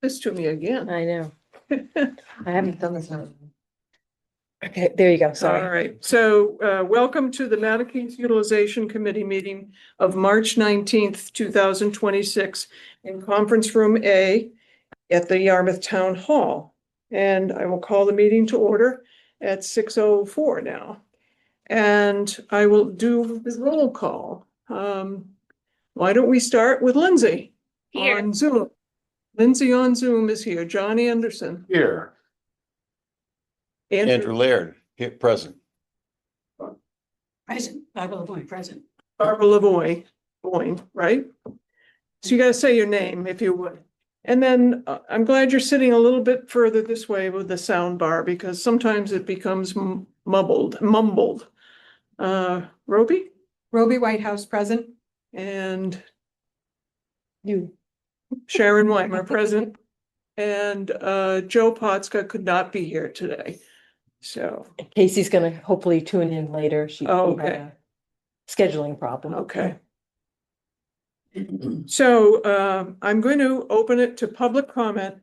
this to me again. I know. I haven't done this one. Okay, there you go. All Sorry. right, so welcome to the Mattacheese Utilization Committee meeting of March 19th, 2026 in Conference Room A at the Yarmouth Town Hall. And I will call the meeting to order at 6:04 now. And I will do the roll call. Why don't we start with Lindsay Here. on Zoom? Lindsay on Zoom is here. John Anderson. Here. Andrew Laird, here, present. Present, Barbara LaVoy, present. Barbara LaVoy, Boyne, right? So you gotta say your name if you would. And then I'm glad you're sitting a little bit further this way with the sound bar because sometimes it becomes mumbled. Roby Roby Whitehouse, present. and You. Sharon Weimer present. And Joe Potska could not be here today. So, Casey's gonna hopefully tune in later. She had okay. a scheduling problem. Okay. So I'm going to open it to public comment.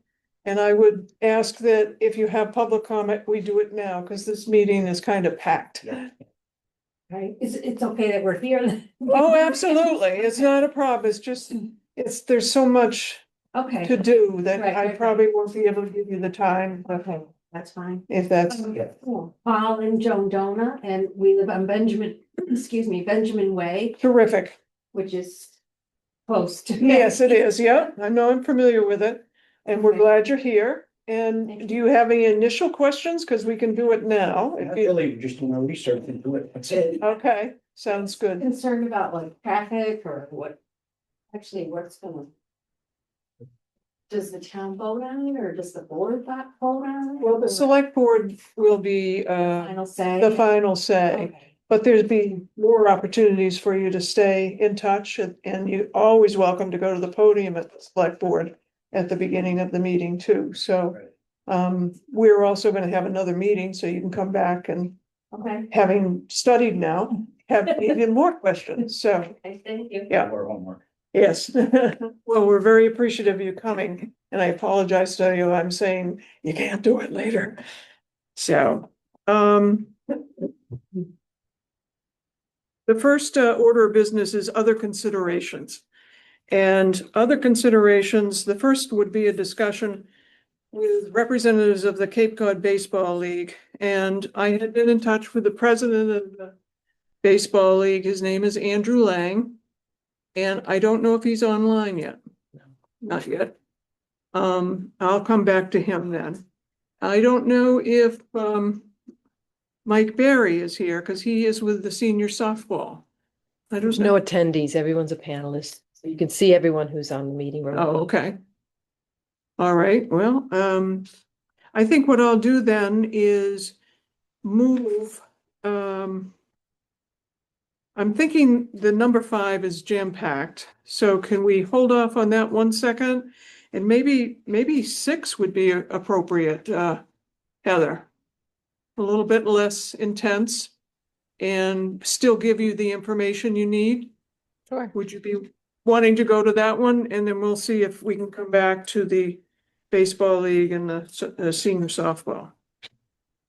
And I would ask that if you have public comment, we do it now because this meeting is kind of packed. Right, it's okay that we're here. Oh, absolutely. It's not a problem. It's just, there's so much Okay, to do that Right, I right, probably won't be able to give you the time, okay, that's fine. if that's, Cool. Paul and Joan Dona, and we live on Benjamin, excuse me, Benjamin Way, terrific. which is close to. Yes, it is. Yeah, I know I'm familiar with it. And we're Okay. glad you're here. Thank And you. do you have any initial questions? Because we can do it now. Not really, just research into it, that's it. Okay, sounds good. Concerned about like traffic or what, actually what's gonna. Does the town vote on it or does the board vote on it? Well, the select board will be Final say. the final say, Okay. but there'd be more opportunities for you to stay in touch and you're always welcome to go to the podium at the select board at the beginning of the meeting too. So we're also going to have another meeting so you can come back and Okay, having studied now, have even more questions. So, okay, thank you. yeah. Our homework. Yes. Well, we're very appreciative of you coming and I apologize to you. I'm saying you can't do it later. So, the first order of business is other considerations. And other considerations, the first would be a discussion with representatives of the Cape Cod Baseball League. And I had been in touch with the president of the Baseball League. His name is Andrew Lang. And I don't know if he's online yet. Not yet. I'll come back to him then. I don't know if Mike Barry is here because he is with the senior softball. I There's don't no know. attendees. Everyone's a panelist. So you can see everyone who's on the meeting room. Oh, okay. All right, well, I think what I'll do then is move, I'm thinking the number 5 is jam-packed, so can we hold off on that 1 second? And maybe 6 would be appropriate, Heather. A little bit less intense and still give you the information you need. Sure. Would you be wanting to go to that one? And then we'll see if we can come back to the baseball league and the senior softball.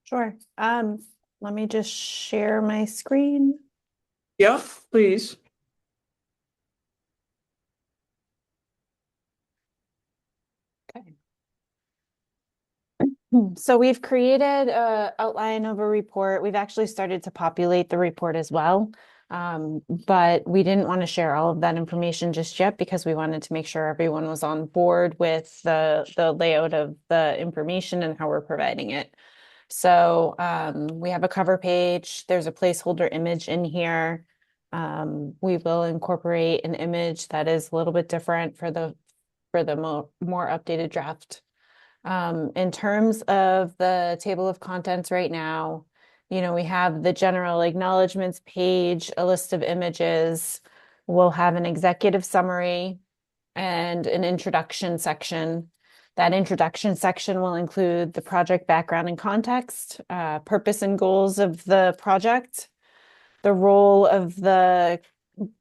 Sure. Let me just share my screen. Yeah, please. So we've created a outline of a report. We've actually started to populate the report as well. But we didn't want to share all of that information just yet because we wanted to make sure everyone was on board with the layout of the information and how we're providing it. So we have a cover page. There's a placeholder image in here. We will incorporate an image that is a little bit different for the more updated draft. In terms of the table of contents right now, you know, we have the general acknowledgements page, a list of images. We'll have an executive summary and an introduction section. That introduction section will include the project background and context, purpose and goals of the project, the role of the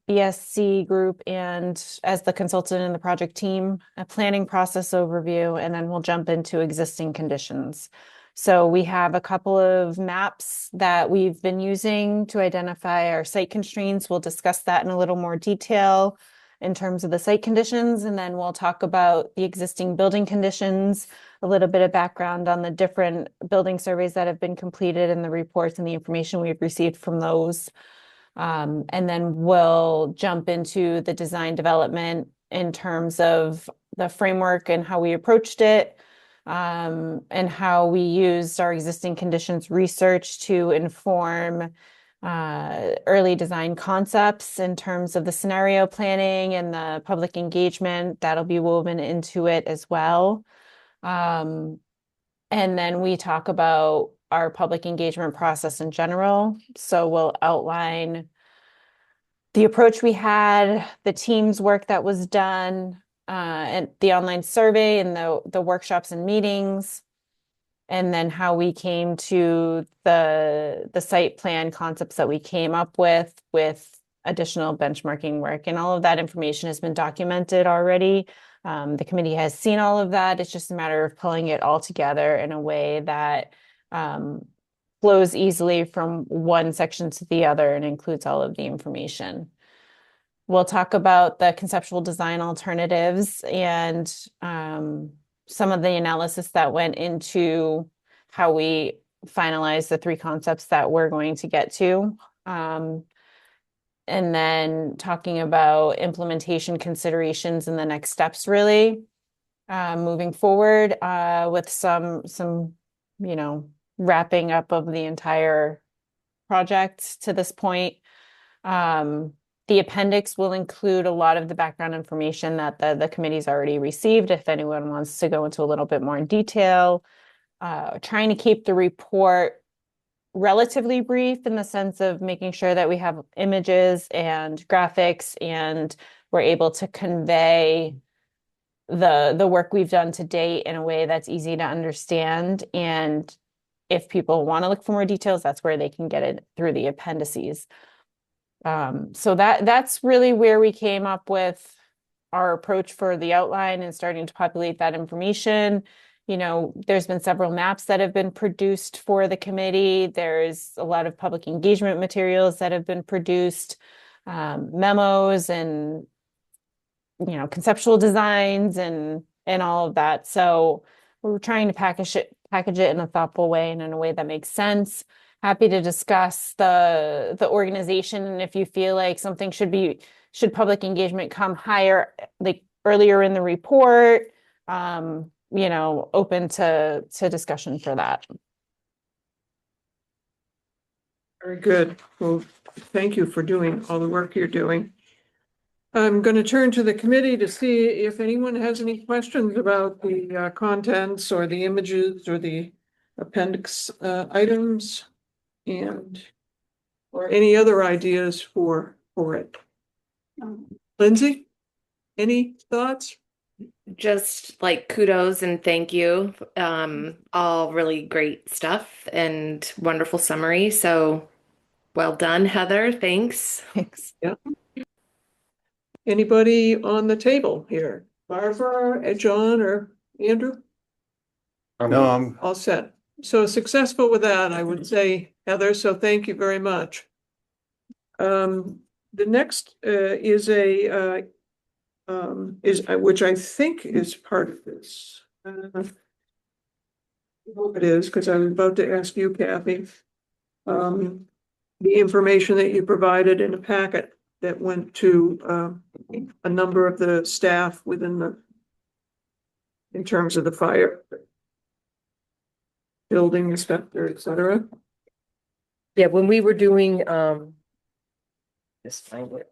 BSC group and as the consultant in the project team, a planning process overview, and then we'll jump into existing conditions. So we have a couple of maps that we've been using to identify our site constraints. We'll discuss that in a little more detail in terms of the site conditions, and then we'll talk about the existing building conditions, a little bit of background on the different building surveys that have been completed and the reports and the information we've received from those. And then we'll jump into the design development in terms of the framework and how we approached it, and how we used our existing conditions research to inform early design concepts in terms of the scenario planning and the public engagement that'll be woven into it as well. And then we talk about our public engagement process in general. So we'll outline the approach we had, the team's work that was done, and the online survey and the workshops and meetings, and then how we came to the site plan concepts that we came up with additional benchmarking work. And all of that information has been documented already. The committee has seen all of that. It's just a matter of pulling it all together in a way that flows easily from one section to the other and includes all of the information. We'll talk about the conceptual design alternatives and some of the analysis that went into how we finalize the three concepts that we're going to get to. And then talking about implementation considerations and the next steps, really, moving forward with some, wrapping up of the entire project to this point. The appendix will include a lot of the background information that the committee's already received, if anyone wants to go into a little bit more in detail. Trying to keep the report relatively brief in the sense of making sure that we have images and graphics and we're able to convey the work we've done to date in a way that's easy to understand. And if people want to look for more details, that's where they can get it through the appendices. So that's really where we came up with our approach for the outline and starting to populate that information. There's been several maps that have been produced for the committee. There's a lot of public engagement materials that have been produced, memos and, conceptual designs and all of that. So we're trying to package it in a thoughtful way and in a way that makes sense. Happy to discuss the organization, and if you feel like something should public engagement come higher, like earlier in the report, open to discussion for that. Very good. Well, thank you for doing all the work you're doing. I'm going to turn to the committee to see if anyone has any questions about the contents or the images or the appendix items or any other ideas for it. Lindsay, any thoughts? Just like kudos and thank you. All really great stuff and wonderful summary. So well done, Heather. Thanks. Thanks. Yeah. Anybody on the table here? Barbara, John, or Andrew? No, I'm All set. So successful with that, I would say, Heather, so thank you very much. The next is which I think is part of this. I hope it is, because I was about to ask you, Kathy. The information that you provided in a packet that went to a number of the staff in terms of the fire building inspector, et cetera. Yeah, when we were doing, just find it.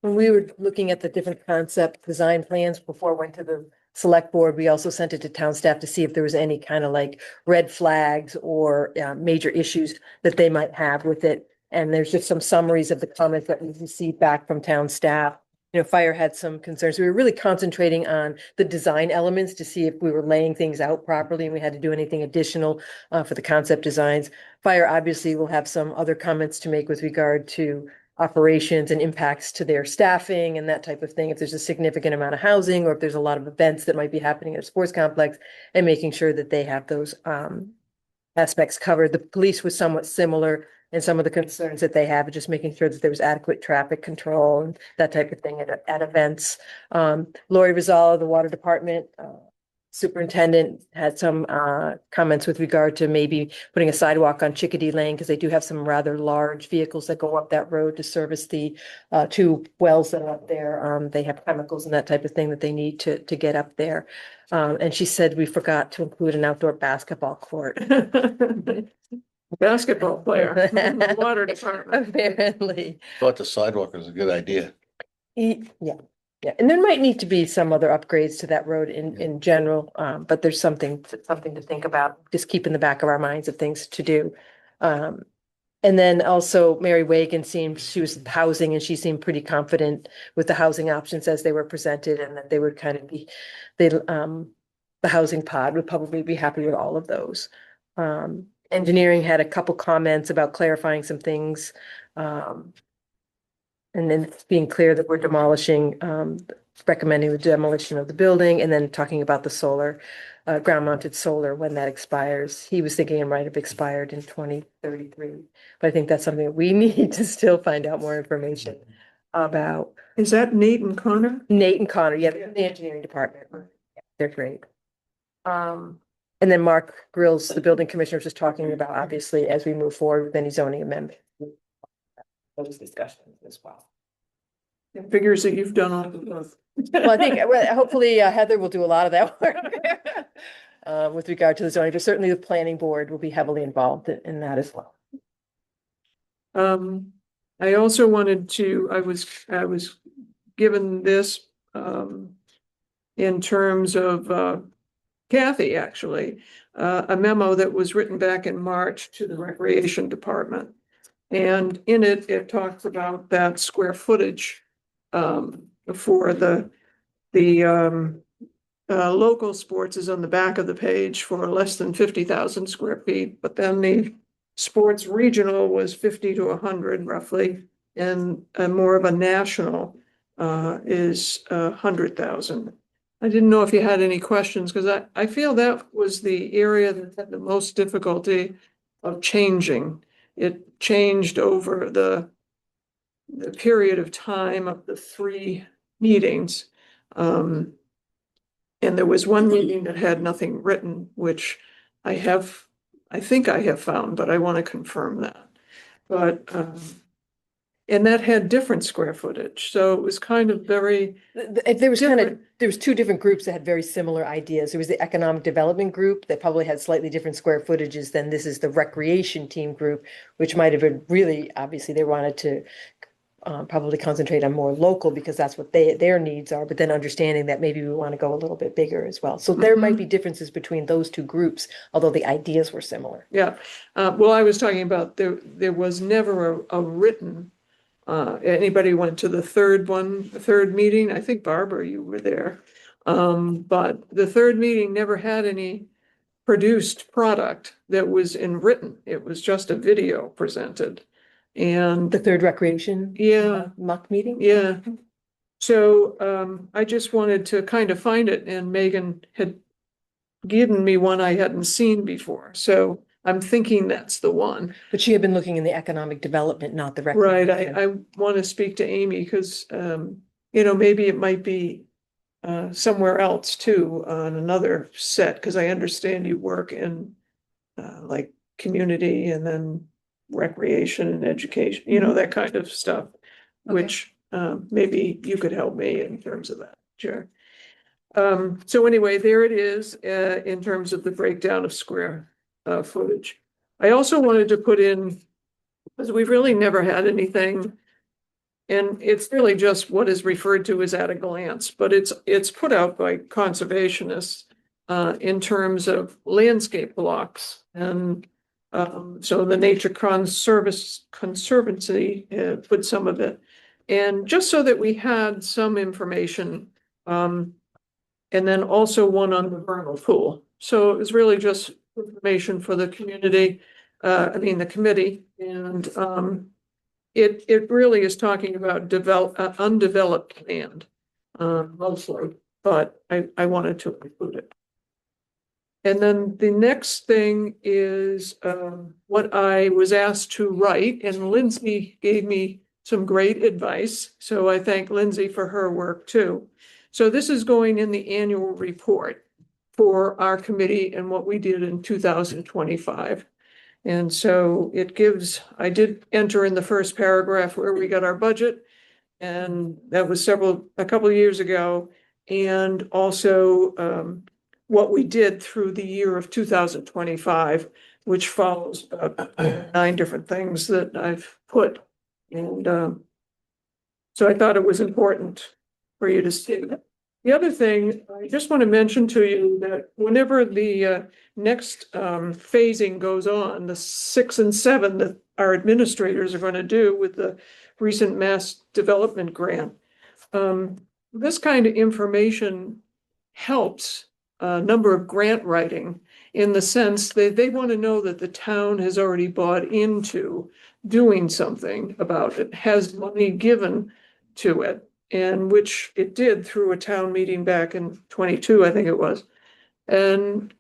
When we were looking at the different concept design plans before it went to the select board, we also sent it to town staff to see if there was any kind of like red flags or major issues that they might have with it. And there's just some summaries of the comments that we received back from town staff. fire had some concerns. We were really concentrating on the design elements to see if we were laying things out properly and we had to do anything additional for the concept designs. Fire obviously will have some other comments to make with regard to operations and impacts to their staffing and that type of thing. If there's a significant amount of housing or if there's a lot of events that might be happening at a sports complex, and making sure that they have those aspects covered. The police was somewhat similar in some of the concerns that they have, just making sure that there was adequate traffic control and that type of thing at events. Lori Rizal, the water department superintendent, had some comments with regard to maybe putting a sidewalk on Chickadee Lane, because they do have some rather large vehicles that go up that road to service the two wells that are up there. They have chemicals and that type of thing that they need to get up there. And she said we forgot to include an outdoor basketball court. Basketball player, water department. Apparently. Thought the sidewalk was a good idea. Yeah, yeah, and there might need to be some other upgrades to that road in general, but there's something to think about, just keep in the back of our minds of things to do. And then also Mary Wagon she was housing, and she seemed pretty confident with the housing options as they were presented, and that they would kind of be, the housing pod would probably be happy with all of those. Engineering had a couple comments about clarifying some things. And then it's being clear that we're recommending the demolition of the building, and then talking about the solar, ground mounted solar, when that expires. He was thinking it might have expired in 2033, but I think that's something that we need to still find out more information about. Is that Nate and Connor? Nate and Connor, yeah, they're in the engineering department. They're great. And then Mark Grills, the building commissioner, was just talking about, obviously, as we move forward with any zoning amendment. Those discussions as well. It figures that you've done all of those. Well, I think hopefully Heather will do a lot of that work with regard to the zoning, but certainly the planning board will be heavily involved in that as well. I also wanted to, I was given this in terms of Kathy, actually, a memo that was written back in March to the Recreation Department. And in it, it talks about that square footage for the local sports is on the back of the page for less than 50,000 square feet, but then the sports regional was 50 to 100 roughly, and more of a national is 100,000. I didn't know if you had any questions, because I feel that was the area that had the most difficulty of changing. It changed over the period of time of the 3 meetings. And there was one meeting that had nothing written, which I think I have found, but I want to confirm that. But and that had different square footage, so it was kind of very There was 2 different groups that had very similar ideas. There was the economic development group that probably had slightly different square footages than this is the recreation team group, which might have been really, obviously, they wanted to probably concentrate on more local because that's what their needs are, but then understanding that maybe we want to go a little bit bigger as well. So there might be differences between those 2 groups, although the ideas were similar. Yeah, well, I was talking about there was never a written. Anybody went to the third meeting? I think Barbara, you were there. But the third meeting never had any produced product that was in written. It was just a video presented. And The third recreation yeah, mock meeting? yeah. So I just wanted to kind of find it, and Megan had given me one I hadn't seen before. So I'm thinking that's the one. But she had been looking in the economic development, not the Right, recreation. I want to speak to Amy because, maybe it might be somewhere else too, on another set, because I understand you work in like community and then recreation and education, that kind of stuff, which maybe you could help me in terms of that, sure. So anyway, there it is in terms of the breakdown of square footage. I also wanted to put in, because we've really never had anything, and it's really just what is referred to as at a glance, but it's put out by conservationists in terms of landscape blocks. And so the Nature Conservancy put some of it And just so that we had some information, and then also one on the vernal pool. So it was really just information for the community, the committee, and, it really is talking about undeveloped land, mostly, but I wanted to include it. And then the next thing is, what I was asked to write, and Lindsay gave me some great advice, so I thank Lindsay for her work too. So this is going in the annual report for our committee and what we did in 2025. And so it gives, I did enter in the first paragraph where we got our budget, and that was a couple of years ago. And also, what we did through the year of 2025, which follows 9 different things that I've put. And, so I thought it was important for you to see that. The other thing, I just want to mention to you that whenever the next phasing goes on, the 6 and 7 that our administrators are going to do with the recent mass development grant, this kind of information helps a number of grant writing in the sense that they want to know that the town has already bought into doing something about it, has money given to it. And which it did through a town meeting back in 22, I think it was. And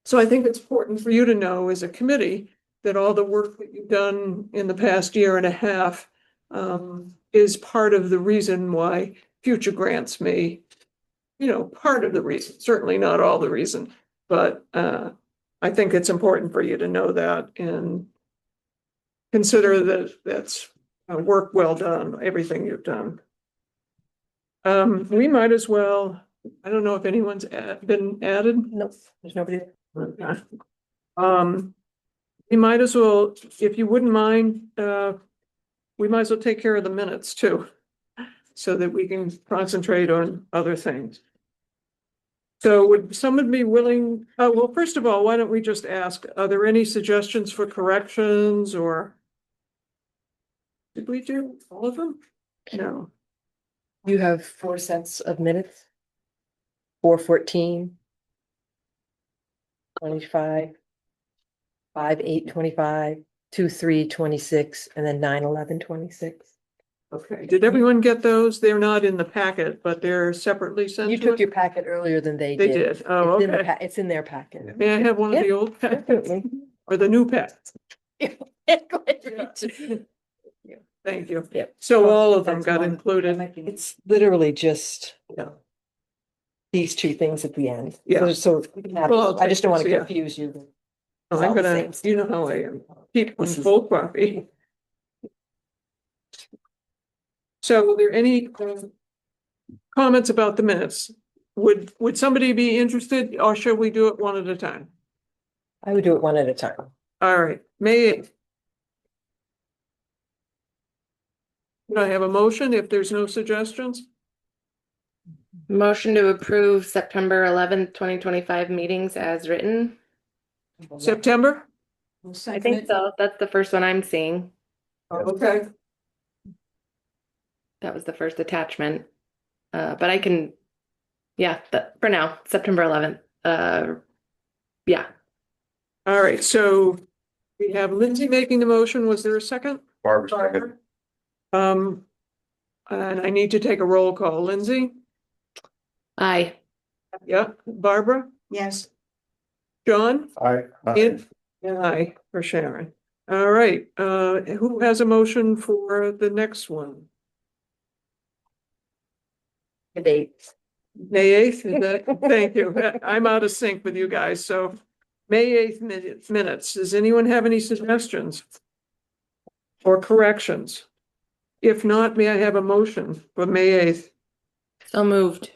so I think it's important for you to know as a committee that all the work that you've done in the past year and a half is part of the reason why future grants may, part of the reason, certainly not all the reason, but I think it's important for you to know that and consider that that's work well done, everything you've done. We might as well, I don't know if anyone's been added. Nope, there's nobody. Okay. We might as well, if you wouldn't mind, we might as well take care of the minutes too, so that we can concentrate on other things. So would someone be willing, well, first of all, why don't we just ask, are there any suggestions for corrections or? Did we do all of them? No. You have 4 sets of minutes. 4/14. 25. 5/8/25, 2/3/26, and then 9/11/26. Okay, did everyone get those? They're not in the packet, but they're separately sent You to took us? your packet earlier than they They did. did, oh, It's in the okay. it's in their packet. May I have one of the Yeah, old packets Definitely. or the new packets? Thank you. Yep. So all of them That's got one. included. It's literally just Yeah. these 2 things at the end. Yeah. So you can have- Well, I'll I just don't want take to this, yeah. confuse you. Oh, It's I'm all the gonna, same you know how I am, keep one This is- full copy. So are there any comments about the minutes? Would somebody be interested or should we do it one at a time? I would do it one at a time. All right, May 8th. Can I have a motion if there's no suggestions? Motion to approve September 11th, 2025 meetings as written. September? I think so. That's the first one I'm seeing. Okay, That was the first attachment. But I can, yeah, for now, September 11th. Yeah. all right, so we have Lindsay making the motion. Was there a second? Barbara second. And I need to take a roll call. Lindsay? Aye. Yeah, Barbara? Yes. John? Aye. And aye for Sharon. All right, who has a motion for the next one? They, May 8th, is that, thank you. I'm out of sync with you guys, so May 8th minutes. Does anyone have any suggestions? Or corrections? If not, may I have a motion for May 8th? So moved.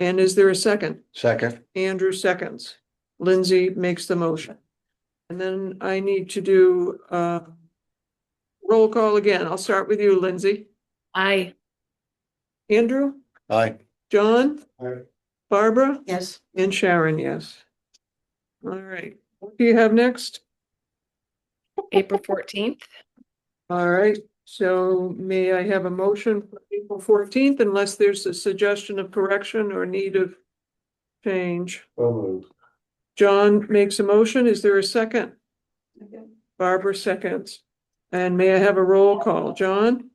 And is there a second? Second. Andrew seconds. Lindsay makes the motion. And then I need to do roll call again. I'll start with you, Lindsay. Aye. Andrew, Aye. John, Aye. Barbara, Yes. and Sharon, yes. All right, what do you have next? April 14th. All right, So may I have a motion for April 14th unless there's a suggestion of correction or need of change? John makes a motion. Is there a second? Barbara seconds. And may I have a roll call? John?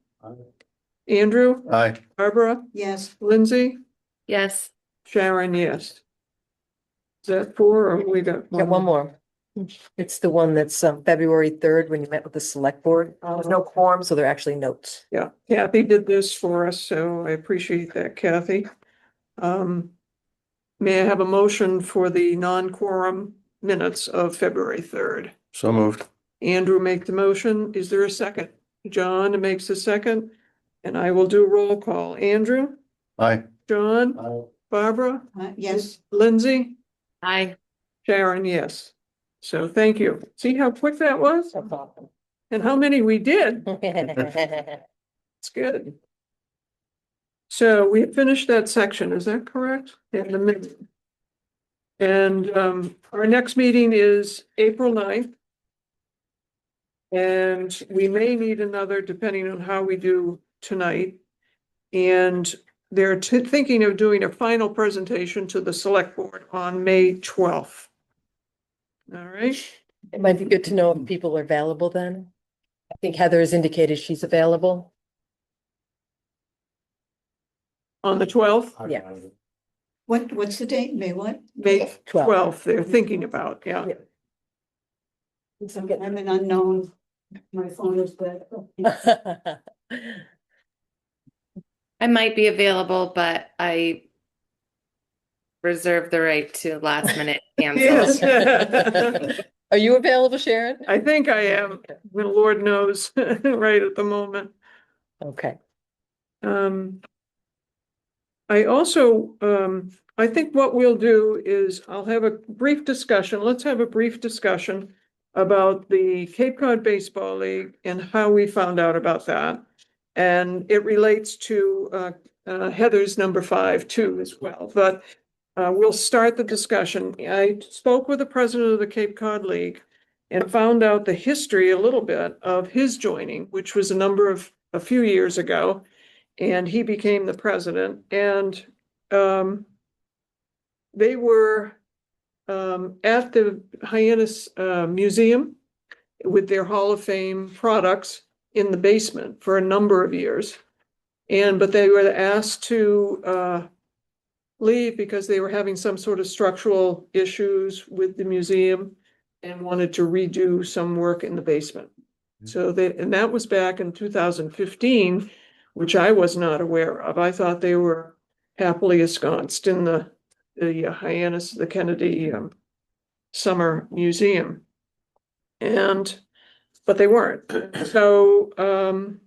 Andrew? Aye. Barbara? Yes. Lindsay? Yes. Sharon, yes. Is that four or we got? Got one more. It's the one that's February 3rd, when you met with the select board. There's no quorum, so they're actually notes. Yeah, Kathy did this for us, so I appreciate that, Kathy. May I have a motion for the non-quorum minutes of February 3rd? So moved. Andrew make the motion. Is there a second? John makes a second, and I will do roll call. Andrew, Aye. John, Barbara, Yes. Lindsay, Aye. Sharon, yes. So thank you. See how quick that was That's awesome. and how many we did? It's good. So we finished that section, is that correct? In the minute. And our next meeting is April 9th. And we may need another depending on how we do tonight. And they're thinking of doing a final presentation to the select board on May 12th. All right, It might be good to know if people are available then. I think Heather has indicated she's available. on the 12th, Yeah. What's the date? May what? May 12th. 12th, they're thinking about, yeah. I'm an unknown. My phone is dead. I might be available, but I reserve the right to last minute Yes. cancel. Are you available, Sharon? I think I am, the Lord knows, right at the moment. Okay. I also, I think what we'll do is I'll have a brief discussion. Let's have a brief discussion about the Cape Cod Baseball League and how we found out about that. And it relates to Heather's number 5 too as well, but we'll start the discussion. I spoke with the president of the Cape Cod League and found out the history a little bit of his joining, which was a few years ago. And he became the president, and they were at the Hyannis Museum with their Hall of Fame products in the basement for a number of years. But they were asked to leave because they were having some sort of structural issues with the museum and wanted to redo some work in the basement. And that was back in 2015, which I was not aware of. I thought they were happily ensconced in the Hyannis, the Kennedy Summer Museum. But they weren't. So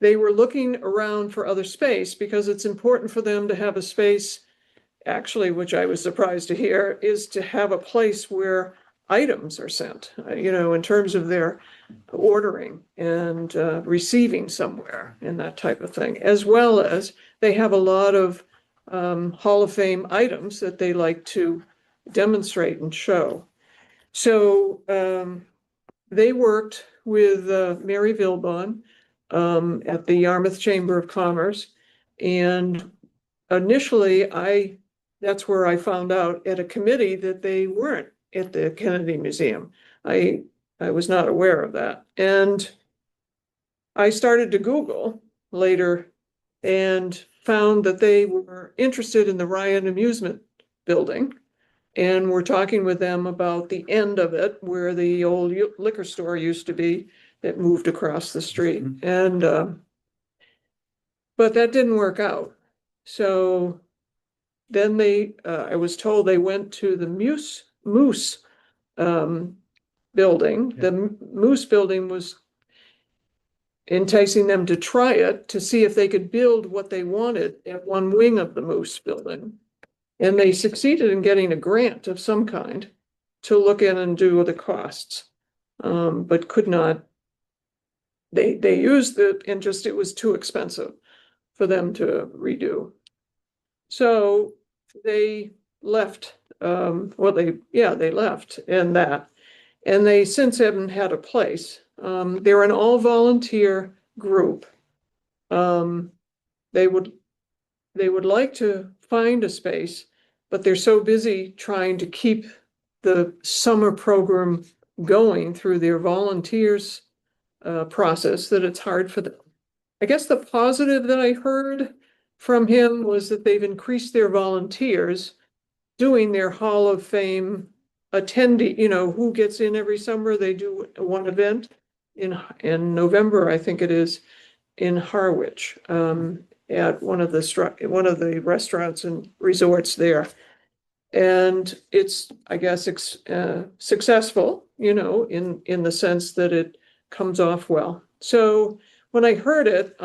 they were looking around for other space because it's important for them to have a space, actually, which I was surprised to hear, is to have a place where items are sent, in terms of their ordering and receiving somewhere and that type of thing, as well as they have a lot of Hall of Fame items that they like to demonstrate and show. So they worked with Mary Vilbon at the Yarmouth Chamber of Commerce. And initially, that's where I found out at a committee that they weren't at the Kennedy Museum. I was not aware of that. And I started to Google later and found that they were interested in the Ryan Amusement Building. And we're talking with them about the end of it, where the old liquor store used to be that moved across the street. And but that didn't work out. So then I was told they went to the Moose building. The Moose building was enticing them to try it to see if they could build what they wanted at one wing of the Moose building. And they succeeded in getting a grant of some kind to look in and do the costs, but could not. They used it and just it was too expensive for them to redo. So they left. They left and they since haven't had a place. They're an all volunteer group. Um, they would like to find a space, but they're so busy trying to keep the summer program going through their volunteers process that it's hard for them. I guess the positive that I heard from him was that they've increased their volunteers doing their Hall of Fame attendee, who gets in every summer. They do one event in November, I think it is, in Harwich, at one of the restaurants and resorts there. And it's, I guess, successful, in the sense that it comes off well. So when I heard it,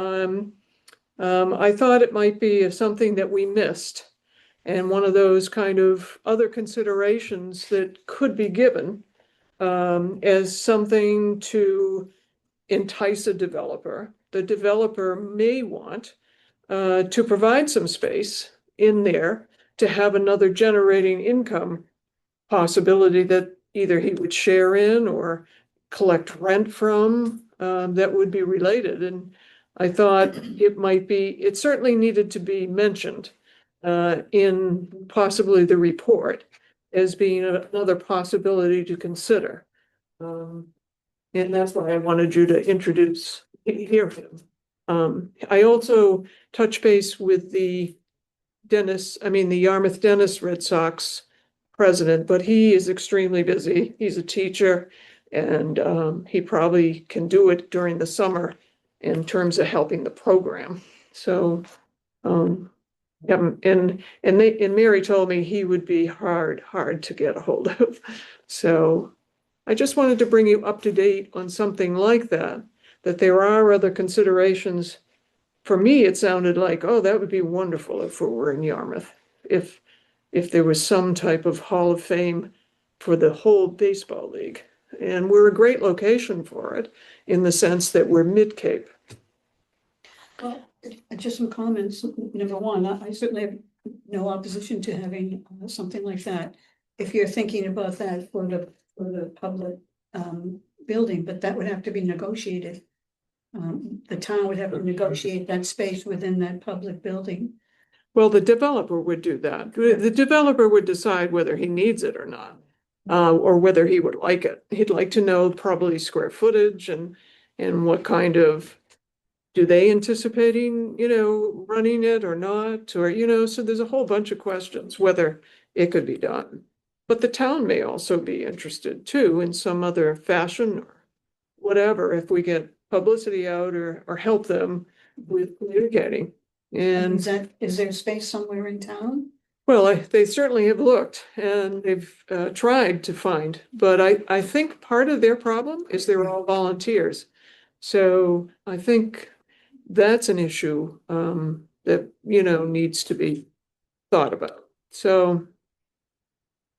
I thought it might be something that we missed, and one of those kind of other considerations that could be given as something to entice a developer. The developer may want to provide some space in there to have another generating income possibility that either he would share in or collect rent from, that would be related. And I thought it certainly needed to be mentioned in possibly the report as being another possibility to consider. And that's why I wanted you to hear him. I also touched base with the Yarmouth Dennis Red Sox president, but he is extremely busy. He's a teacher, and he probably can do it during the summer in terms of helping the program. So, yeah, and Mary told me he would be hard to get a hold of. So I just wanted to bring you up to date on something like that there are other considerations. For me, it sounded like, oh, that would be wonderful if we were in Yarmouth, if there was some type of Hall of Fame for the whole baseball league. And we're a great location for it in the sense that we're mid-Cape. Well, just some comments. Number one, I certainly have no opposition to having something like that. If you're thinking about that for the public building, but that would have to be negotiated. The town would have to negotiate that space within that public building. Well, the developer would do that. The developer would decide whether he needs it or not, or whether he would like it. He'd like to know probably square footage and what kind of, do they anticipating, running it or not, or, so there's a whole bunch of questions whether it could be done. But the town may also be interested too in some other fashion or whatever, if we get publicity out or help them with communicating. And Is there space somewhere in town? well, they certainly have looked and they've tried to find, but I think part of their problem is they're all volunteers. So I think that's an issue that, needs to be thought about. So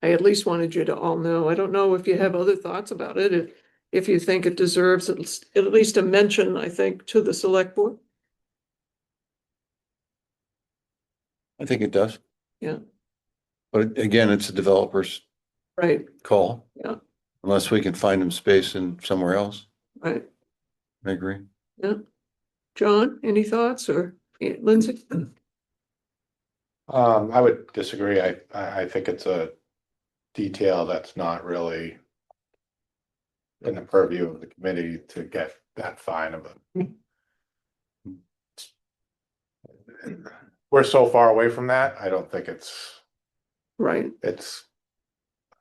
I at least wanted you to all know. I don't know if you have other thoughts about it, if you think it deserves at least a mention, I think, to the select board. I think it does. Yeah. But again, it's a developer's Right, call. Yeah. Unless we can find them space in somewhere else. right. I agree. Yeah. John, any thoughts, or Lindsay? I would disagree. I think it's a detail that's not really in the purview of the committee to get that fine of it. We're so far away from that. I don't think Right,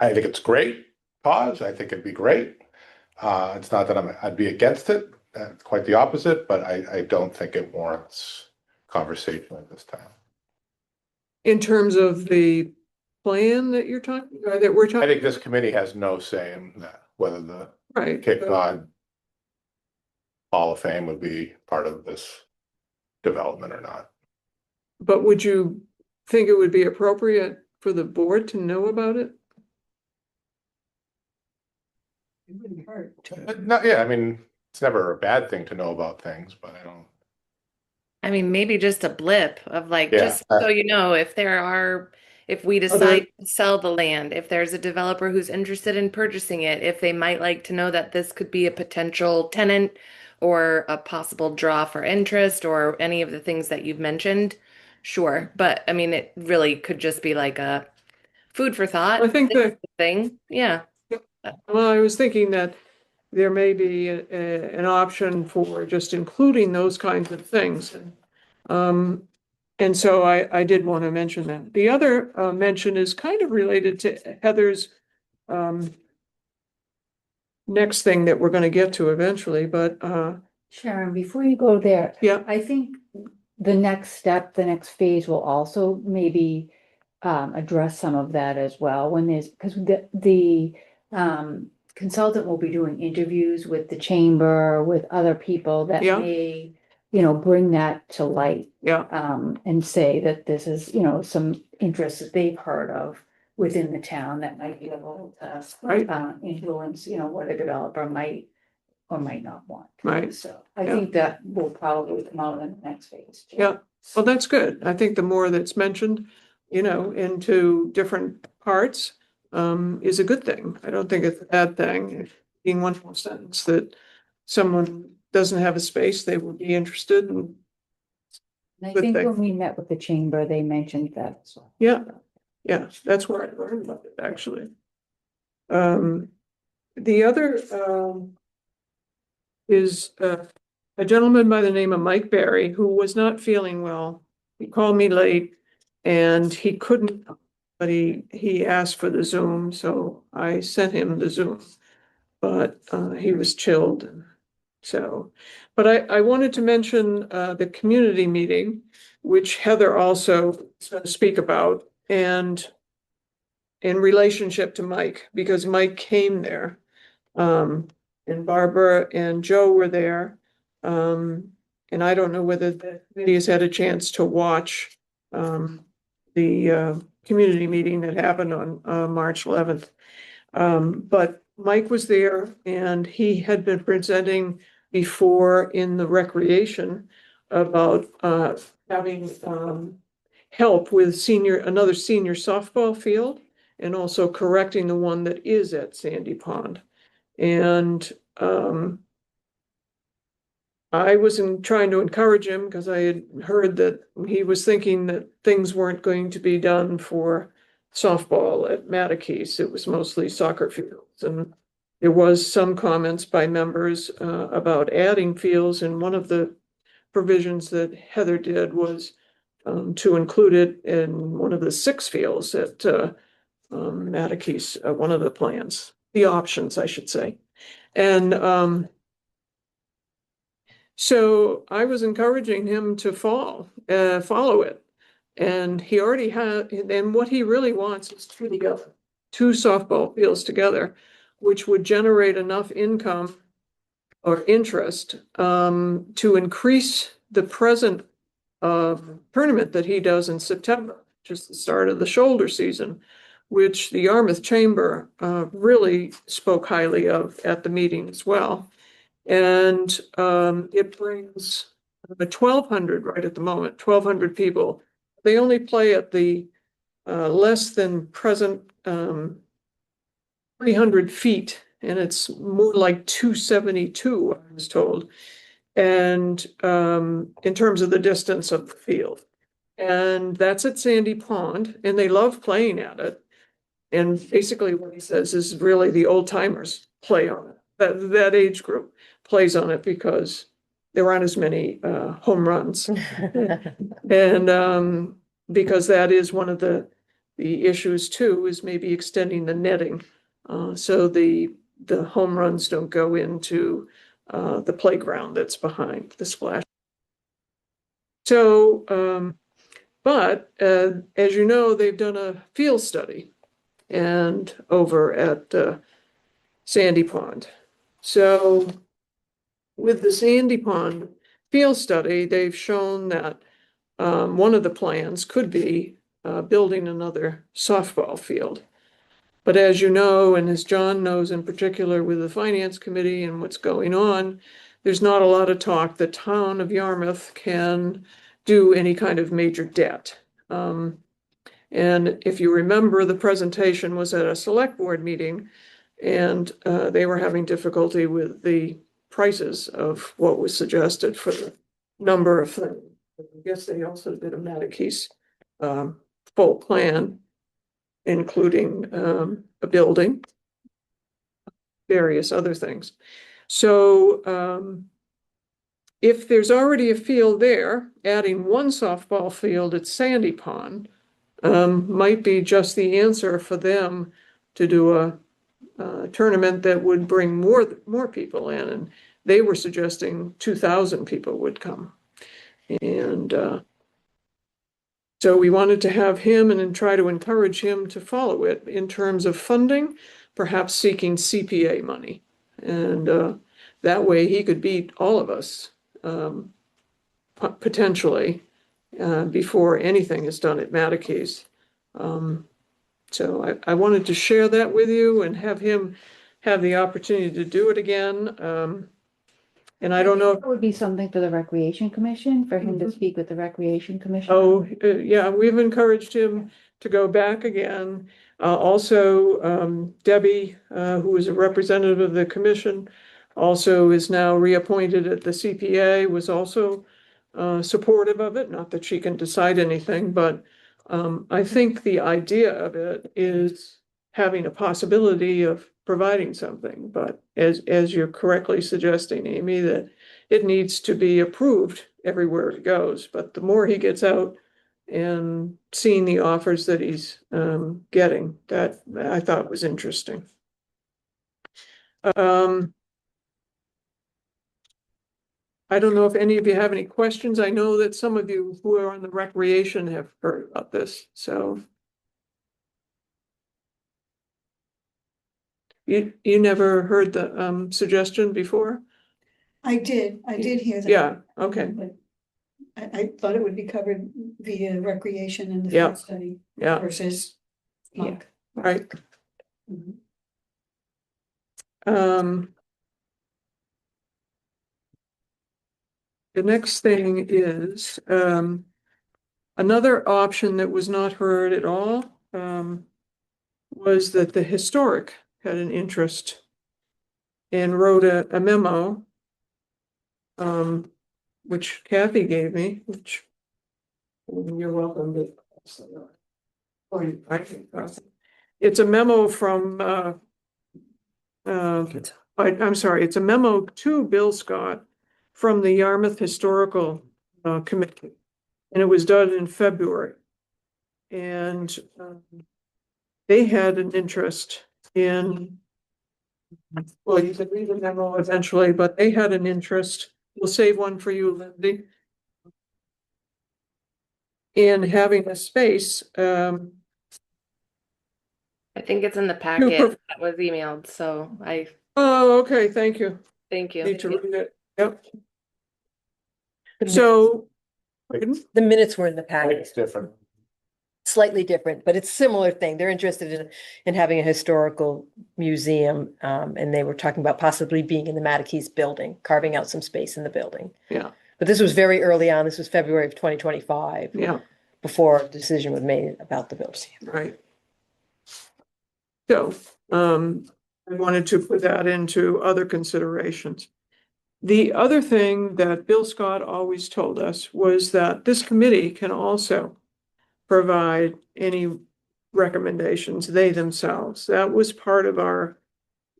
I think it's great cause. I think it'd be great. It's not that I'd be against it. Quite the opposite, but I don't think it warrants conversation at this time. in terms of the plan that you're talking, or that we're I talking, think this committee has no say in that, whether the right? Cape Cod Hall of Fame would be part of this development or not. But would you think it would be appropriate for the board to know about it? It wouldn't hurt. No, yeah, I mean, it's never a bad thing to know about things, but I don't. I mean, maybe just a blip of like, Yeah. just so you know, if we decide to sell the land, if there's a developer who's interested in purchasing it, if they might like to know that this could be a potential tenant or a possible draw for interest or any of the things that you've mentioned, sure. But I mean, it really could just be like a food for thought I think that, thing. Yeah. well, I was thinking that there may be an option for just including those kinds of things. And so I did want to mention that. The other mention is kind of related to Heather's next thing that we're going to get to eventually, but Sharon, before you go there, yeah, I think the next step, the next phase will also maybe address some of that as well when there's, because the consultant will be doing interviews with the chamber, with other people that Yeah. may, bring that to light. yeah, And say that this is, some interest that they've heard of within the town that might be able to right, influence, what a developer might or might not want. right. So I Yeah. think that will probably come out in the next phase. too. Yeah. Well, that's good. I think the more that's mentioned, into different parts, is a good thing. I don't think it's a bad thing. Being one more sentence that someone doesn't have a space, they would be interested in. And I Good think thing. when we met with the chamber, they mentioned that as well. Yeah, yeah, that's where I learned about it, actually. The other, is, a gentleman by the name of Mike Barry, who was not feeling well. He called me late and he couldn't, but he asked for the Zoom, so I sent him the Zoom. But, he was chilled, and so, but I wanted to mention, the community meeting, which Heather also is going to speak about, and in relationship to Mike, because Mike came there. And Barbara and Joe were there. And I don't know whether the committee has had a chance to watch the community meeting that happened on March 11th. But Mike was there and he had been presenting before in the recreation about having help with another senior softball field and also correcting the one that is at Sandy Pond. And I wasn't trying to encourage him because I had heard that he was thinking that things weren't going to be done for softball at Mattacheese. It was mostly soccer fields. And there was some comments by members about adding fields. And one of the provisions that Heather did was to include it in one of the 6 fields at Mattacheese, one of the plans, the options, I should say. And so I was encouraging him to follow it. And he already had, and what he really wants is two softball fields together, which would generate enough income or interest to increase the present tournament that he does in September, just the start of the shoulder season, which the Yarmouth Chamber really spoke highly of at the meeting as well. And it brings 1,200 right at the moment, 1,200 people. They only play at the less than present 300 feet, and it's more like 272, I was told. And in terms of the distance of the field. And that's at Sandy Pond, and they love playing at it. And basically what he says is really the old timers play on it. That age group plays on it because there aren't as many home runs. And because that is one of the issues too, is maybe extending the netting. So the home runs don't go into the playground that's behind the splash. So, but as you know, they've done a field study and over at Sandy Pond. So with the Sandy Pond field study, they've shown that one of the plans could be building another softball field. But as you know, and as John knows in particular with the Finance Committee and what's going on, there's not a lot of talk. The town of Yarmouth can do any kind of major debt. And if you remember, the presentation was at a select board meeting and they were having difficulty with the prices of what was suggested for the number of things. I guess they also did a Mattacheese full plan, including a building, various other things. So if there's already a field there, adding one softball field at Sandy Pond might be just the answer for them to do a tournament that would bring more people in, and they were suggesting 2,000 people would come. And so we wanted to have him and then try to encourage him to follow it in terms of funding, perhaps seeking CPA money. And that way he could beat all of us potentially before anything is done at Mattacheese. So I wanted to share that with you and have him have the opportunity to do it again. And I don't know if That would be something for the Recreation Commission, for him to Mhm. speak with the Recreation Commission. Oh, yeah, we've encouraged him to go back again. Also, Debbie, who is a representative of the commission, also is now reappointed at the CPA, was also supportive of it. Not that she can decide anything, but I think the idea of it is having a possibility of providing something. But as you're correctly suggesting, Amy, that it needs to be approved everywhere it goes. But the more he gets out and seeing the offers that he's getting, that I thought was interesting. I don't know if any of you have any questions. I know that some of you who are on the recreation have heard about this, so. You never heard the suggestion before? I did hear that. Yeah, okay, But I thought it would be covered via recreation and the Yeah. field study yeah, versus. Yeah. right. Mhm. The next thing is another option that was not heard at all was that the historic had an interest and wrote a memo which Kathy gave me, which you're welcome to. It's a memo from I'm sorry, it's a memo to Bill Scott from the Yarmouth Historical Committee. And it was done in February. And they had an interest in, well, you can read the memo eventually, but they had an interest, we'll save one for you, Lindy, in having a space. I think it's in the packet that was emailed, so Oh, okay, thank you. thank you. Need to read it, yep. The So, The minutes were in the packet. It's different. Slightly different, but it's similar thing. They're interested in having a historical museum. And they were talking about possibly being in the Mattacheese building, carving out some space in the building. yeah, But this was very early on. This was February of 2025, yeah, before a decision was made about the building. right. So, I wanted to put that into other considerations. The other thing that Bill Scott always told us was that this committee can also provide any recommendations they themselves. That was part of our,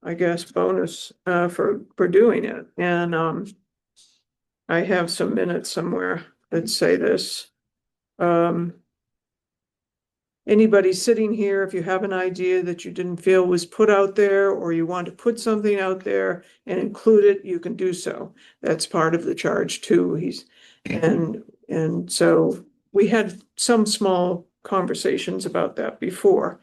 I guess, bonus for doing it. And I have some minutes somewhere that say this. Anybody sitting here, if you have an idea that you didn't feel was put out there, or you want to put something out there and include it, you can do so. That's part of the charge too. And so we had some small conversations about that before.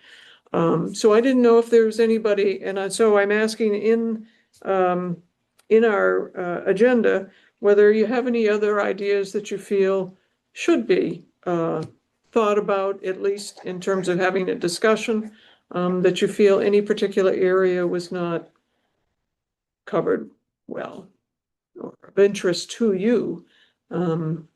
So I didn't know if there was anybody, so I'm asking in our agenda, whether you have any other ideas that you feel should be thought about, at least in terms of having a discussion, that you feel any particular area was not covered well or of interest to you. I'm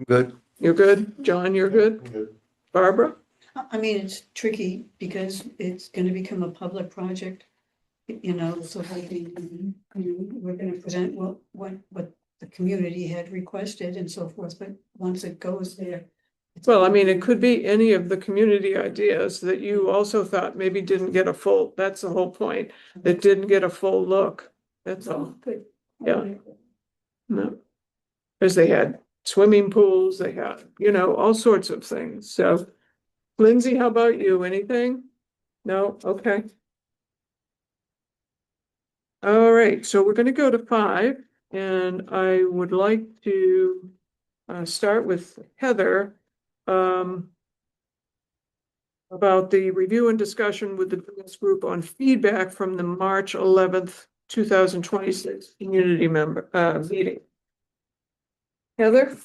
good. You're good? John, you're good? Good. Barbara? I mean, it's tricky because it's gonna become a public project. You know, so like, we're gonna present what the community had requested and so forth, but once it goes there. Well, I mean, it could be any of the community ideas that you also thought maybe didn't get a full, that's the whole point, that didn't get a full look. That's all. Good. Yeah. No. Because they had swimming pools, they had, all sorts of things. So Lindsay, how about you? Anything? No? Okay. All right, so we're gonna go to 5, and I would like to start with Heather. About the review and discussion with the business group on feedback from the March 11th, 2026 community member meeting. Heather?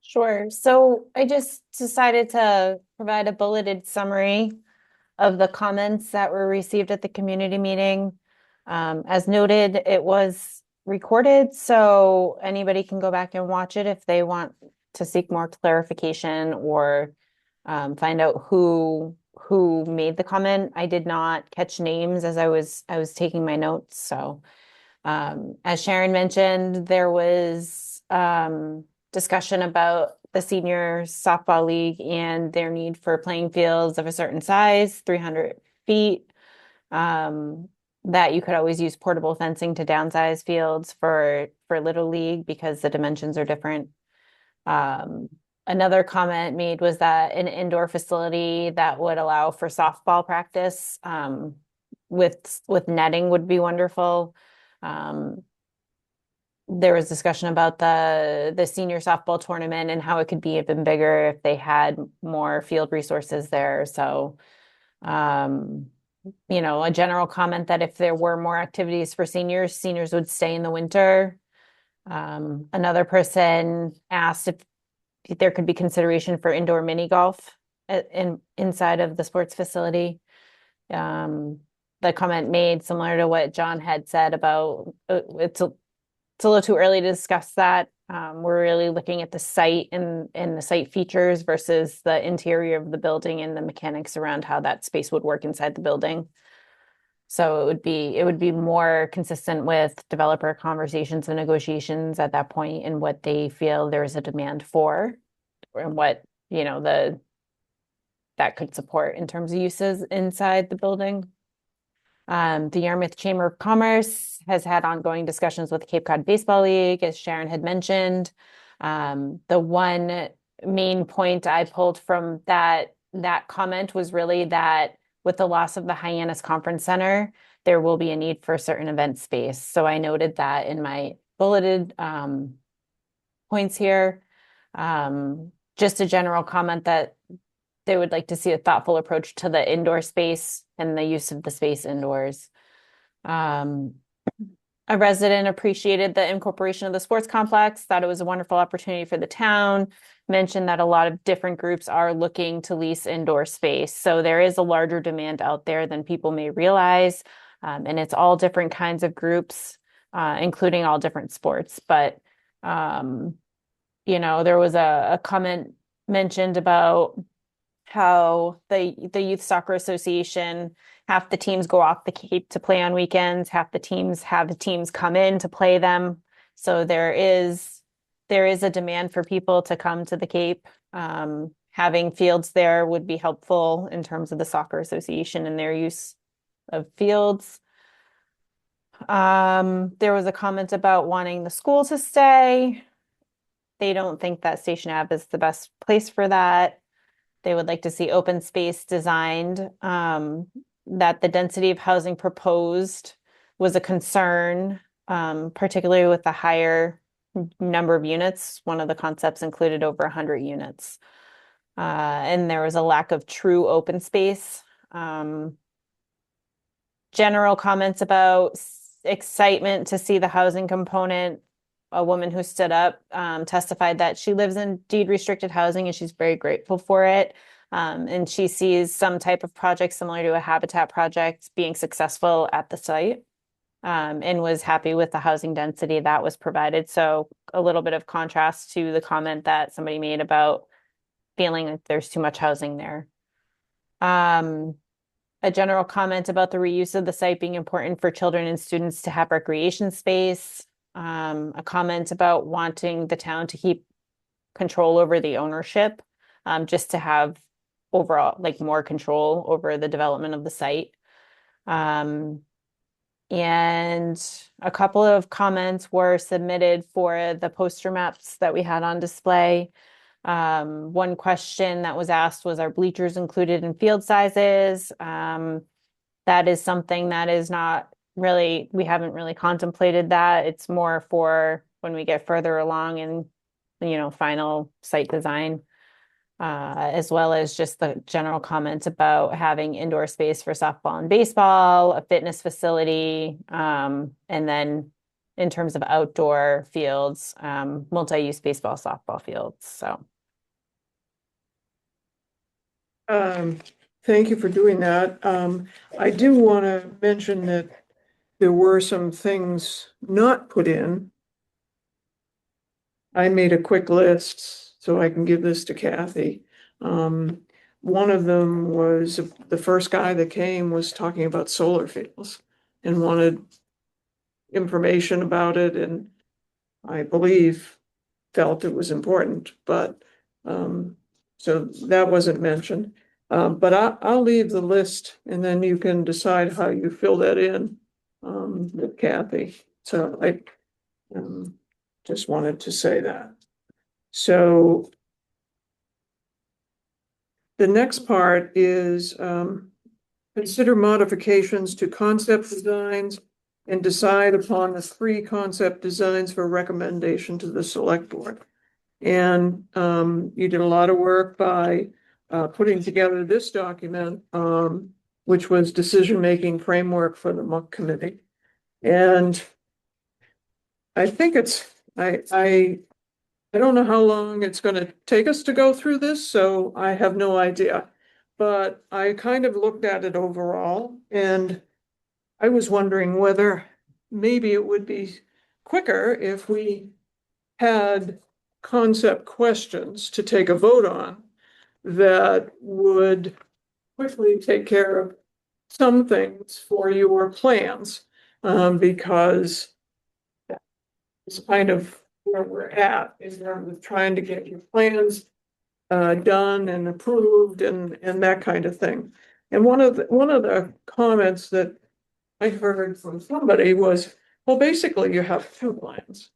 Sure. So I just decided to provide a bulleted summary of the comments that were received at the community meeting. As noted, it was recorded, so anybody can go back and watch it if they want to seek more clarification or find out who made the comment. I did not catch names as I was taking my notes. So as Sharon mentioned, there was discussion about the senior softball league and their need for playing fields of a certain size, 300 feet. That you could always use portable fencing to downsize fields for Little League because the dimensions are different. Another comment made was that an indoor facility that would allow for softball practice with netting would be wonderful. There was discussion about the senior softball tournament and how it could be even bigger if they had more field resources there. So, a general comment that if there were more activities for seniors would stay in the winter. Another person asked if there could be consideration for indoor mini golf inside of the sports facility. The comment made similar to what John had said about it's a little too early to discuss that. We're really looking at the site and the site features versus the interior of the building and the mechanics around how that space would work inside the building. So it would be more consistent with developer conversations and negotiations at that point and what they feel there is a demand for and what, that could support in terms of uses inside the building. The Yarmouth Chamber of Commerce has had ongoing discussions with the Cape Cod Baseball League, as Sharon had mentioned. The one main point I pulled from that comment was really that with the loss of the Hyannis Conference Center, there will be a need for a certain event space. So I noted that in my bulleted points here. Just a general comment that they would like to see a thoughtful approach to the indoor space and the use of the space indoors. A resident appreciated the incorporation of the sports complex, thought it was a wonderful opportunity for the town, mentioned that a lot of different groups are looking to lease indoor space. So there is a larger demand out there than people may realize. And it's all different kinds of groups, including all different sports. But, there was a comment mentioned about how the Youth Soccer Association, half the teams go off the Cape to play on weekends, half the teams have the teams come in to play them. So there is a demand for people to come to the Cape. Having fields there would be helpful in terms of the Soccer Association and their use of fields. There was a comment about wanting the school to stay. They don't think that Station Ave is the best place for that. They would like to see open space designed, that the density of housing proposed was a concern, particularly with the higher number of units. One of the concepts included over 100 units. And there was a lack of true open space. General comments about excitement to see the housing component. A woman who stood up testified that she lives in deed restricted housing and she's very grateful for it. And she sees some type of project similar to a habitat project being successful at the site, and was happy with the housing density that was provided. So a little bit of contrast to the comment that somebody made about feeling like there's too much housing there. A general comment about the reuse of the site being important for children and students to have recreation space. A comment about wanting the town to keep control over the ownership, just to have overall, like, more control over the development of the site. And a couple of comments were submitted for the poster maps that we had on display. One question that was asked was, are bleachers included in field sizes? That is something that is not really, we haven't really contemplated that. It's more for when we get further along in, final site design. As well as just the general comments about having indoor space for softball and baseball, a fitness facility, and then in terms of outdoor fields, multi-use baseball, softball fields, so. Thank you for doing that. I do want to mention that there were some things not put in. I made a quick list so I can give this to Kathy. One of them was the first guy that came was talking about solar fields and wanted information about it, and I believe felt it was important, but so that wasn't mentioned. But I'll leave the list and then you can decide how you fill that in with Kathy. So I just wanted to say that. So the next part is consider modifications to concept designs and decide upon the 3 concept designs for recommendation to the select board. And you did a lot of work by putting together this document, which was decision-making framework for the MUC committee. And I think I don't know how long it's going to take us to go through this, so I have no idea. But I kind of looked at it overall, and I was wondering whether maybe it would be quicker if we had concept questions to take a vote on that would quickly take care of some things for your plans, because it's kind of where we're at in terms of trying to get your plans done and approved and that kind of thing. And one of the comments that I heard from somebody was, well, basically you have 2 plans.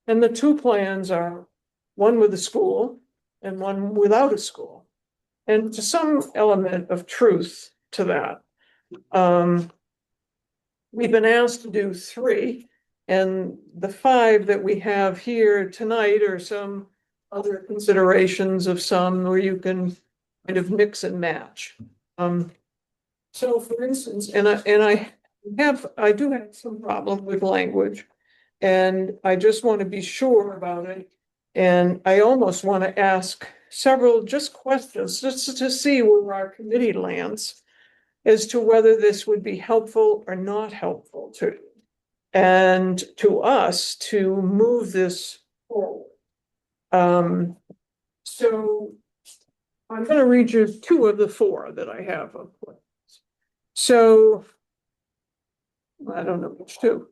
And the 2 plans are one with a school and one without a school. And to some element of truth to that. We've been asked to do 3, and the 5 that we have here tonight are some other considerations of some where you can kind of mix and match. So for instance, and I do have some problem with language, and I just want to be sure about it. And I almost want to ask several just questions just to see where our committee lands as to whether this would be helpful or not helpful and to us to move this forward. So I'm going to read you 2 of the 4 that I have of plans. So I don't know which 2.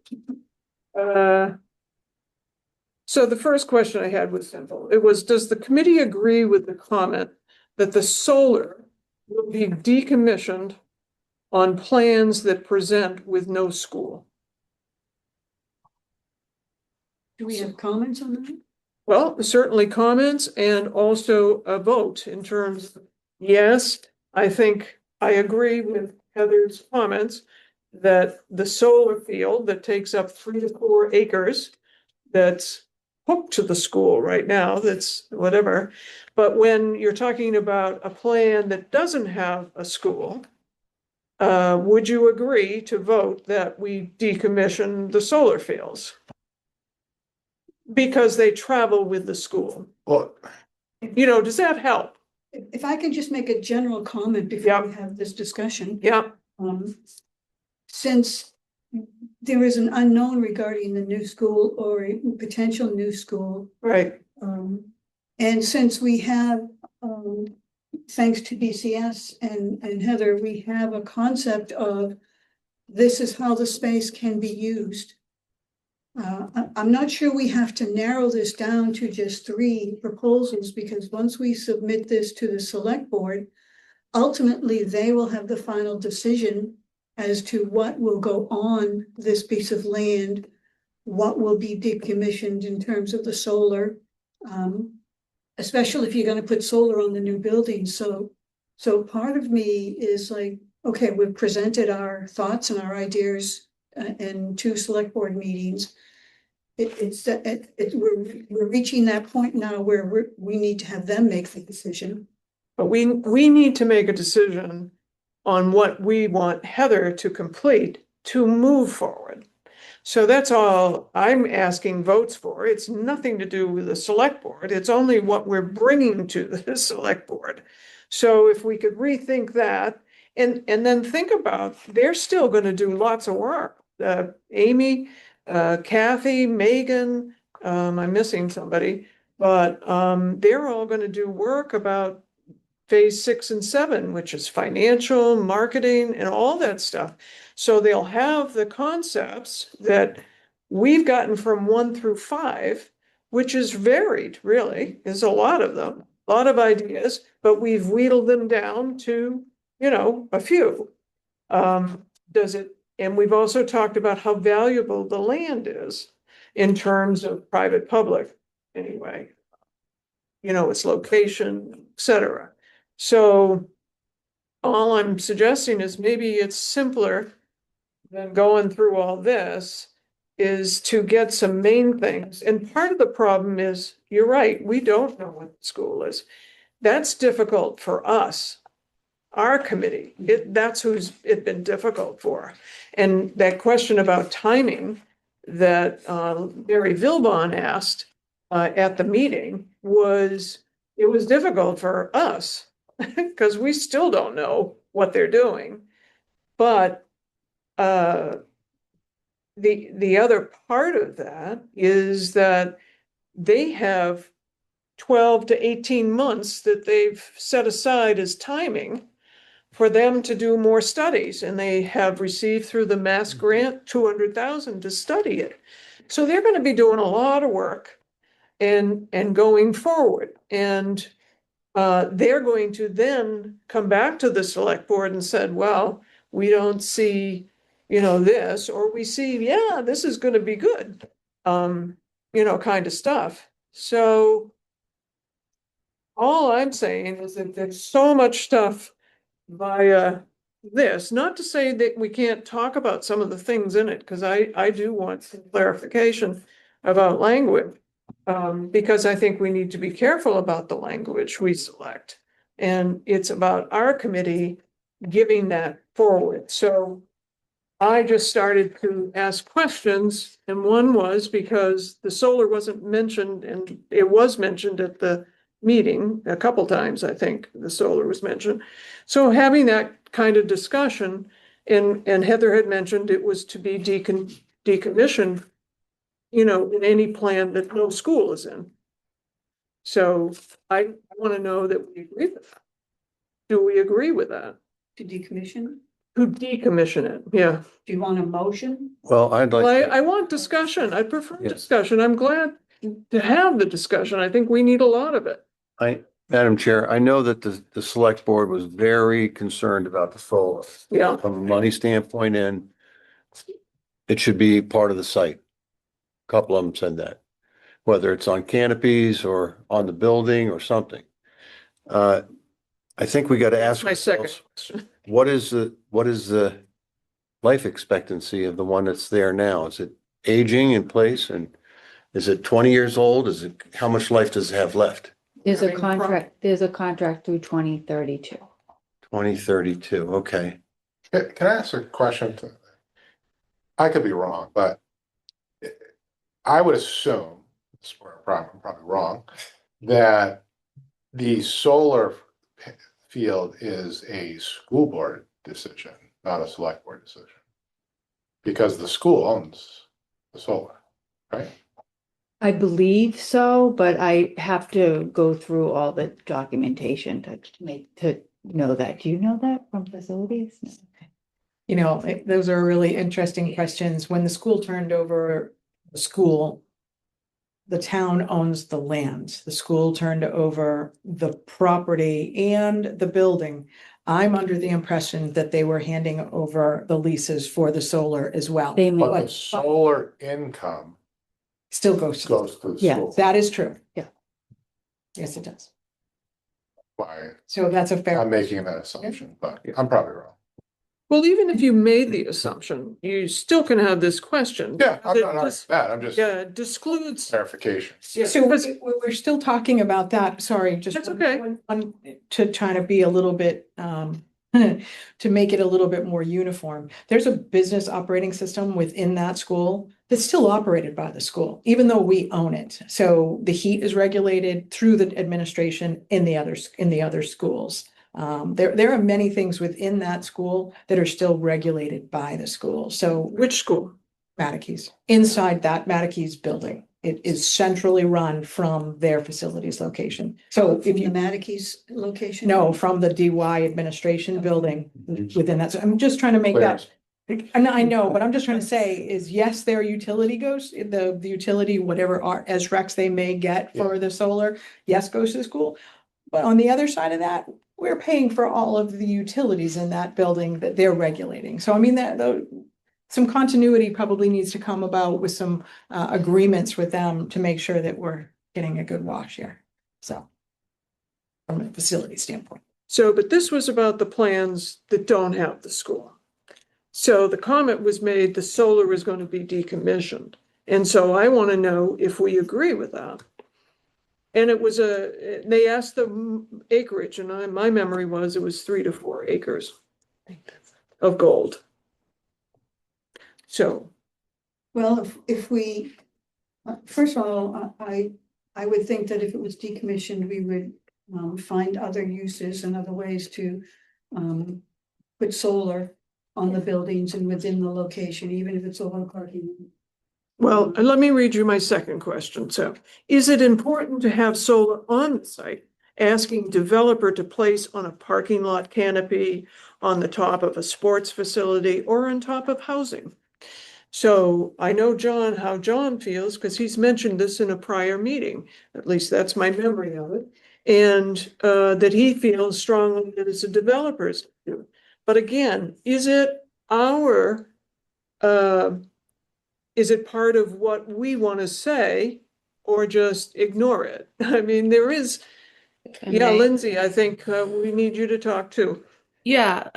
So the first question I had was simple. It was, does the committee agree with the comment that the solar will be decommissioned on plans that present with no school? Do we have comments on that? Well, certainly comments and also a vote in terms of, yes, I think I agree with Heather's comments that the solar field that takes up 3 to 4 acres that's hooked to the school right now, that's whatever. But when you're talking about a plan that doesn't have a school, would you agree to vote that we decommission the solar fields? Because they travel with the school. Well, Does that help? If I can just make a general comment before we have this discussion. Yeah. Since there is an unknown regarding the new school or a potential new school. Right. And since we have thanks to BCS and Heather, we have a concept of this is how the space can be used. I'm not sure we have to narrow this down to just 3 proposals, because once we submit this to the select board, ultimately they will have the final decision as to what will go on this piece of land, what will be decommissioned in terms of the solar, especially if you're gonna put solar on the new building. So part of me is like, okay, we've presented our thoughts and our ideas in 2 select board meetings. We're reaching that point now where we need to have them make the decision. But we need to make a decision on what we want Heather to complete to move forward. So that's all I'm asking votes for. It's nothing to do with the select board. It's only what we're bringing to the select board. So if we could rethink that and then think about, they're still going to do lots of work. Amy, Kathy, Megan, I'm missing somebody, but they're all going to do work about phase 6 and 7, which is financial, marketing, and all that stuff. So they'll have the concepts that we've gotten from 1 through 5, which is varied, really. There's a lot of them, a lot of ideas, but we've wheedled them down to, a few. And we've also talked about how valuable the land is in terms of private public, anyway. Its location, et cetera. So all I'm suggesting is maybe it's simpler than going through all this, is to get some main things. And part of the problem is, you're right, we don't know what the school is. That's difficult for us, our committee. That's who's it been difficult for. And that question about timing that Barry Vilbon asked at the meeting it was difficult for us because we still don't know what they're doing. But the other part of that is that they have 12 to 18 months that they've set aside as timing for them to do more studies, and they have received through the Mass Grant 200,000 to study it. So they're going to be doing a lot of work and going forward. And they're going to then come back to the select board and said, well, we don't see, this, or we see, yeah, this is going to be good, kind of stuff. So all I'm saying is that there's so much stuff via this, not to say that we can't talk about some of the things in it, because I do want some clarification about language. Because I think we need to be careful about the language we select. And it's about our committee giving that forward. So I just started to ask questions, and one was because the solar wasn't mentioned, and it was mentioned at the meeting a couple times, I think the solar was mentioned. So having that kind of discussion, and Heather had mentioned it was to be decommissioned, in any plan that no school is in. So I want to know that we agree with that. Do we agree with that? To decommission? To decommission it, yeah. Do you want a motion? Well, I'd Well, like, I want discussion. I prefer Yeah. discussion. I'm glad to have the discussion. I think we need a lot of it. Madam Chair, I know that the select board was very concerned about the solar. Yeah, From a money standpoint, and it should be part of the site. A couple of them said that, whether it's on canopies or on the building or something. I think we got to ask my second ourselves, question. what is the life expectancy of the one that's there now? Is it aging in place, and is it 20 years old? How much life does it have left? There's a Having contract through 2032. 2032, okay. Can I ask a question? I could be wrong, but I would assume, this is where I'm probably wrong, that the solar field is a school board decision, not a select board decision. Because the school owns the solar, right? I believe so, but I have to go through all the documentation to know that. Do you know that from facilities? No. You know, those are really interesting questions. When the school turned over the school, the town owns the land. The school turned over the property and the building. I'm under the impression that they were handing over the leases for the solar as well. They may, But the solar income Still goes to, goes to the Yeah. school. that is true. Yeah. Yes, it does. Why, So that's a fair. I'm making that assumption, but I'm probably wrong. Well, even if you made the assumption, you still can have this question. Yeah, I'm It not arguing dis- that, I'm just Yeah, discludes. clarification. Yeah, So because- we're still talking about that, sorry, just. That's okay. To try to be a little bit, to make it a little bit more uniform. There's a business operating system within that school that's still operated by the school, even though we own it. So the heat is regulated through the administration in the other schools. There are many things within that school that are still regulated by the school. So Which school? Mattacheese, inside that Mattacheese building. It is centrally run from their facilities location. So if From the you, Mattacheese location? no, from the DY administration building within that. So I'm just trying to make that. And I know, but I'm just trying to say is yes, their utility goes, the utility, whatever are SRECs they may get for the solar, yes, goes to the school. But on the other side of that, we're paying for all of the utilities in that building that they're regulating. So I mean, some continuity probably needs to come about with some agreements with them to make sure that we're getting a good wash here. So from a facility standpoint. So, but this was about the plans that don't have the school. So the comment was made, the solar is going to be decommissioned. And so I want to know if we agree with that. And it was they asked the acreage, and my memory was it was 3 to 4 acres of gold. So, Well, if we, first of all, I would think that if it was decommissioned, we would find other uses and other ways to put solar on the buildings and within the location, even if it's over parking. well, and let me read you my second question. So, is it important to have solar on the site? Asking developer to place on a parking lot canopy, on the top of a sports facility, or on top of housing? So I know how John feels, because he's mentioned this in a prior meeting, at least that's my memory of it. And that he feels strongly that it's a developer's. But again, is it part of what we want to say or just ignore it? I mean, there is, yeah, may. Lindsay, I think we need you to talk too. Yeah,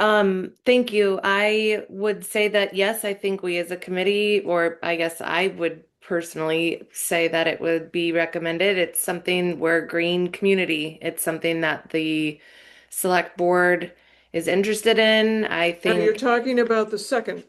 thank you. I would say that yes, I think we as a committee, or I guess I would personally say that it would be recommended. It's something, we're a green community. It's something that the select board is interested in. I Now you're think, talking about the second,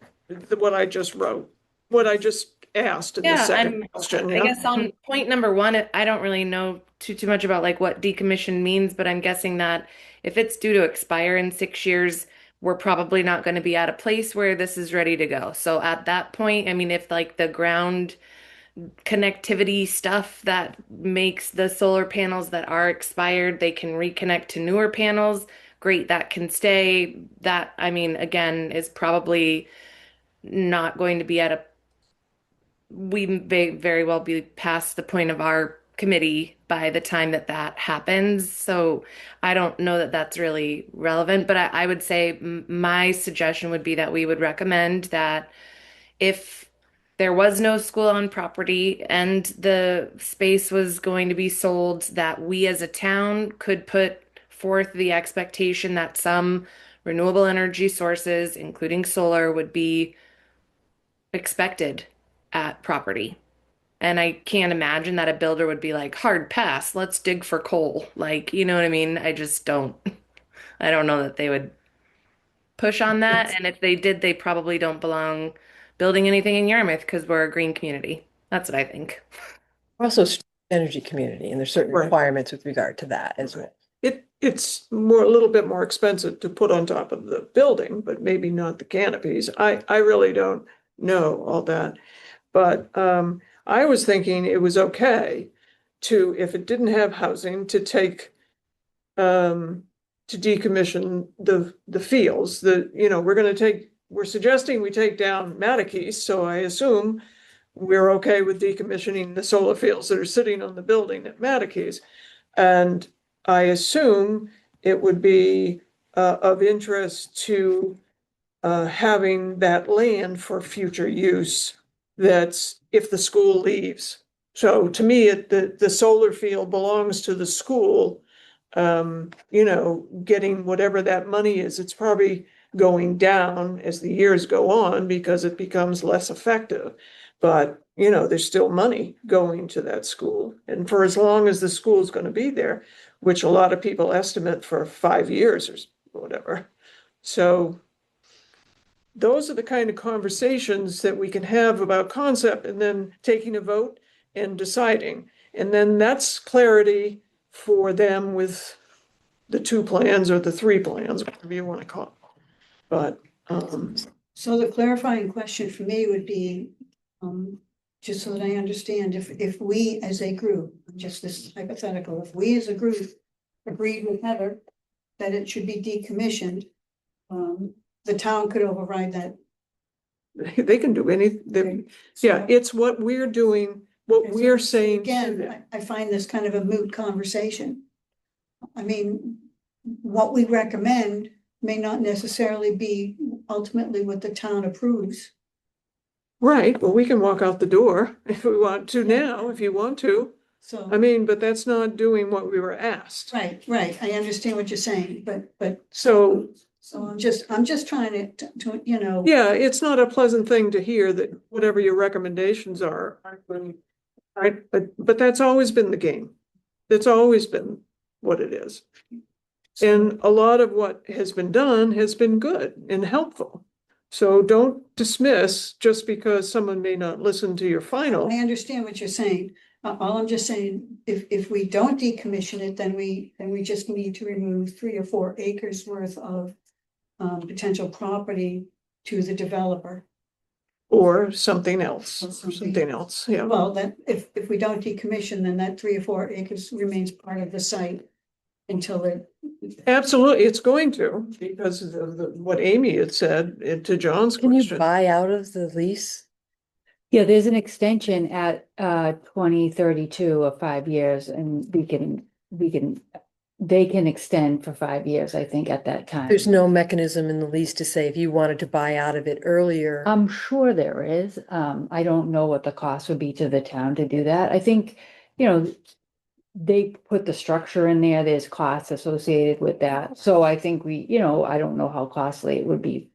what I just wrote, what I just asked in the yeah, second question, I yeah? guess on point number one, I don't really know too much about like what decommission means, but I'm guessing that if it's due to expire in 6 years, we're probably not going to be at a place where this is ready to go. So at that point, I mean, if like the ground connectivity stuff that makes the solar panels that are expired, they can reconnect to newer panels, great, that can stay. That, I mean, again, is probably not going to be at a, we may very well be past the point of our committee by the time that that happens. So I don't know that that's really relevant, but I would say my suggestion would be that we would recommend that if there was no school on property and the space was going to be sold, that we as a town could put forth the expectation that some renewable energy sources, including solar, would be expected at property. And I can't imagine that a builder would be like, hard pass, let's dig for coal. Like, you know what I mean? I just don't, I don't know that they would push on that. And if they did, they probably don't belong building anything in Yarmouth because we're a green community. That's what I think. We're also a energy community, and there's certain Right. requirements with regard to that as well. It's a little bit more expensive to put on top of the building, but maybe not the canopies. I really don't know all that. But I was thinking it was okay to, if it didn't have housing, to take, to decommission the fields, we're suggesting we take down Mattacheese, so I assume we're okay with decommissioning the solar fields that are sitting on the building at Mattacheese. And I assume it would be of interest to having that land for future use. That's if the school leaves. So to me, the solar field belongs to the school. Getting whatever that money is, it's probably going down as the years go on because it becomes less effective. But, there's still money going to that school. And for as long as the school is going to be there, which a lot of people estimate for 5 years or whatever. So those are the kind of conversations that we can have about concept and then taking a vote and deciding. And then that's clarity for them with the 2 plans or the 3 plans, whatever you want to call it. But, So the clarifying question for me would be, just so that I understand, if we as a group, just this hypothetical, if we as a group agreed with Heather that it should be decommissioned, the town could override that. they can do anything. Yeah, it's what we're doing, what we're saying to them. Again, I find this kind of a moot conversation. I mean, what we recommend may not necessarily be ultimately what the town approves. Right, well, we can walk out the door if we want to now, if you want to. So, I mean, but that's not doing what we were asked. right, I understand what you're saying, but So, I'm just trying to, yeah, it's not a pleasant thing to hear that whatever your recommendations are, right, but that's always been the game. That's always been what it is. And a lot of what has been done has been good and helpful. So don't dismiss just because someone may not listen to your final. I understand what you're saying. All I'm just saying, if we don't decommission it, then we just need to remove 3 or 4 acres worth of potential property to the developer. Or something else, Or or something something else, yeah. Well, that if we don't decommission, then that 3 or 4 acres remains part of the site until it. Absolutely, it's going to, because of what Amy had said to John's Can you question. buy out of the lease? Yeah, there's an extension at 2032 of 5 years, and they can extend for 5 years, I think, at that time. There's no mechanism in the lease to say if you wanted to buy out of it earlier. I'm sure there is. I don't know what the cost would be to the town to do that. I think, they put the structure in there, there's costs associated with that. So I think I don't know how costly it would be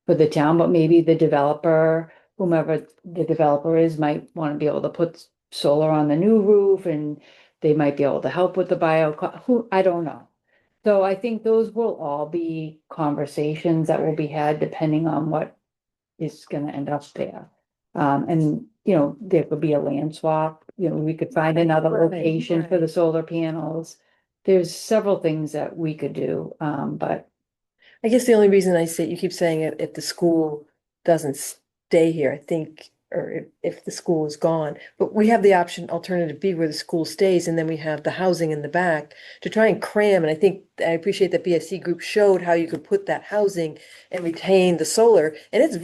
for the town, but maybe the developer, whomever the developer is, might want to be able to put solar on the new roof, and they might be able to help with the I don't know. So I think those will all be conversations that will be had depending on what is gonna end up there. And, there could be a land swap, we could find another Right, location for the solar panels. There's several things that we could do, but I guess the only reason I say, you keep saying it, if the school doesn't stay here, I think, or if the school is gone, but we have the option alternative B where the school stays, and then we have the housing in the back to try and cram. And I think, I appreciate that BSC group showed how you could put that housing and retain the solar, and it's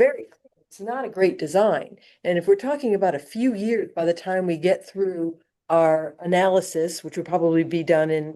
not a great design. And if we're talking about a few years, by the time we get through our analysis, which would probably be done in,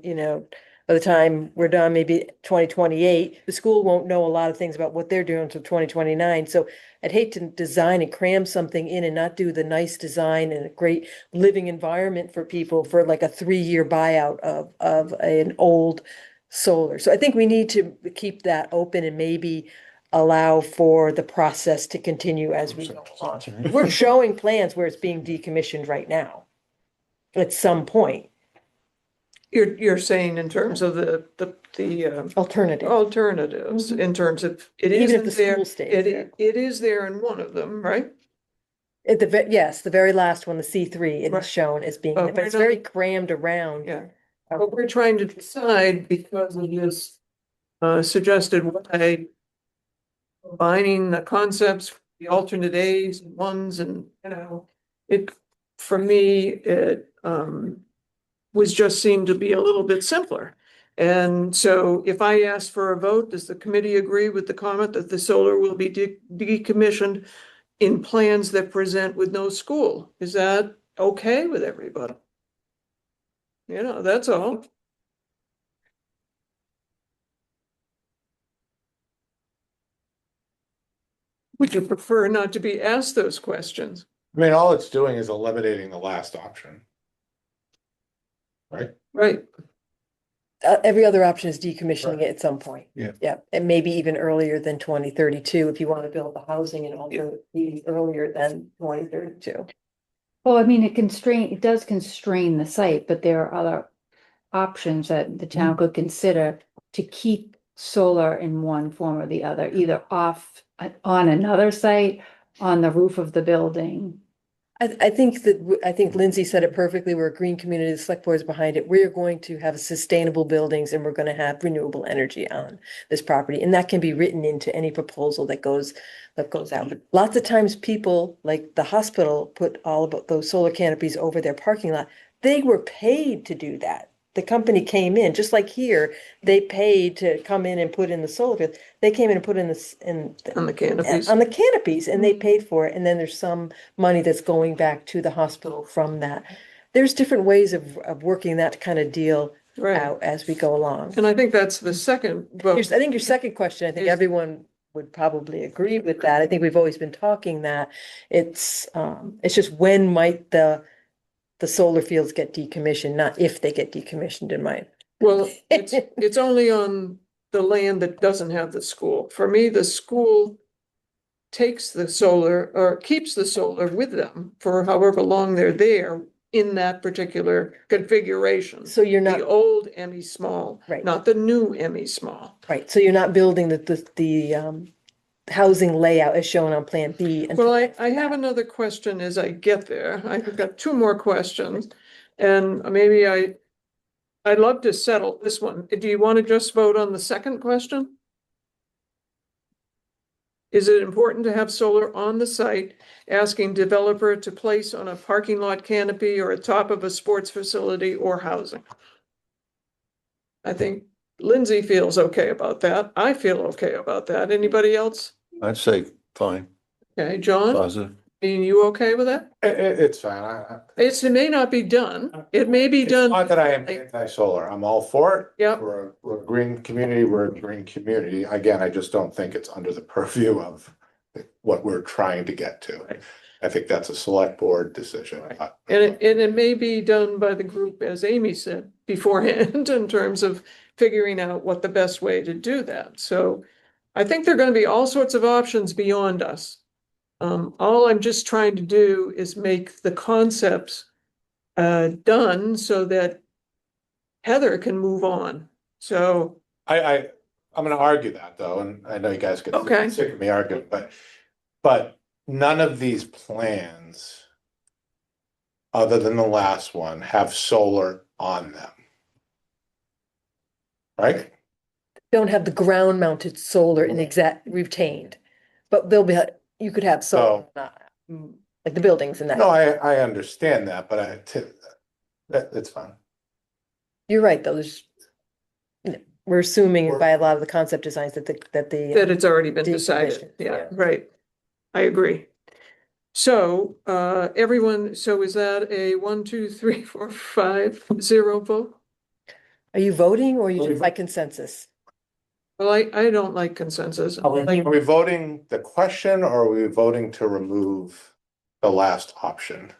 by the time we're done, maybe 2028, the school won't know a lot of things about what they're doing until 2029. So I'd hate to design and cram something in and not do the nice design and a great living environment for people for like a 3-year buyout of an old solar. So I think we need to keep that open and maybe allow for the process to continue as we go along. We're showing plans where it's being decommissioned right now at some point. You're saying in terms of the Alternative. alternatives, in terms of, it Even if isn't the there, school stays there. it is there in one of them, right? At yes, the very last one, the C3, it Right. is shown as being, But but it's we're not- very crammed around. Yeah, but we're trying to decide because of this suggested way, combining the concepts, the alternate A's and ones, and, it for me, it, was just seen to be a little bit simpler. And so if I ask for a vote, does the committee agree with the comment that the solar will be decommissioned in plans that present with no school? Is that okay with everybody? You know, that's all. Would you prefer not to be asked those questions? I mean, all it's doing is eliminating the last option. Right? Right, Every other option is decommissioning it at some point. Yeah. Yeah, and maybe even earlier than 2032 if you want to build the housing and also even earlier than 2032. Well, I mean, it does constrain the site, but there are other options that the town could consider to keep solar in one form or the other, either off on another site, on the roof of the building. I think Lindsay said it perfectly. We're a green community, the select board is behind it. We're going to have sustainable buildings and we're going to have renewable energy on this property. And that can be written into any proposal that goes out. Lots of times people, like the hospital, put all about those solar canopies over their parking lot. They were paid to do that. The company came in, just like here, they paid to come in and put in the solar field. They came in and put in this on the canopies. on the canopies and they paid for it. And then there's some money that's going back to the hospital from that. There's different ways of working that kind of deal Right. out as we go along. And I think that's the second vote. I think your second question, I think Is- everyone would probably agree with that. I think we've always been talking that it's just when might the solar fields get decommissioned, not if they get decommissioned in my. Well, it's only on the land that doesn't have the school. For me, the school takes the solar or keeps the solar with them for however long they're there in that particular configuration. So you're not, The old ME small, Right. not the new ME small. right, so you're not building the housing layout as shown on Plan B. Well, I have another question as I get there. I've got two more questions. And maybe I'd love to settle this one. Do you want to just vote on the second question? Is it important to have solar on the site, asking developer to place on a parking lot canopy or atop of a sports facility or housing? I think Lindsay feels okay about that. I feel okay about that. Anybody else? I'd say fine, Okay, John, positive. are you okay with that? It's fine. It may not be done. It may be It's done. not that I am anti-solar. I'm all for it. Yep. We're a green community. We're a green community. Again, I just don't think it's under the purview of what we're trying to get to. Right. I think that's a select board decision. Right. And it may be done by the group, as Amy said beforehand, in terms of figuring out what the best way to do that. So I think there are going to be all sorts of options beyond us. All I'm just trying to do is make the concepts done so that Heather can move on. So, I'm gonna argue that though, and I know you guys get Okay. sick of me arguing, but none of these plans, other than the last one, have solar on them. Right? Don't have the ground mounted solar in exact retained, but they'll be, you could have solar, like the buildings and No, that. I understand that, but it's fine. You're right, though, we're assuming We're- by a lot of the concept designs that that it's already been Decommissioned, decided. Yeah, yeah. right. I agree. So, everyone, so is that a 1, 2, 3, 4, 5, 0 vote? Are you voting or are you Are we just by consensus? Well, I don't like consensus. Are we voting the question or are we voting to remove the last option?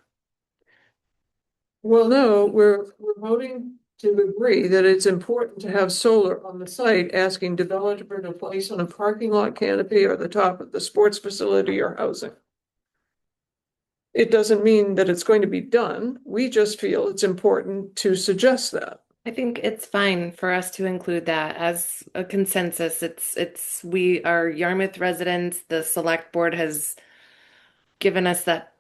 Well, no, we're voting to agree that it's important to have solar on the site, asking developer to place on a parking lot canopy or the top of the sports facility or housing. It doesn't mean that it's going to be done. We just feel it's important to suggest that. I think it's fine for us to include that as a consensus. We are Yarmouth residents. The select board has given us that,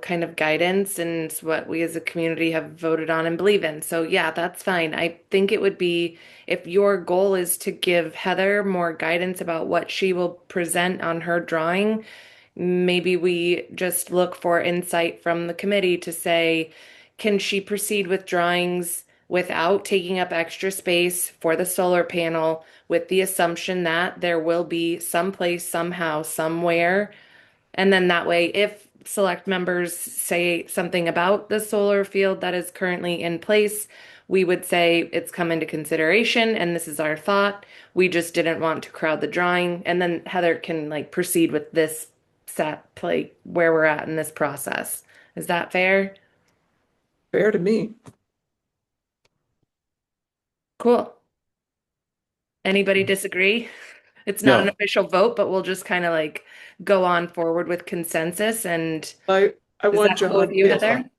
kind of guidance, and it's what we as a community have voted on and believe in. So yeah, that's fine. I think it would be, if your goal is to give Heather more guidance about what she will present on her drawing, maybe we just look for insight from the committee to say, can she proceed with drawings without taking up extra space for the solar panel with the assumption that there will be someplace, somehow, somewhere. And then that way, if select members say something about the solar field that is currently in place, we would say it's come into consideration and this is our thought. We just didn't want to crowd the drawing. And then Heather can like proceed with this set plate where we're at in this process. Is that fair? Fair to me. Cool. Anybody disagree? It's not an No. official vote, but we'll just kind of like go on forward with consensus. And I is want that cool with John. you, Yes. Heather?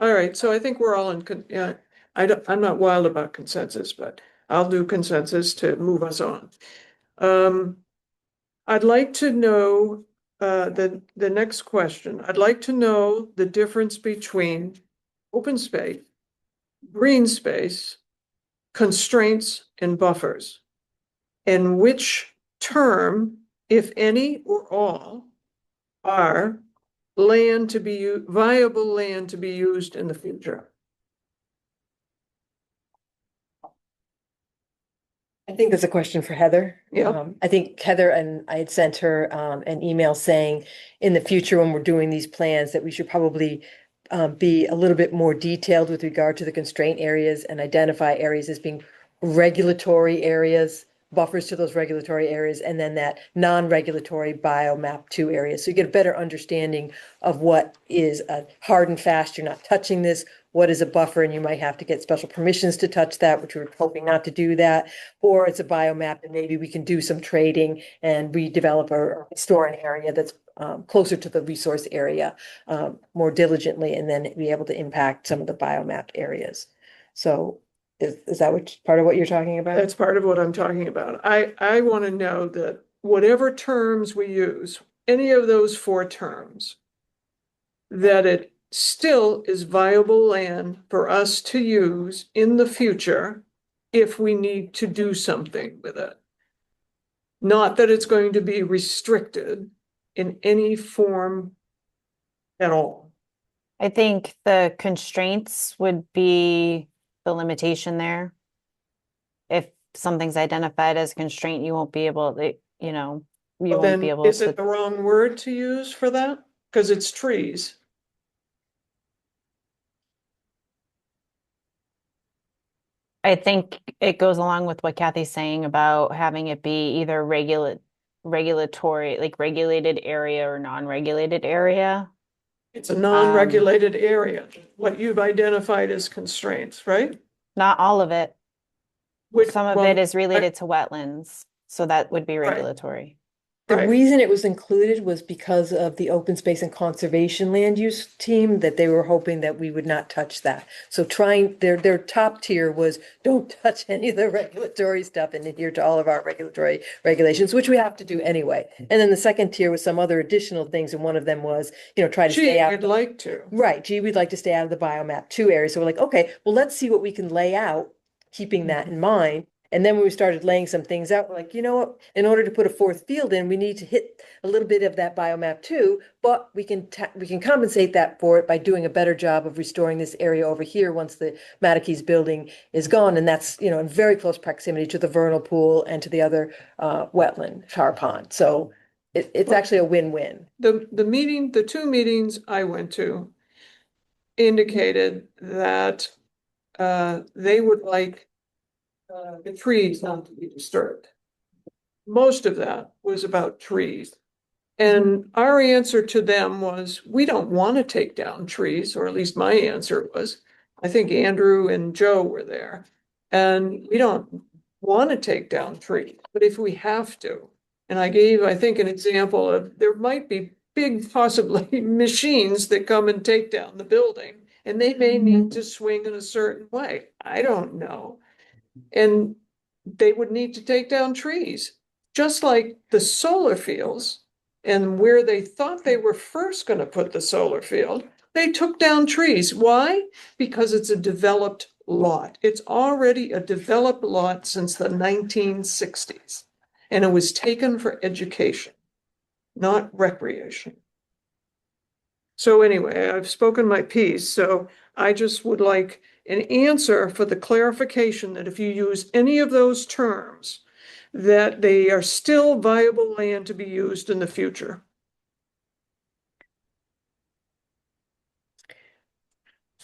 All right, so I think we're all yeah, I'm not wild about consensus, but I'll do consensus to move us on. I'd like to know, the next question. I'd like to know the difference between open space, green space, constraints, and buffers. And which term, if any or all, are land to be, viable land to be used in the future. I think that's a question for Heather. Yeah. I think Heather, and I had sent her an email saying in the future when we're doing these plans that we should probably be a little bit more detailed with regard to the constraint areas and identify areas as being regulatory areas, buffers to those regulatory areas, and then that non-regulatory biomap 2 areas. So you get a better understanding of what is a hard and fast, you're not touching this, what is a buffer, and you might have to get special permissions to touch that, which we're hoping not to do that. Or it's a biomap and maybe we can do some trading and redevelop or restore an area that's closer to the resource area more diligently, and then be able to impact some of the biomapped areas. So is that part of what you're talking about? That's part of what I'm talking about. I want to know that whatever terms we use, any of those 4 terms, that it still is viable land for us to use in the future if we need to do something with it. Not that it's going to be restricted in any form at all. I think the constraints would be the limitation there. If something's identified as constraint, you won't be able to, you know, you Well, won't then, be able is it to. the wrong word to use for that? Because it's trees. I think it goes along with what Kathy's saying about having it be either regulatory, like regulated area or non-regulated area. It's a non-regulated area, what you've identified as constraints, right? Not all of it. Which, Some of well, it is related to wetlands, so that would be Right. regulatory. The Right. reason it was included was because of the open space and conservation land use team, that they were hoping that we would not touch that. So their top tier was don't touch any of the regulatory stuff and adhere to all of our regulatory regulations, which we have to do anyway. And then the second tier was some other additional things, and one of them was, try to Gee, stay out. I'd like to. Right, gee, we'd like to stay out of the biomap 2 area. So we're like, okay, well, let's see what we can lay out, keeping that in mind. And then when we started laying some things out, we're like, you know what, in order to put a 4th field in, we need to hit a little bit of that biomap 2, but we can compensate that for it by doing a better job of restoring this area over here once the Mattacheese building is gone. And that's, in very close proximity to the vernal pool and to the other wetland, tar pond. So it's actually a win-win. The 2 meetings I went to indicated that they would like the trees not to be disturbed. Most of that was about trees. And our answer to them was, we don't want to take down trees, or at least my answer was. I think Andrew and Joe were there. And we don't want to take down trees, but if we have to. And I gave, I think, an example of there might be big, possibly machines that come and take down the building. And they may need to swing in a certain way. I don't know. And they would need to take down trees, just like the solar fields. And where they thought they were first going to put the solar field, they took down trees. Why? Because it's a developed lot. It's already a developed lot since the 1960s, and it was taken for education. not recreation. So anyway, I've spoken my piece, so I just would like an answer for the clarification that if you use any of those terms, that they are still viable land to be used in the future.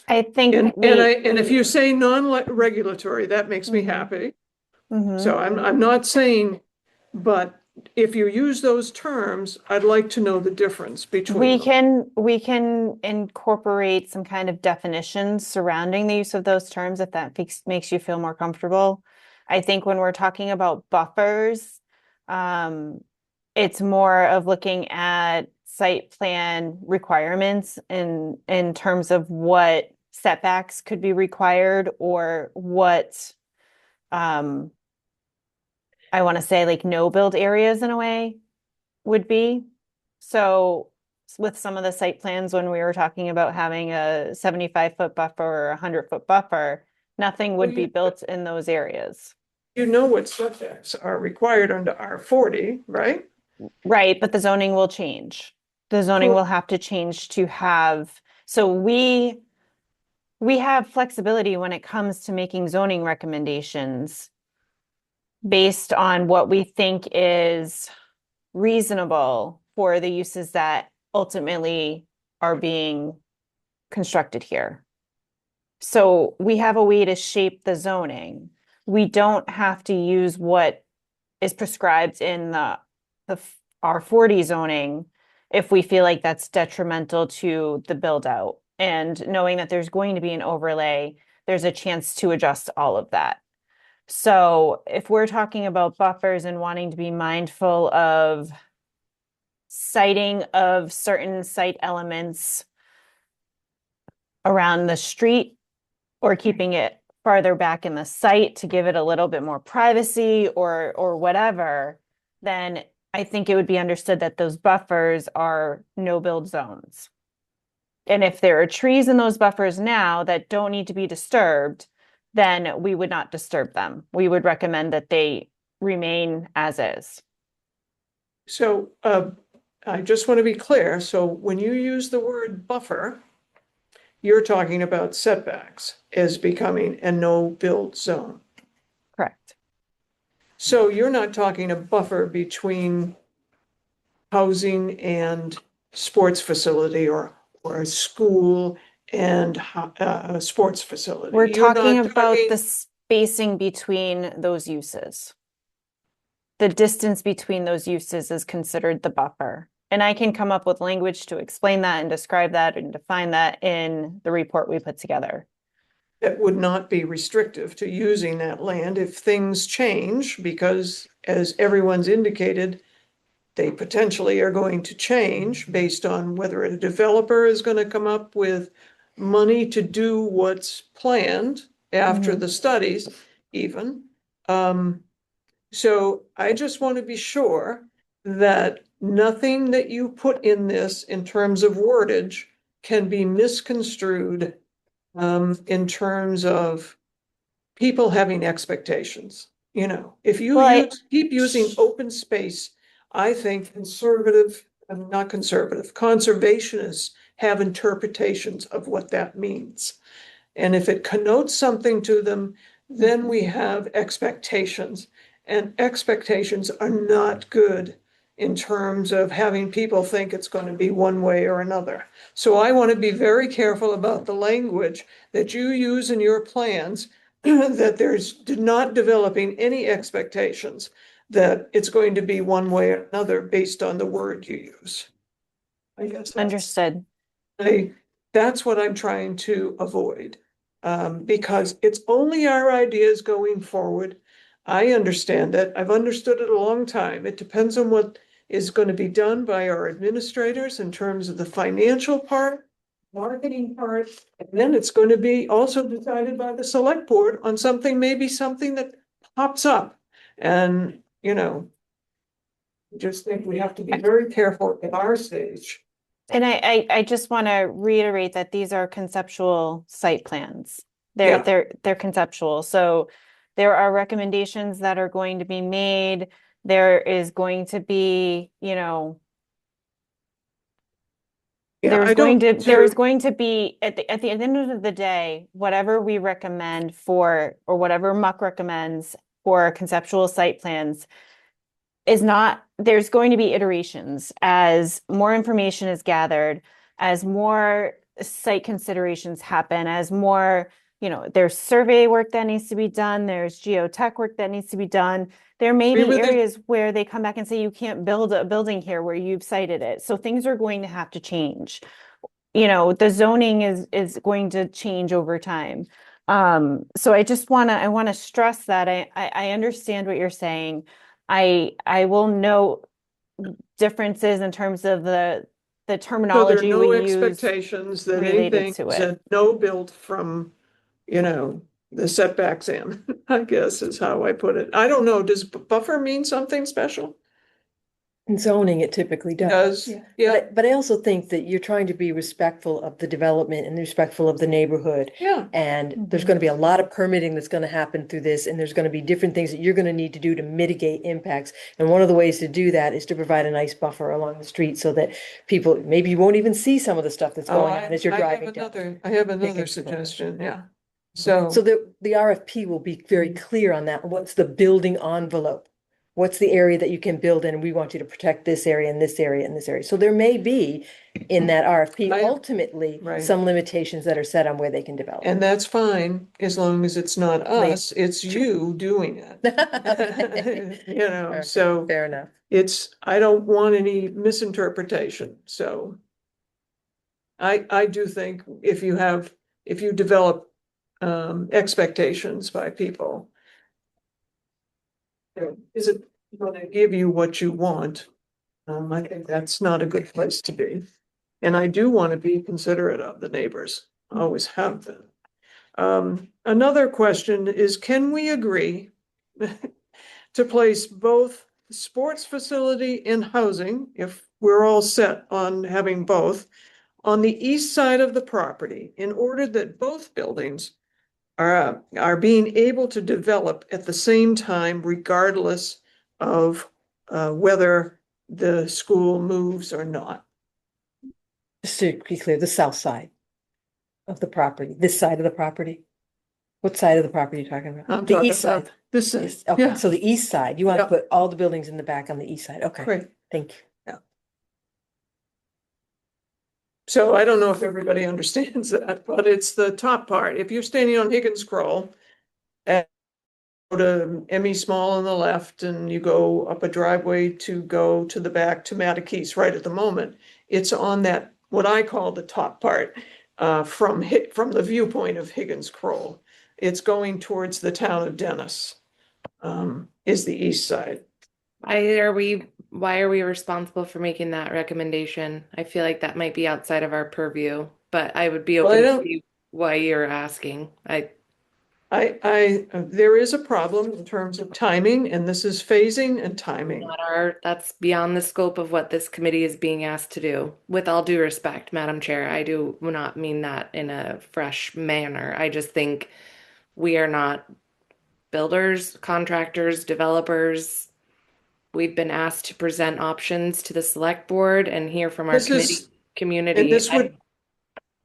I think And we, if you say non-regulatory, that makes me Mhm. happy. Mhm. So I'm not saying, but if you use those terms, I'd like to know the difference between them. We can incorporate some kind of definitions surrounding the use of those terms if that makes you feel more comfortable. I think when we're talking about buffers, it's more of looking at site plan requirements in terms of what setbacks could be required or what I want to say like no build areas in a way would be. So with some of the site plans, when we were talking about having a 75-foot buffer or a 100-foot buffer, nothing would be built in those areas. You know what setbacks are required under R40, right? Right, but the zoning will change. The zoning will have to change to have, so we have flexibility when it comes to making zoning recommendations based on what we think is reasonable for the uses that ultimately are being constructed here. So we have a way to shape the zoning. We don't have to use what is prescribed in the R40 zoning if we feel like that's detrimental to the build out. And knowing that there's going to be an overlay, there's a chance to adjust all of that. So if we're talking about buffers and wanting to be mindful of siting of certain site elements around the street or keeping it farther back in the site to give it a little bit more privacy or whatever, then I think it would be understood that those buffers are no build zones. And if there are trees in those buffers now that don't need to be disturbed, then we would not disturb them. We would recommend that they remain as is. So I just want to be clear. So when you use the word buffer, you're talking about setbacks as becoming a no-build zone. Correct. So you're not talking a buffer between housing and sports facility or a school and a sports facility. We're You're talking not about talking- the spacing between those uses. The distance between those uses is considered the buffer. And I can come up with language to explain that and describe that and define that in the report we put together. That would not be restrictive to using that land if things change, because as everyone's indicated, they potentially are going to change based on whether a developer is going to come up with money to do what's planned after the studies even. So I just want to be sure that nothing that you put in this in terms of wordage can be misconstrued in terms of people having expectations. You know, if you Well, keep using open space, I think not conservative, conservationists have interpretations of what that means. And if it connotes something to them, then we have expectations. And expectations are not good in terms of having people think it's going to be one way or another. So I want to be very careful about the language that you use in your plans, that there's not developing any expectations that it's going to be one way or another based on the word you use. I guess understood. that's what I'm trying to avoid. Because it's only our ideas going forward. I understand that. I've understood it a long time. It depends on what is going to be done by our administrators in terms of the financial part, marketing part, and then it's going to be also decided by the select board on maybe something that pops up. And, just think we have to be very careful at our stage. And I just want to reiterate that these are conceptual site plans. They're Yeah. they're conceptual. So there are recommendations that are going to be made. There is going to be, Yeah, I There's don't. there's going to be at the end of the day, whatever we recommend for, or whatever Muck recommends for conceptual site plans is not, there's going to be iterations as more information is gathered, as more site considerations happen, as more, there's survey work that needs to be done, there's geotech work that needs to be done. There may be Remember the- areas where they come back and say you can't build a building here where you've cited it. So things are going to have to change. The zoning is going to change over time. So I want to stress that I understand what you're saying. I will note differences in terms of the So there are terminology no we use expectations that related anything to it. said no built from, the setbacks in, I guess is how I put it. I don't know, does buffer mean something special? In zoning, it typically does. Does, Yeah. yeah, But I also think that you're trying to be respectful of the development and respectful of the neighborhood. yeah. And there's Mhm. going to be a lot of permitting that's going to happen through this, and there's going to be different things that you're going to need to do to mitigate impacts. And one of the ways to do that is to provide a nice buffer along the street so that people, maybe you won't even see some of the stuff that's Oh, going on as you're driving down. I have another Okay. suggestion, yeah. So So, the RFP will be very clear on that. What's the building envelope? What's the area that you can build in? And we want you to protect this area and this area and this area. So there may be in that RFP I- ultimately right. some limitations that are set on where they can develop. and that's fine, as long as it's not Like- us, it's you doing it. Okay, So fair enough. I don't want any misinterpretation, so. I do think if you develop expectations by people. Is it gonna give you what you want? I think that's not a good place to be. And I do want to be considerate of the neighbors, always have been. Another question is, can we agree to place both sports facility and housing, if we're all set on having both, on the east side of the property in order that both buildings are being able to develop at the same time regardless of whether the school moves or not? Just to be clear, the south side of the property, this side of the property. What side of the property are you talking about? I'm The talking east side. about this side. Yes, okay, Yeah, so the east side, you want to Yeah. put all the buildings in the back on the east side. Okay, great. thank you. So I don't know if everybody understands that, but it's the top part. If you're standing on Higgins Scroll and go to Emmy Small on the left and you go up a driveway to go to the back to Mattacheese right at the moment, it's on that, what I call the top part, from the viewpoint of Higgins Scroll. It's going towards the town of Dennis, is the east side. Why are we responsible for making that recommendation? I feel like that might be outside of our purview, but I would be Well, I open to don't- see why you're asking. There is a problem in terms of timing, and this is phasing and timing. That's beyond the scope of what this committee is being asked to do. With all due respect, Madam Chair, I do not mean that in a fresh manner. I just think we are not builders, contractors, developers. We've been asked to present options to the select board and hear from our This is- community. And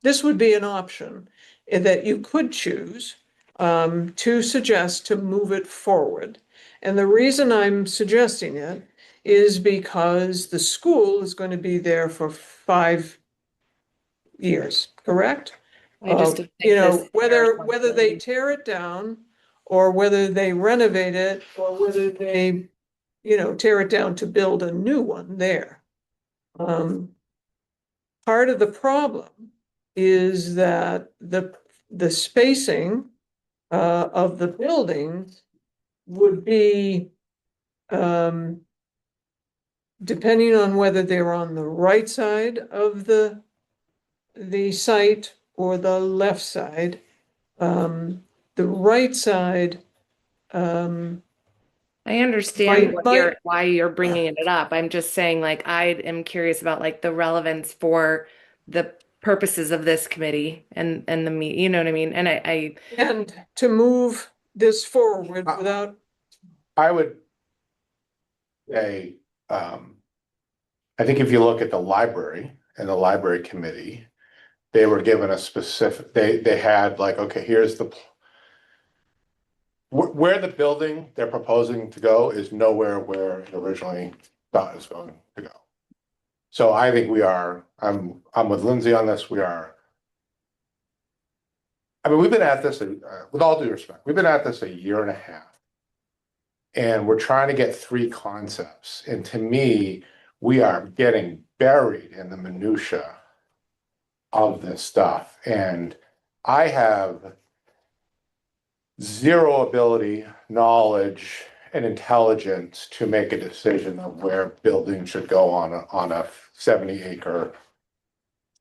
this would be an option that you could choose to suggest to move it forward. And the reason I'm suggesting it is because the school is going to be there for 5 years, correct? I just don't think You know, this is whether our they tear it down or whether they renovate it or whether they, tear it down to build a new one there. Part of the problem is that the spacing of the buildings would be depending on whether they're on the right side of the site or the left side. The right side, I understand Might- why you're bringing it up. I'm just saying, like, I am curious about like the relevance for the purposes of this committee and you know what I mean? And I and to move this forward Uh, without, I would say, I think if you look at the library and the library committee, they were given a specific, they had like, okay, here's the where the building they're proposing to go is nowhere where it originally thought it was going to go. So I think I'm with Lindsay on this. I mean, we've been at this, with all due respect, we've been at this a year and a half. And we're trying to get three concepts. And to me, we are getting buried in the minutia of this stuff. And I have zero ability, knowledge, and intelligence to make a decision of where buildings should go on a 70-acre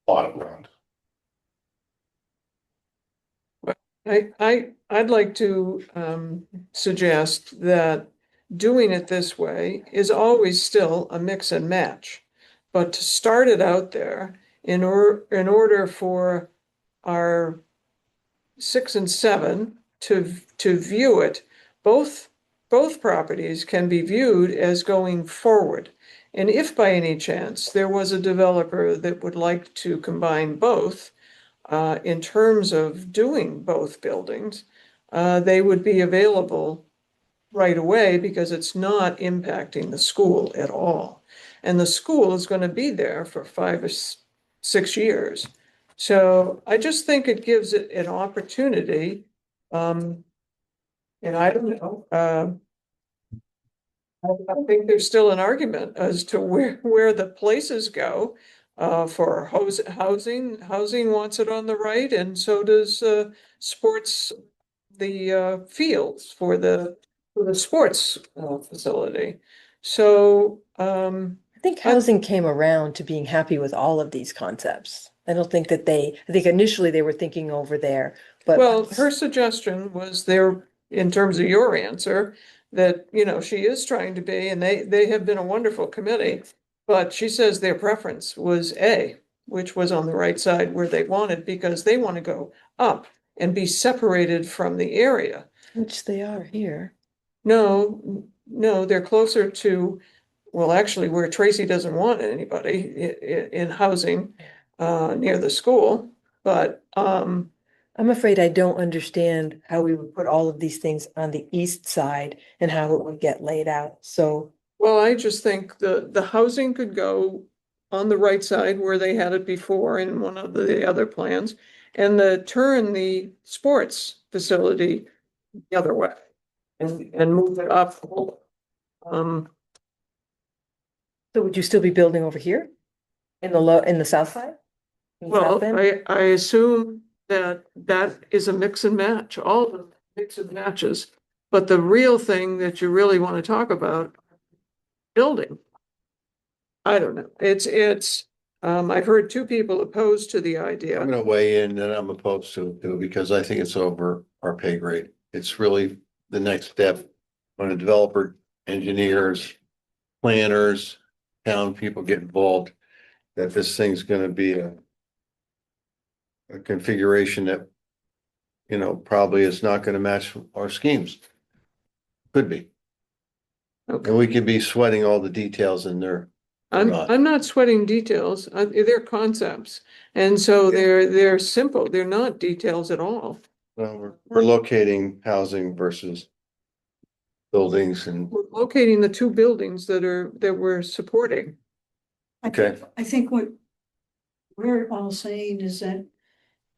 plot of land. I'd like to suggest that doing it this way is always still a mix and match. But to start it out there in order for our 6 and 7 to view it, both properties can be viewed as going forward. And if by any chance there was a developer that would like to combine both, in terms of doing both buildings, they would be available right away because it's not impacting the school at all. And the school is going to be there for 5 or 6 years. So I just think it gives it an opportunity. And I don't know. I think there's still an argument as to where the places go. For housing wants it on the right, and so does sports, the fields for the sports facility. So I think housing came around to being happy with all of these concepts. I don't think that I think initially they were thinking over there, but. well, her suggestion was there, in terms of your answer, that, she is trying to be, and they have been a wonderful committee, but she says their preference was A, which was on the right side where they wanted, because they want to go up and be separated from the area. Which they are here. No, they're closer to, well, actually, where Tracy doesn't want anybody in housing near the school, but I'm afraid I don't understand how we would put all of these things on the east side and how it would get laid out. So, well, I just think the housing could go on the right side where they had it before in one of the other plans, and turn the sports facility the other way and move it up. Um, so would you still be building over here? In the south side? In the well, south end? I assume that is a mix and match, all of them mix and matches. But the real thing that you really want to talk about, building. I don't know. I've heard 2 people opposed to the idea. I'm gonna weigh in and I'm opposed to it too, because I think it's over our pay grade. It's really the next step when a developer, engineers, planners, town people get involved, that this thing's gonna be a configuration that, probably is not gonna match our schemes. Could be. Okay. And we could be sweating all the details in there. I'm not sweating details. They're concepts. And so they're simple. They're not details at all. Well, we're locating housing versus buildings and, We're locating the 2 buildings that we're supporting. okay. I think what we're all saying is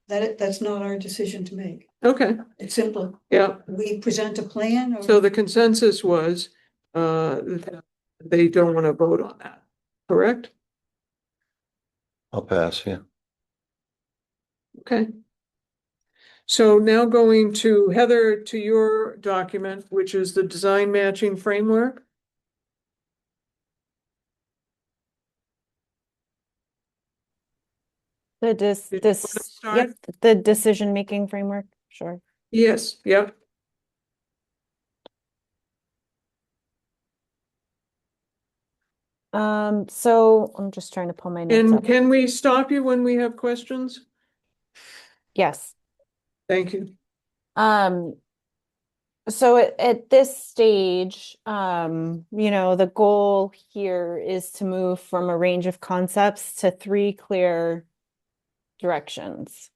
that's not our decision to make. Okay, It's simple. yeah. We present a plan or. So the consensus was, that they don't want to vote on that, correct? I'll pass, yeah. Okay. So now going to Heather, to your document, which is the design matching framework. The Did you want to start? yep, the decision-making framework, sure. Yes, yeah. So I'm just trying to pull my notes And up. can we stop you when we have questions? Yes. Thank you. Um, So at this stage, the goal here is to move from a range of concepts to 3 clear directions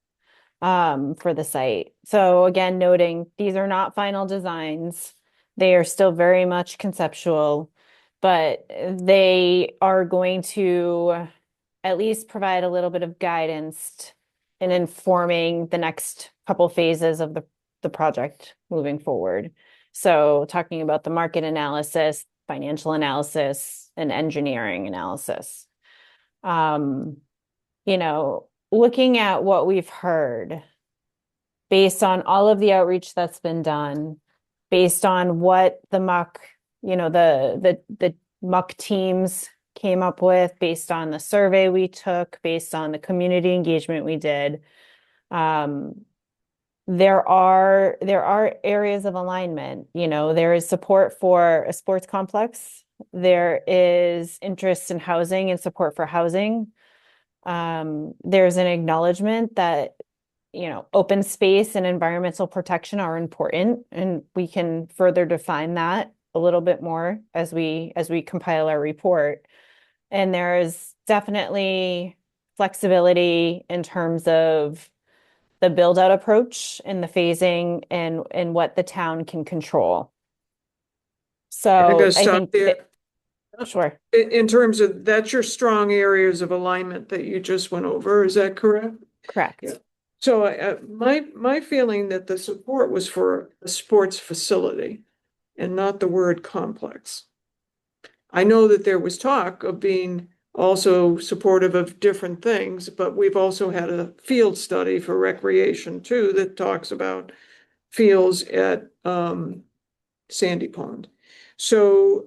for the site. So again, noting these are not final designs. They are still very much conceptual, but they are going to at least provide a little bit of guidance in informing the next couple phases of the project moving forward. So talking about the market analysis, financial analysis, and engineering analysis. Looking at what we've heard, based on all of the outreach that's been done, based on what the muck teams came up with, based on the survey we took, based on the community engagement we did, there are areas of alignment. There is support for a sports complex. There is interest in housing and support for housing. There's an acknowledgement that, open space and environmental protection are important, and we can further define that a little bit more as we compile our report. And there's definitely flexibility in terms of the build out approach and the phasing and what the town can control. I gotta So I stop think there. sure. In terms of, that's your strong areas of alignment that you just went over, is that correct? Correct. Yeah. So my feeling that the support was for a sports facility and not the word complex. I know that there was talk of being also supportive of different things, but we've also had a field study for recreation too that talks about fields at Sandy Pond. So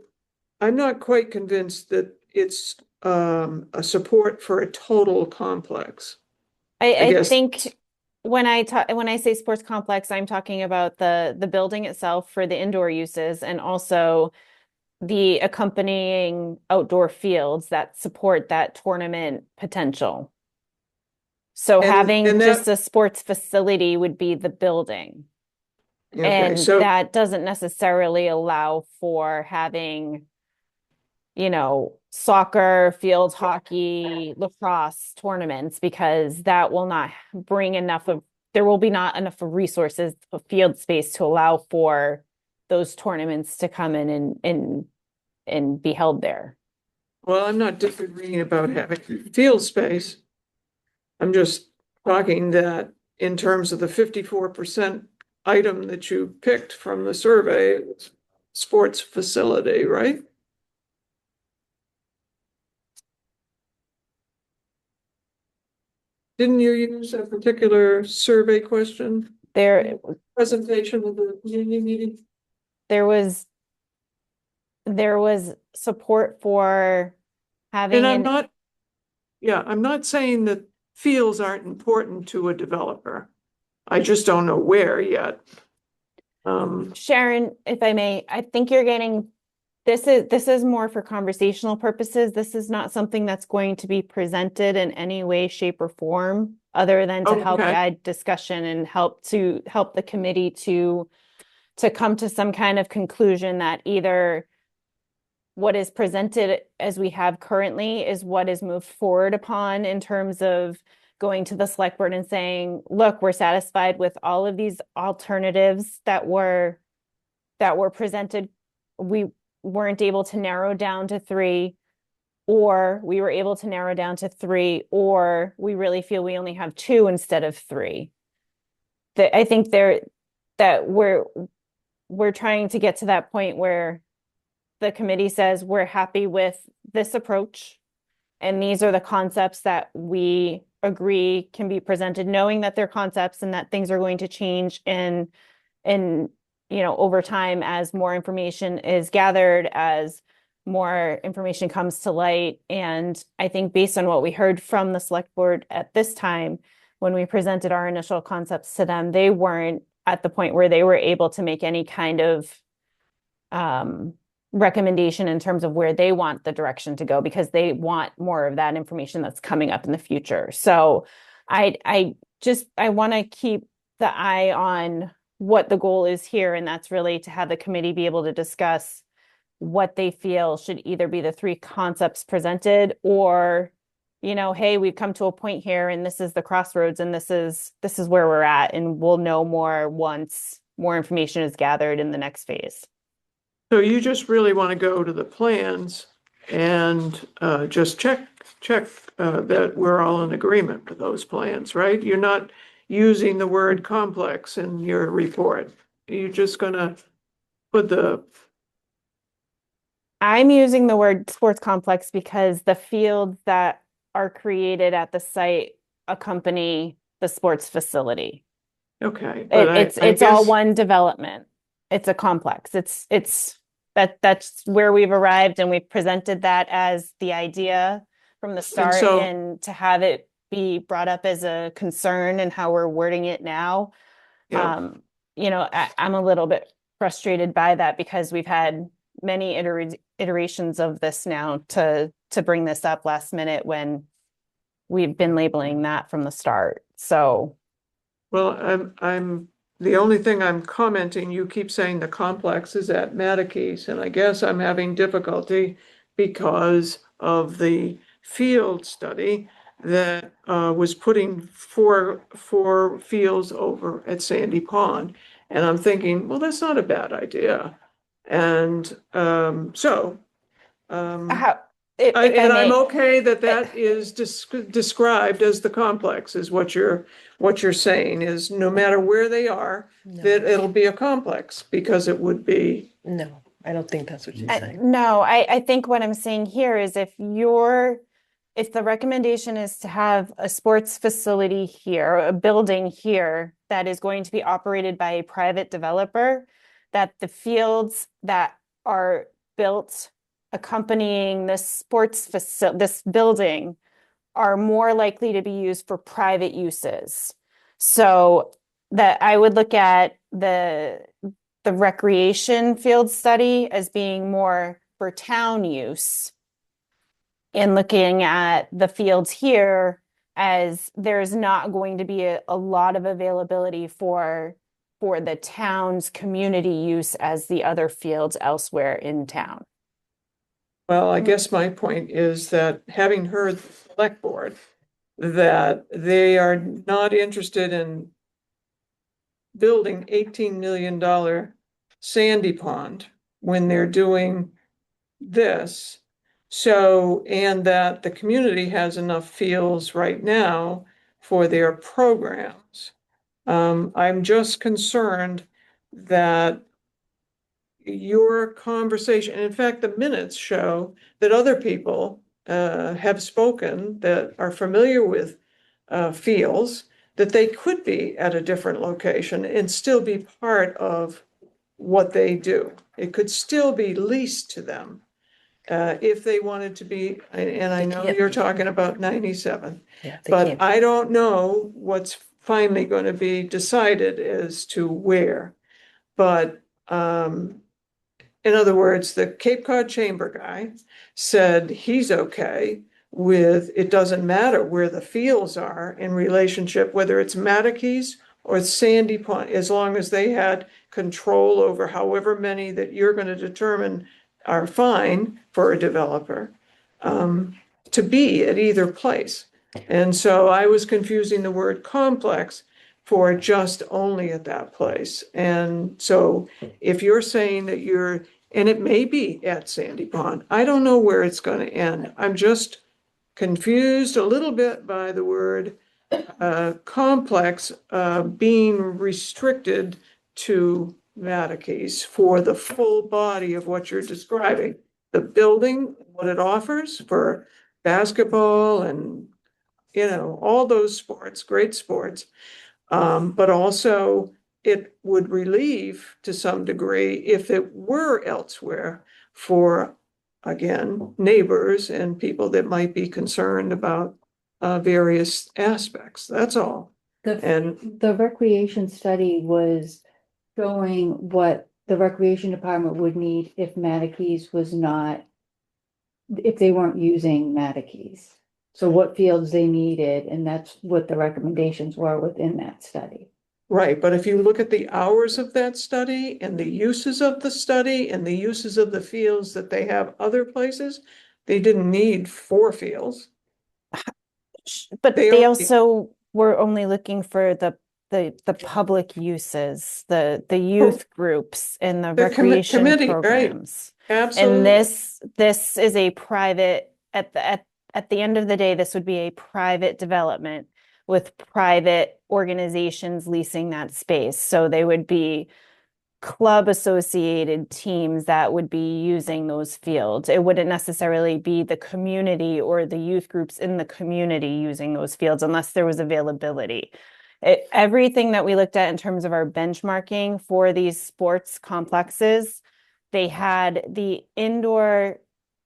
I'm not quite convinced that it's a support for a total complex. I guess. think when I say sports complex, I'm talking about the building itself for the indoor uses and also the accompanying outdoor fields that support that tournament potential. So having and just that- a sports facility would be the building. Okay, And so that doesn't necessarily allow for having, soccer, field hockey, lacrosse tournaments, because that will not bring there will be not enough resources of field space to allow for those tournaments to come in and be held there. well, I'm not disagreeing about having field space. I'm just talking that in terms of the 54% item that you picked from the survey, it's sports facility, right? Didn't you use a particular survey question? Presentation of the community meeting? There was support for having And I'm not saying that fields aren't important to a developer. I just don't know where yet. Sharon, if I may, I think you're getting this is more for conversational purposes. This is not something that's going to be presented in any way, shape, or form, other than to help Okay. guide discussion and help the committee to come to some kind of conclusion that either what is presented as we have currently is what is moved forward upon in terms of going to the select board and saying, look, we're satisfied with all of these alternatives that were presented. We weren't able to narrow down to 3, or we were able to narrow down to 3, or we really feel we only have 2 instead of 3. I think that we're trying to get to that point where the committee says we're happy with this approach, and these are the concepts that we agree can be presented, knowing that they're concepts and that things are going to change in over time as more information is gathered, as more information comes to light. And I think based on what we heard from the select board at this time, when we presented our initial concepts to them, they weren't at the point where they were able to make any kind of recommendation in terms of where they want the direction to go, because they want more of that information that's coming up in the future. So I want to keep the eye on what the goal is here, and that's really to have the committee be able to discuss what they feel should either be the three concepts presented, or, you know, hey, we've come to a point here and this is the crossroads and this is where we're at, and we'll know more once more information is gathered in the next phase. So you just really want to go to the plans and just check that we're all in agreement with those plans, right? You're not using the word complex in your report. You're just gonna put the, I'm using the word sports complex because the fields that are created at the site accompany the sports facility. okay. But It's all guess- one development. It's a complex. That's where we've arrived, and we've presented that as the idea from the start, so- and to have it be brought up as a concern and how we're wording it now. Yeah. You know, I'm a little bit frustrated by that because we've had many iterations of this now to bring this up last minute when we've been labeling that from the start. So Well, the only thing I'm commenting, you keep saying the complex is at Mattacheese, and I guess I'm having difficulty because of the field study that was putting four fields over at Sandy Pond. And I'm thinking, well, that's not a bad idea. And so how, if I and I'm may, okay that is described as the complex, is what you're saying, is no matter where they are, that it'll be a complex, because it would be. No, I don't think that's what you're saying. no, I think what I'm saying here is if the recommendation is to have a sports facility here, a building here that is going to be operated by a private developer, that the fields that are built accompanying this this building are more likely to be used for private uses. So that I would look at the recreation field study as being more for town use, and looking at the fields here as there's not going to be a lot of availability for the town's community use as the other fields elsewhere in town. Well, I guess my point is that, having heard the select board, that they are not interested in building $18 million Sandy Pond when they're doing this. So, and that the community has enough fields right now for their programs. I'm just concerned that your conversation, and in fact, the minutes show that other people have spoken that are familiar with fields, that they could be at a different location and still be part of what they do. It could still be leased to them if they wanted to be, and I They know can't you're be. talking about 97. Yeah, they But can't. I don't know what's finally going to be decided as to where. But in other words, the Cape Cod Chamber guy said he's okay with, it doesn't matter where the fields are in relationship, whether it's Mattacheese or Sandy Pond, as long as they had control over however many that you're going to determine are fine for a developer, to be at either place. And so I was confusing the word complex for just only at that place. And so if you're saying that and it may be at Sandy Pond, I don't know where it's going to end. I'm just confused a little bit by the word complex being restricted to Mattacheese for the full body of what you're describing. The building, what it offers for basketball and, all those sports, great sports. But also it would relieve to some degree if it were elsewhere for, again, neighbors and people that might be concerned about various aspects. That's all. And The recreation study was showing what the recreation department would need if Mattacheese was not, if they weren't using Mattacheese. So what fields they needed, and that's what the recommendations were within that study. Right, but if you look at the hours of that study and the uses of the study and the uses of the fields that they have other places, they didn't need 4 fields. But They they only- also were only looking for the public uses, the youth groups and the The recreation committee, right. programs. Absolutely. And this is a private, at the end of the day, this would be a private development with private organizations leasing that space. So they would be club associated teams that would be using those fields. It wouldn't necessarily be the community or the youth groups in the community using those fields unless there was availability. Everything that we looked at in terms of our benchmarking for these sports complexes, they had the indoor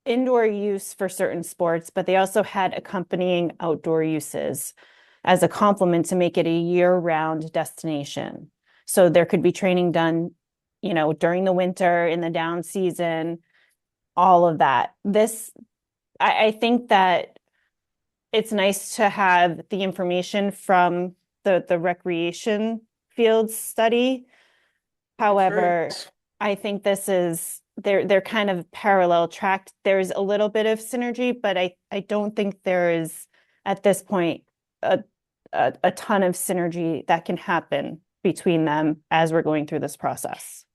use for certain sports, but they also had accompanying outdoor uses as a complement to make it a year-round destination. So there could be training done, during the winter, in the down season, all of that. I think that it's nice to have the information from the recreation fields study. However, I think they're kind of parallel tracked. There's a little bit of synergy, but I don't think there is, at this point, a ton of synergy that can happen between them as we're going through this process.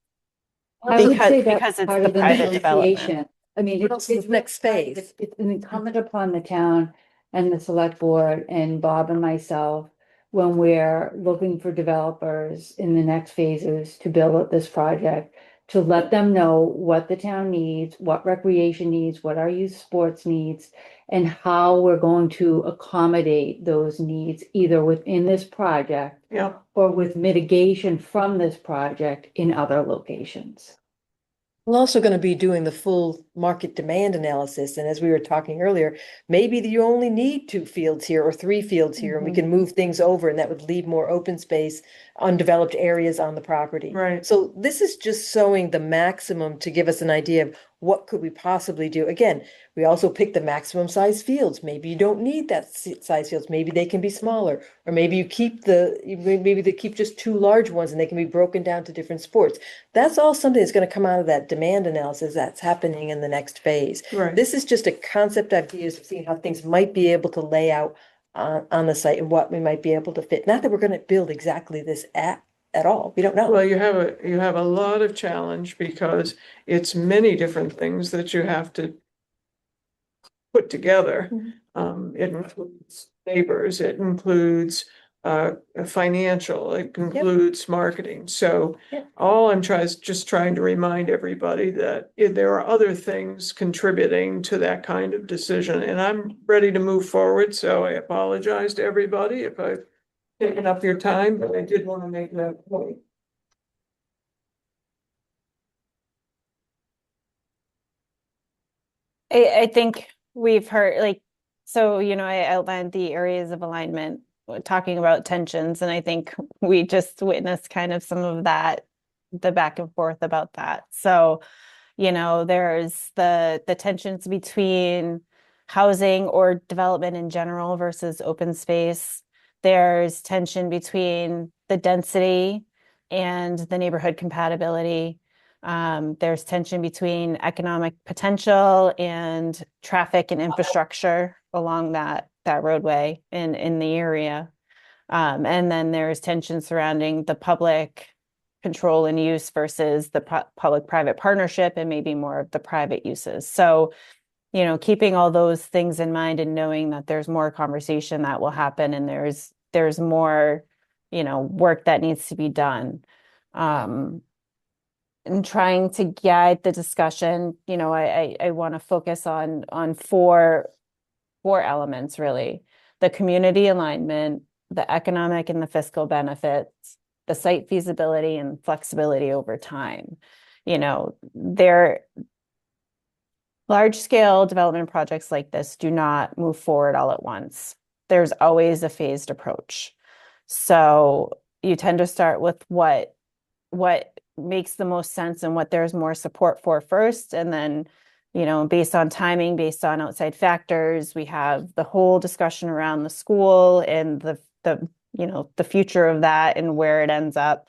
I would say Because that's it's part the of the private development. negotiation. I mean, What else is it's next phase? It's incumbent upon the town and the select board and Bob and myself, when we're looking for developers in the next phases to build up this project, to let them know what the town needs, what recreation needs, what our youth sports needs, and how we're going to accommodate those needs either within this project Yeah, or with mitigation from this project in other locations. We're also going to be doing the full market demand analysis. And as we were talking earlier, maybe you only need 2 fields here or 3 fields here, and we can move things over, and that would leave more open space, undeveloped areas on the property. right. So this is just showing the maximum to give us an idea of what could we possibly do. Again, we also pick the maximum size fields. Maybe you don't need that size fields. Maybe they can be smaller, or maybe maybe they keep just 2 large ones and they can be broken down to different sports. That's all something that's going to come out of that demand analysis that's happening in the next phase. Right. This is just a concept ideas of seeing how things might be able to lay out on the site and what we might be able to fit. Not that we're going to build exactly this at all. We don't know. Well, you have a lot of challenge because it's many different things that you have to put together. It includes neighbors, it includes financial, it includes marketing. So Yep. all I'm just trying to remind everybody that there are other things contributing to that kind of decision, and I'm ready to move forward. So I apologize to everybody if I've taken up your time, but I did want to make that point. I think we've heard, I outlined the areas of alignment, talking about tensions, and I think we just witnessed kind of some of that, the back and forth about that. So, there's the tensions between housing or development in general versus open space. There's tension between the density and the neighborhood compatibility. There's tension between economic potential and traffic and infrastructure along that roadway in the area. And then there's tension surrounding the public control and use versus the public-private partnership and maybe more of the private uses. So, keeping all those things in mind and knowing that there's more conversation that will happen and there's more, work that needs to be done. And trying to guide the discussion, I want to focus on 4 elements, really. The community alignment, the economic and the fiscal benefits, the site feasibility and flexibility over time. Large scale development projects like this do not move forward all at once. There's always a phased approach. So you tend to start with what makes the most sense and what there's more support for first. And then, based on timing, based on outside factors, we have the whole discussion around the school and the you know, the future of that and where it ends up.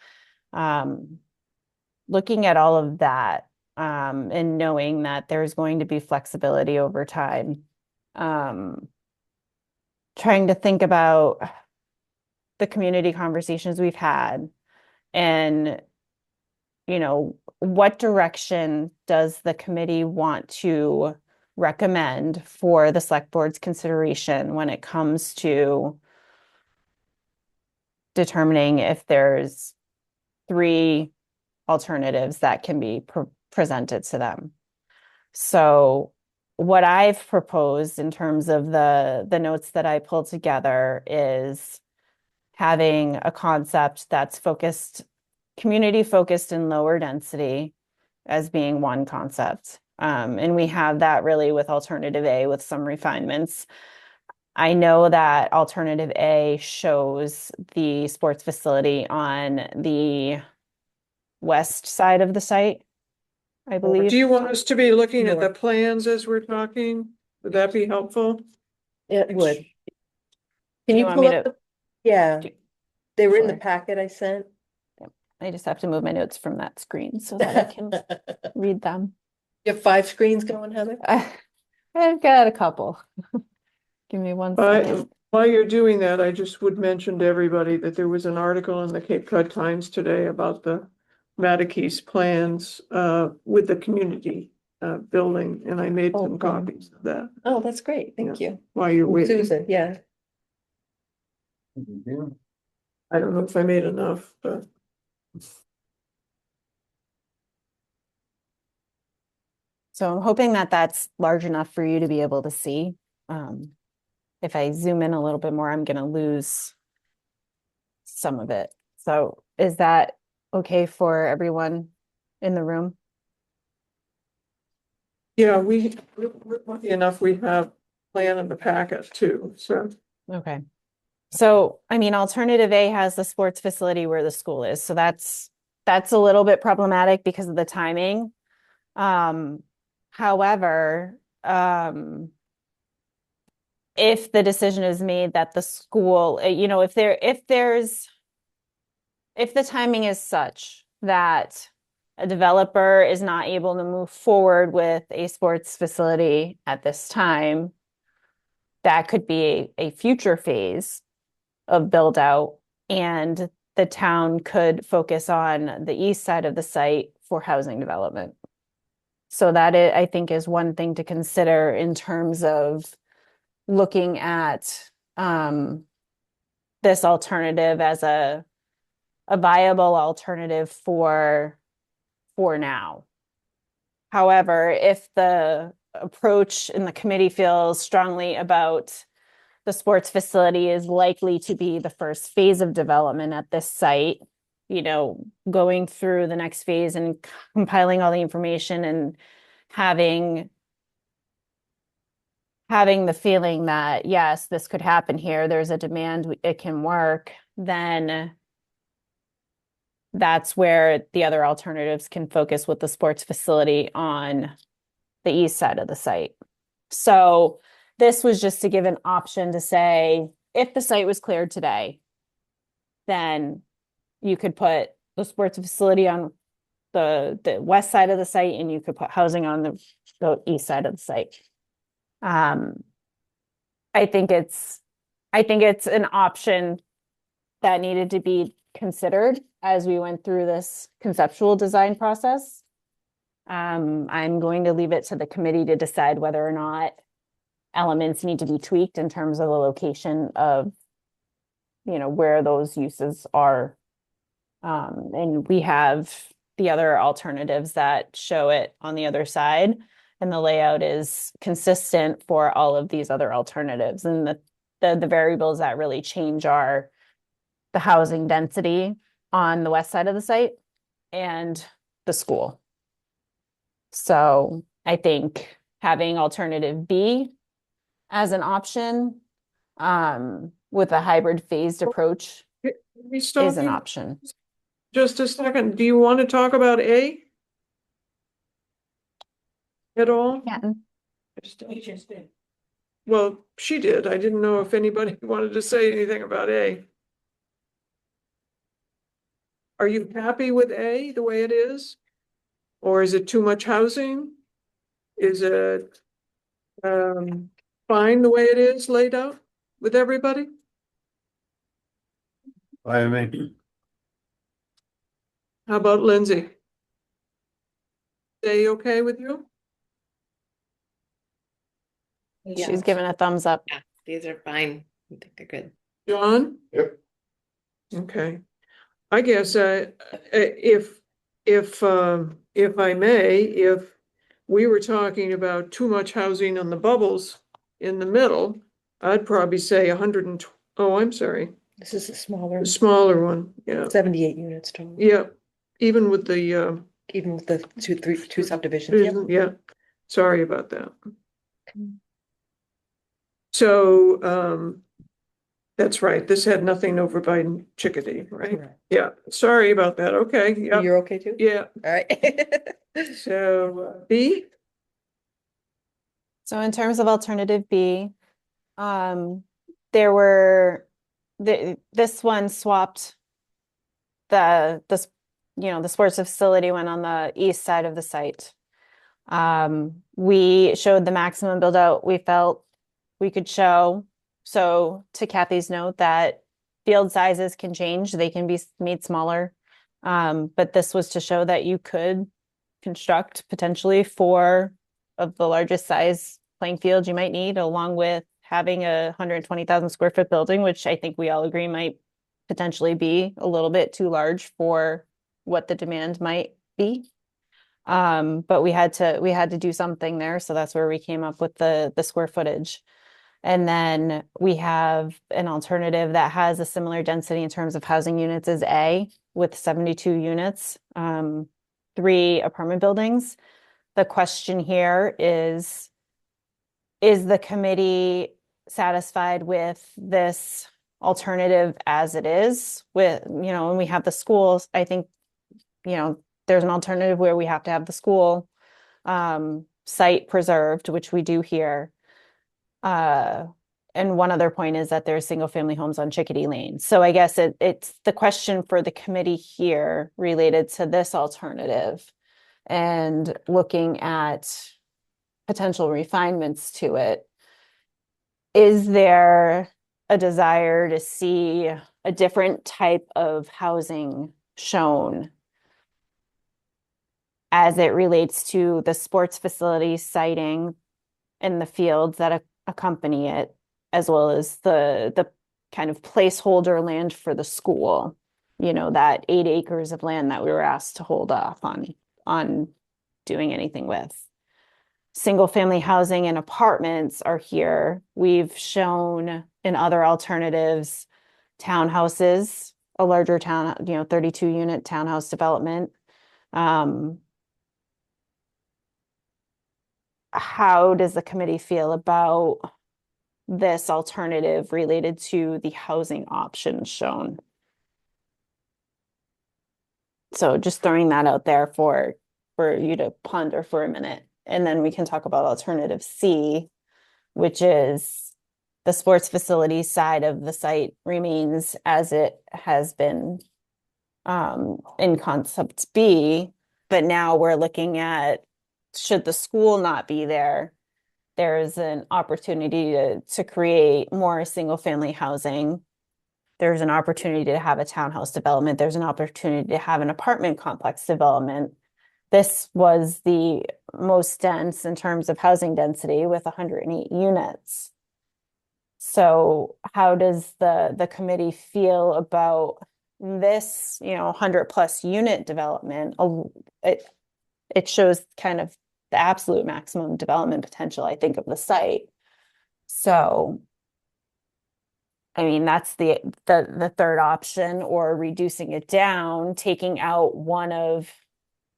Looking at all of that, and knowing that there's going to be flexibility over time. Trying to think about the community conversations we've had and, you know, what direction does the committee want to recommend for the select board's consideration when it comes to determining if there's 3 alternatives that can be presented to them. So what I've proposed in terms of the notes that I pulled together is having a concept that's focused, community focused and lower density as being one concept. And we have that really with alternative A with some refinements. I know that alternative A shows the sports facility on the west side of the site, I believe. Do you want us to be looking at the North. plans as we're talking? Would that be helpful? It would. Can you you want pull me up? to- Yeah, do- they were in the Sure. packet I sent. I just have to move my notes from that screen so that I can read them. You have 5 screens going, Heather? I've got a couple. Give me one second. While you're doing that, I just would mention to everybody that there was an article in the Cape Cod Times today about the Mattacheese plans with the community building, and I made Oh, some cool. copies of that Oh, that's great. Thank you. while you're waiting. Susan, yeah. I don't know if I made enough, but So I'm hoping that that's large enough for you to be able to see. If I zoom in a little bit more, I'm going to lose some of it. So is that okay for everyone in the room? yeah, we're lucky enough, we have plan in the packet too, so. Okay. So, I mean, alternative A has the sports facility where the school is. So that's a little bit problematic because of the timing. However, if the decision is made that the school, you know, if the timing is such that a developer is not able to move forward with a sports facility at this time, that could be a future phase of build out, and the town could focus on the east side of the site for housing development. So that I think is one thing to consider in terms of looking at this alternative as a viable alternative for now. However, if the approach in the committee feels strongly about the sports facility is likely to be the first phase of development at this site, you know, going through the next phase and compiling all the information and having the feeling that, yes, this could happen here, there's a demand, it can work, then that's where the other alternatives can focus with the sports facility on the east side of the site. So this was just to give an option to say, if the site was cleared today, then you could put the sports facility on the west side of the site, and you could put housing on the east side of the site. I think it's an option that needed to be considered as we went through this conceptual design process. I'm going to leave it to the committee to decide whether or not elements need to be tweaked in terms of the location of, you know, where those uses are. And we have the other alternatives that show it on the other side, and the layout is consistent for all of these other alternatives. And the variables that really change are the housing density on the west side of the site and the school. So I think having alternative B as an option, with a hybrid phased approach We is an stopping option. just a second. Do you want to talk about A? At all? Yeah. I just did. Well, she did. I didn't know if anybody wanted to say anything about A. Are you happy with A, the way it is? Or is it too much housing? Is it fine the way it is laid out with everybody? I mean, How about Lindsay? A okay with you? She's giving a thumbs up. Yeah, these are fine. I think they're good. John? Yep. Okay. I guess if I may, if we were talking about too much housing on the bubbles in the middle, I'd probably say 100 oh, I'm sorry, This is a smaller, the smaller one, yeah, 78 units total, yeah, even with the even with the two subdivisions. Yep. yeah, sorry about that. So, that's right, this had nothing over by Chickadee, right? Correct. Yeah, sorry about that, okay, yeah, You're okay too? yeah, All right. so, B? So in terms of alternative B, there were this one swapped the sports facility went on the east side of the site. We showed the maximum build out we felt we could show. So to Kathy's note that field sizes can change, they can be made smaller. But this was to show that you could construct potentially 4 of the largest size playing fields you might need, along with having a 120,000 square foot building, which I think we all agree might potentially be a little bit too large for what the demand might be. But we had to do something there, so that's where we came up with the square footage. And then we have an alternative that has a similar density in terms of housing units as A, with 72 units, 3 apartment buildings. The question here is the committee satisfied with this alternative as it is? With, when we have the schools, I think, there's an alternative where we have to have the school site preserved, which we do here. And one other point is that there's single family homes on Chickadee Lane. So I guess it's the question for the committee here related to this alternative and looking at potential refinements to it. Is there a desire to see a different type of housing shown as it relates to the sports facility siting and the fields that accompany it, as well as the kind of placeholder land for the school, that 8 acres of land that we were asked to hold off on doing anything with. Single family housing and apartments are here. We've shown in other alternatives, townhouses, a larger town, 32 unit townhouse development. How does the committee feel about this alternative related to the housing options shown? So just throwing that out there for you to ponder for a minute. And then we can talk about alternative C, which is the sports facility side of the site remains as it has been in concept B, but now we're looking at, should the school not be there, there's an opportunity to create more single family housing. There's an opportunity to have a townhouse development. There's an opportunity to have an apartment complex development. This was the most dense in terms of housing density with 108 units. So how does the committee feel about this, 100+ unit development? It shows kind of the absolute maximum development potential, I think, of the site. So, I mean, that's the third option, or reducing it down, taking out one of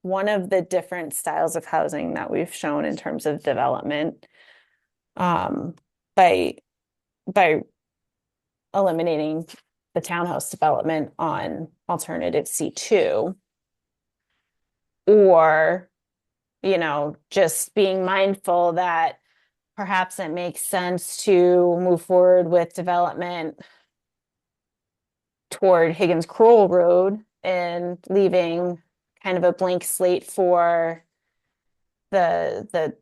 the different styles of housing that we've shown in terms of development, by eliminating the townhouse development on alternative C2, or just being mindful that perhaps it makes sense to move forward with development toward Higgins Kroll Road and leaving kind of a blank slate for the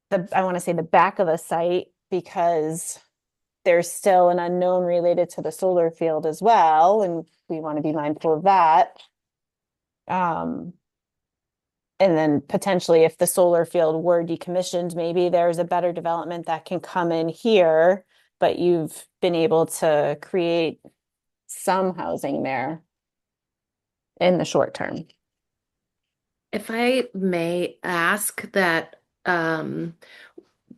I want to say the back of the site, because there's still an unknown related to the solar field as well, and we want to be mindful of that. And then potentially if the solar field were decommissioned, maybe there's a better development that can come in here, but you've been able to create some housing there in the short term. If I may ask that,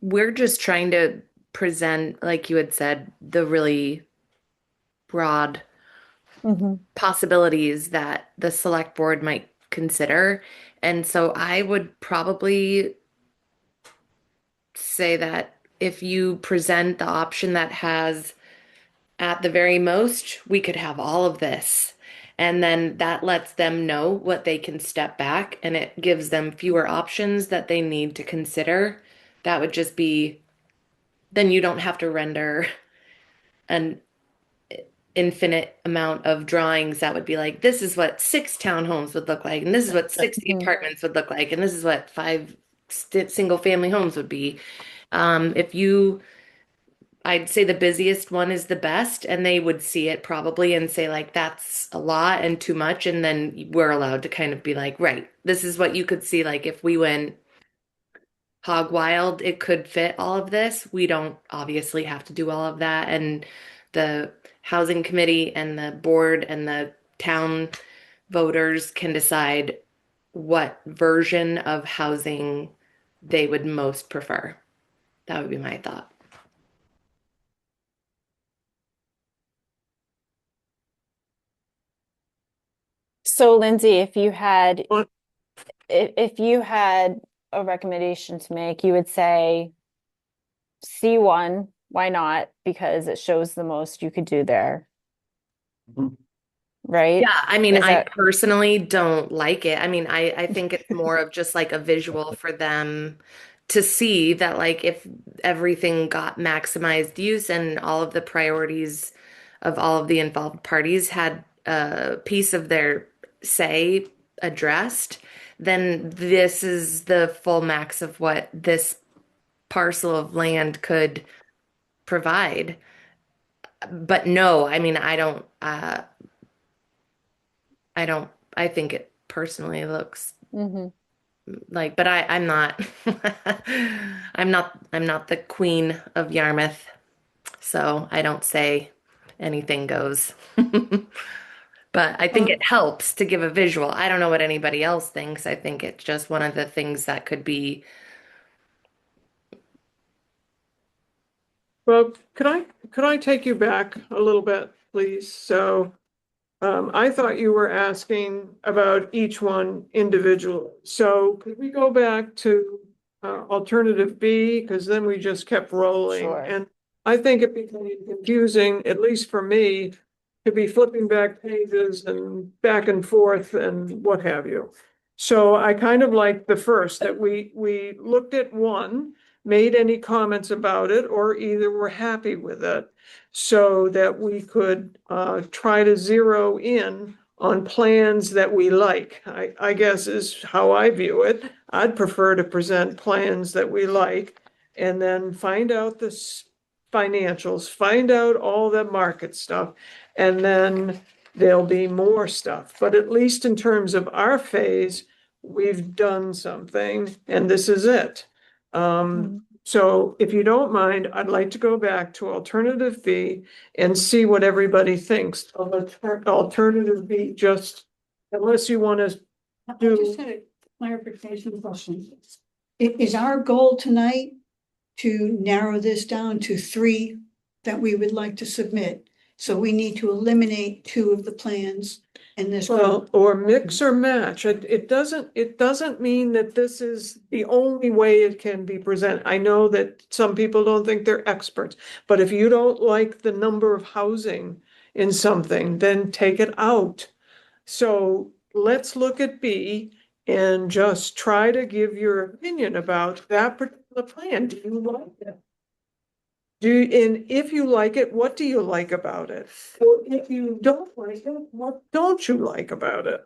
we're just trying to present, like you had said, the really broad possibilities that the select board might consider. And so I would probably say that if you present the option that has, at the very most, we could have all of this. And then that lets them know what they can step back, and it gives them fewer options that they need to consider. That would just be, then you don't have to render an infinite amount of drawings that would be like, this is what 6 townhomes would look like, and this is what 60 Mhm. apartments would look like, and this is what 5 single family homes would be. If you, I'd say the busiest one is the best, and they would see it probably and say, like, that's a lot and too much. And then we're allowed to kind of be like, right, this is what you could see. Like, if we went hog wild, it could fit all of this. We don't obviously have to do all of that. And the housing committee and the board and the town voters can decide what version of housing they would most prefer. That would be my thought. So Lindsay, if you had What? if you had a recommendation to make, you would say C1, why not? Because it shows the most you could do there. Mhm. Right? Yeah, I mean, Is I that personally don't like it. I mean, I think it's more of just like a visual for them to see that, like, if everything got maximized use and all of the priorities of all of the involved parties had a piece of their say addressed, then this is the full max of what this parcel of land could provide. But no, I mean, I don't, I think it personally looks Mhm. like, but I'm not, I'm not the queen of Yarmouth, so I don't say anything goes. But I think it helps to give a visual. I don't know what anybody else thinks. I think it's just one of the things that could be. Well, could I take you back a little bit, please? So I thought you were asking about each one individually. So could we go back to alternative B? Because then we just kept rolling. Sure. And I think it became confusing, at least for me, to be flipping back pages and back and forth and what have you. So I kind of like the first, that we looked at one, made any comments about it, or either were happy with it, so that we could try to zero in on plans that we like. I guess is how I view it. I'd prefer to present plans that we like and then find out the financials, find out all the market stuff, and then there'll be more stuff. But at least in terms of our phase, we've done something and this is it. So if you don't mind, I'd like to go back to alternative B and see what everybody thinks of alternative B, just unless you want to I do. just had a clarification question. Is our goal tonight to narrow this down to 3 that we would like to submit? So we need to eliminate 2 of the plans in this. Well, or mix or match. It doesn't mean that this is the only way it can be presented. I know that some people don't think they're experts, but if you don't like the number of housing in something, then take it out. So let's look at B and just try to give your opinion about that particular plan. Do you like it? And if you like it, what do you like about it? Or if you don't like it, what don't you like about it?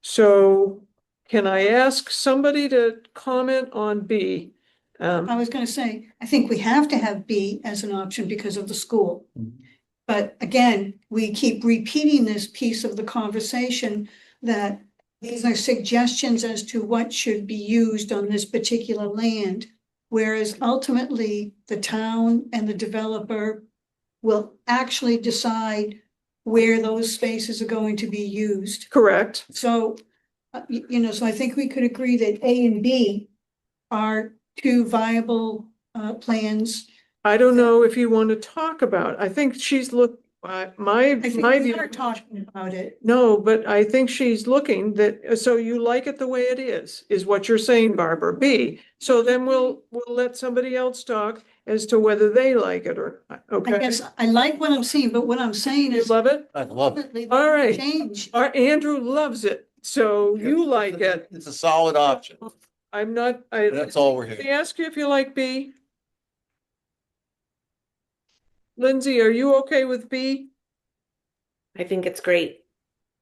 So can I ask somebody to comment on B? I was gonna say, I think we have to have B as an option because of the school. But again, we keep repeating this piece of the conversation that these are suggestions as to what should be used on this particular land. Whereas ultimately, the town and the developer will actually decide where those spaces are going to be used. Correct. So, so I think we could agree that A and B are two viable plans. I don't know if you want to talk about, I think she's my I think we view. are talking about it. No, but I think she's looking that, so you like it the way it is what you're saying, Barbara. B, so then we'll let somebody else talk as to whether they like it or, not. I Okay? guess I like what I'm seeing, but what I'm saying You is. love it? I love it. ultimately, All right. Change. Our Andrew loves it, so you like it. It's a solid option. I'm not, That's all we're They here. ask you if you like B? Lindsay, are you okay with B? I think it's great.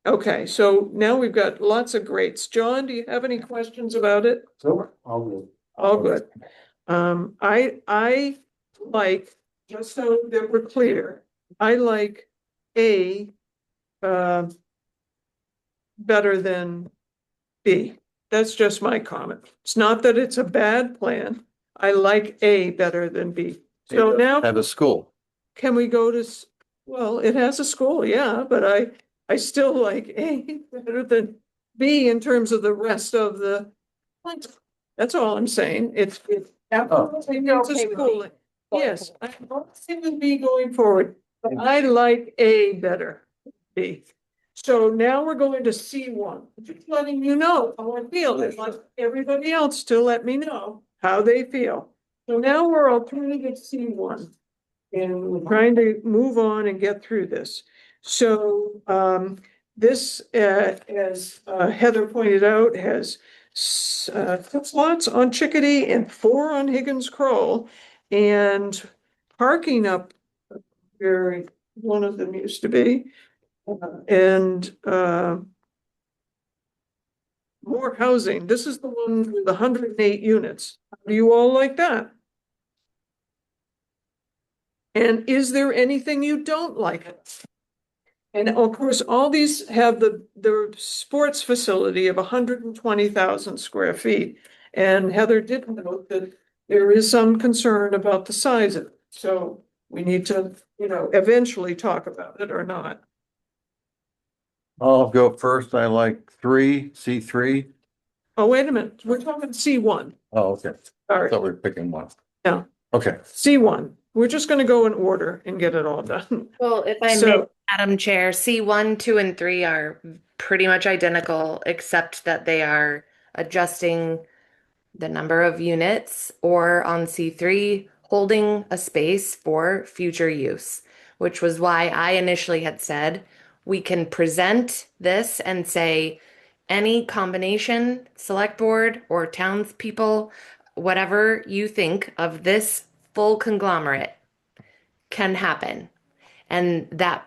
Okay, so now we've got lots of greats. John, do you have any questions about it? So, I'll move. All good. I like, just so that we're clear, I like A, better than B. That's just my comment. It's not that it's a bad plan. I like A better than B. So now. Have a school. Can we go to, well, it has a school, yeah, but I still like A better than B in terms of the rest of the. That's all I'm saying. It's. Absolutely needs a okay with B schooling. going Yes, I'm okay with B going forward, but I like A better, B. So now we're going to C1, just letting you know how I feel. I'd like everybody else to let me know how they feel. So now we're alternative C1. And we're trying to move on and get through this. So this, as Heather pointed out, has 6 lots on Chickadee and 4 on Higgins Croll. And parking up where one of them used to be. And more housing. This is the one with 108 units. Do you all like that? And is there anything you don't like? And of course, all these have the sports facility of 120,000 square feet. And Heather did note that there is some concern about the size of it. So we need to, eventually talk about it or not. I'll go first. I like C3. Oh, wait a minute, we're talking C1. Oh, okay. All I right, thought we were picking one. Yeah. Okay. C1. We're just gonna go in order and get it all done. Well, if I may, So, Madam Chair, C1, 2, and 3 are pretty much identical, except that they are adjusting the number of units, or on C3, holding a space for future use, which was why I initially had said we can present this and say any combination, select board or townspeople, whatever you think of this full conglomerate can happen. And that,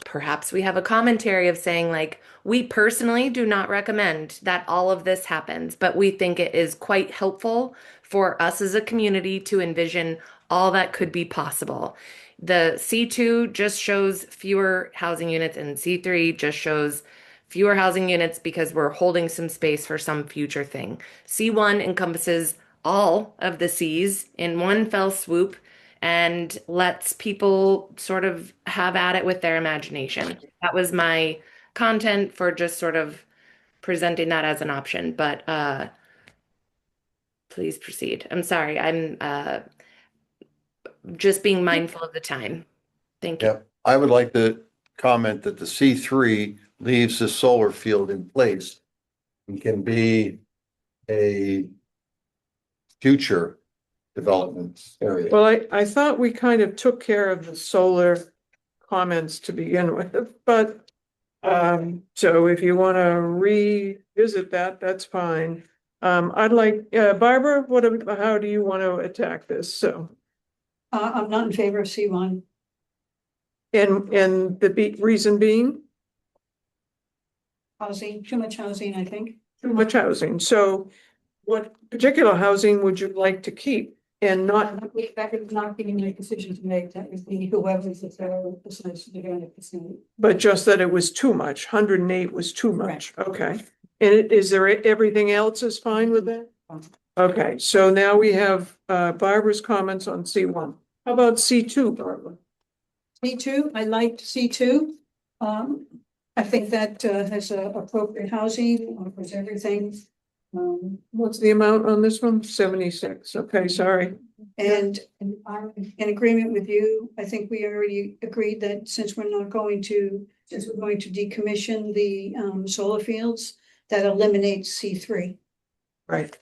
perhaps we have a commentary of saying, like, we personally do not recommend that all of this happens, but we think it is quite helpful for us as a community to envision all that could be possible. The C2 just shows fewer housing units, and C3 just shows fewer housing units because we're holding some space for some future thing. C1 encompasses all of the C's in one fell swoop and lets people sort of have at it with their imagination. That was my content for just sort of presenting that as an option, but please proceed. I'm sorry, I'm just being mindful of the time. Thank you. Yep. I would like to comment that the C3 leaves the solar field in place. It can be a future development area. well, I thought we kind of took care of the solar comments to begin with, but so if you want to revisit that, that's fine. I'd like, Barbara, how do you want to attack this? So, I'm not in favor of C1. And the reason being? Housing, too much housing, I think. Too much housing. So what particular housing would you like to keep and not, That would not be my decision to make, that would be whoever's the third decides to do it. but just that it was too much? 108 was too much. Okay. And is there everything else is fine with that? Okay, so now we have Barbara's comments on C1. How about C2, Barbara? C2, I liked C2. I think that has appropriate housing, offers everything. What's the amount on this one? 76. Okay, sorry. And I'm in agreement with you. I think we already agreed that since we're going to decommission the solar fields, that eliminates C3. Right.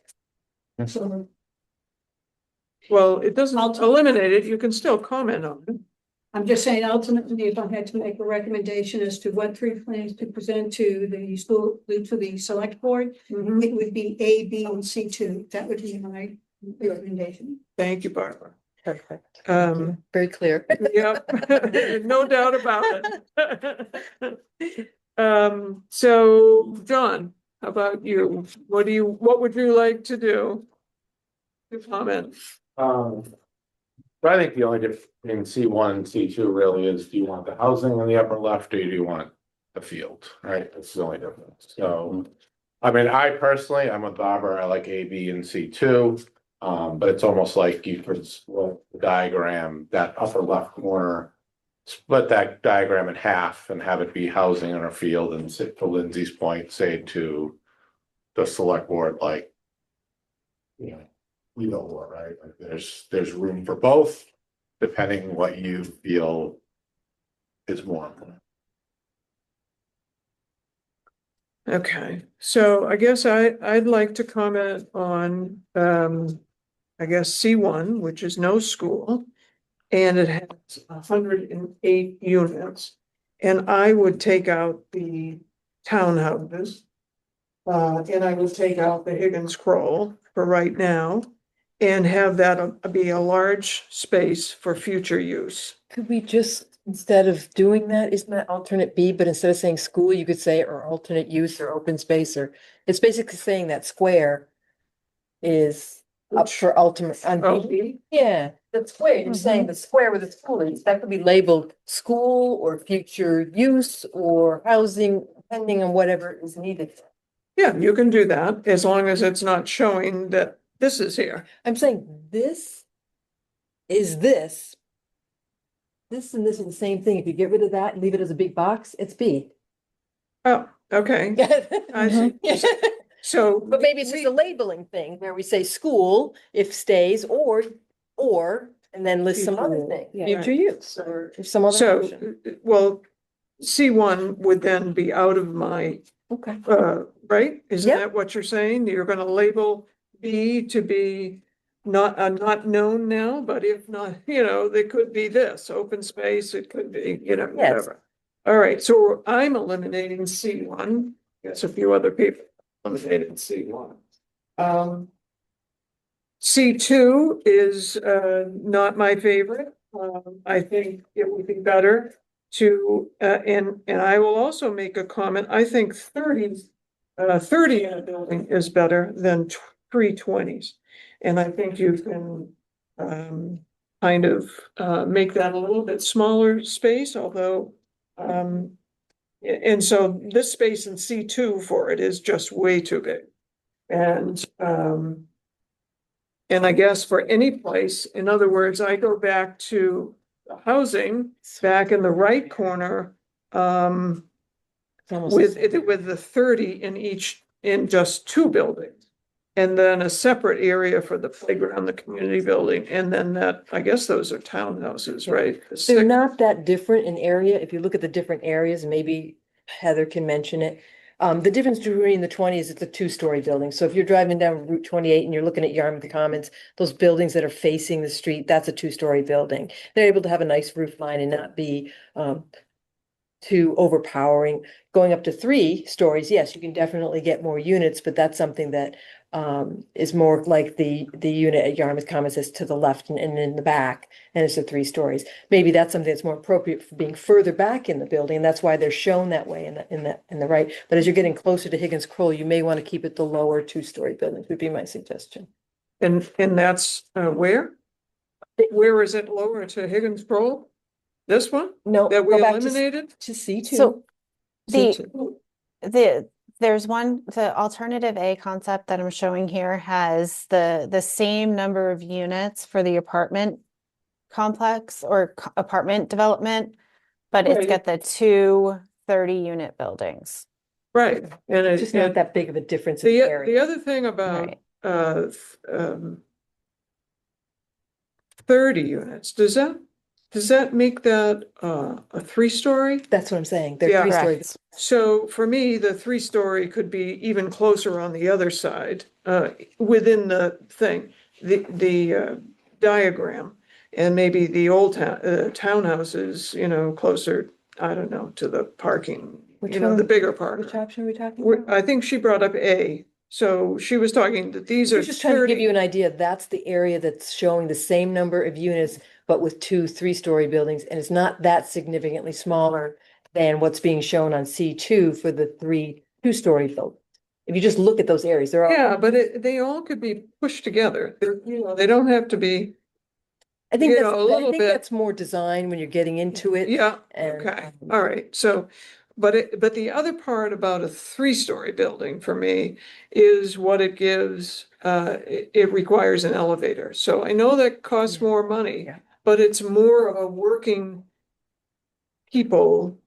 So Well, it doesn't I'll- eliminate it. You can still comment on it. I'm just saying ultimately, if I had to make a recommendation as to what 3 plans to present to the school, to the select board, it would be A, B, and C2. That would be my recommendation. Thank you, Barbara. Perfect. Very clear. Yep, no doubt about it. So John, how about you? What would you like to do? To comment? But I think the only difference between C1 and C2 really is, do you want the housing on the upper left or do you want the field, right? That's the only difference. So, I mean, I personally, I'm a Barbara, I like A, B, and C2. But it's almost like you could split the diagram, that upper left corner, split that diagram in half and have it be housing on a field, and sit to Lindsay's point, say to the select board, like, you know, we know what, right? Like there's room for both, depending what you feel is more important. Okay, so I guess I'd like to comment on I guess C1, which is no school. And it has 108 units. And I would take out the townhouses. And I would take out the Higgins Kroll for right now. And have that be a large space for future use. Could we just, instead of doing that, isn't that alternate B, but instead of saying school, you could say or alternate use or open space, or it's basically saying that square is up for ultimate. Oh, Yeah, the square, you're saying the square with the school is, that could be labeled school or future use or housing, depending on whatever is needed. yeah, you can do that as long as it's not showing that this is here. I'm saying this is this. This and this are the same thing. If you get rid of that and leave it as a big box, it's B. Oh, okay, I see. So. But maybe it's just a labeling thing where we say school if stays or, and then list some other thing, Yeah. future use or some other So, option. well, C1 would then be out of my, Okay. right? Isn't Yep. that what you're saying? You're gonna label B to be not known now, but if not, they could be this, open space, it could be, Yes. whatever. All right, so I'm eliminating C1. Guess a few other people eliminated C1. C2 is not my favorite. I think it would be better to, and I will also make a comment. I think 30 in a building is better than 320s. And I think you can kind of make that a little bit smaller space, although and so this space in C2 for it is just way too big. And I guess for any place, in other words, I go back to the housing back in the right corner. It's almost the same. With the 30 in just 2 buildings. And then a separate area for the playground, the community building, and then that, I guess those are townhouses, right? The They're six- not that different in area. If you look at the different areas, maybe Heather can mention it. The difference between the 20s, it's a 2-story building. So if you're driving down Route 28 and you're looking at Yarmouth Commons, those buildings that are facing the street, that's a 2-story building. They're able to have a nice roof line and not be too overpowering. Going up to 3 stories, yes, you can definitely get more units, but that's something that is more like the unit at Yarmouth Commons is to the left and in the back, and it's a 3 stories. Maybe that's something that's more appropriate for being further back in the building, and that's why they're shown that way in the right. But as you're getting closer to Higgins Kroll, you may want to keep it the lower 2-story buildings would be my suggestion. And that's, where? Where is it lower to Higgins Kroll? This one No, that we go back eliminated? to C2. So the, C2. there's the alternative A concept that I'm showing here has the same number of units for the apartment complex or apartment development, but it's Right. got the 2 30-unit buildings. Right, and It's just not that big of a difference in the area. other thing about, Right. 30 units, does that make that, a 3-story? That's what I'm saying. They're Yeah. 3-story. Correct. So for me, the 3-story could be even closer on the other side, within the thing, the diagram. And maybe the old townhouses, closer, I don't know, to the parking, Which the one? bigger part. Which option are we talking about? I think she brought up A, so she was talking that these I are was just trying to give 30. you an idea. That's the area that's showing the same number of units, but with 2 3-story buildings, and it's not that significantly smaller than what's being shown on C2 for the 3 2-story buildings. If you just look at those areas, they're all. Yeah, but they all could be pushed together. They don't have to be, I think a little bit. that's more design when you're getting into it. yeah, And, okay, all right, so. But the other part about a 3-story building for me is what it gives, it requires an elevator. So I know that costs Yeah. more money, Yeah. but it's more of a working people,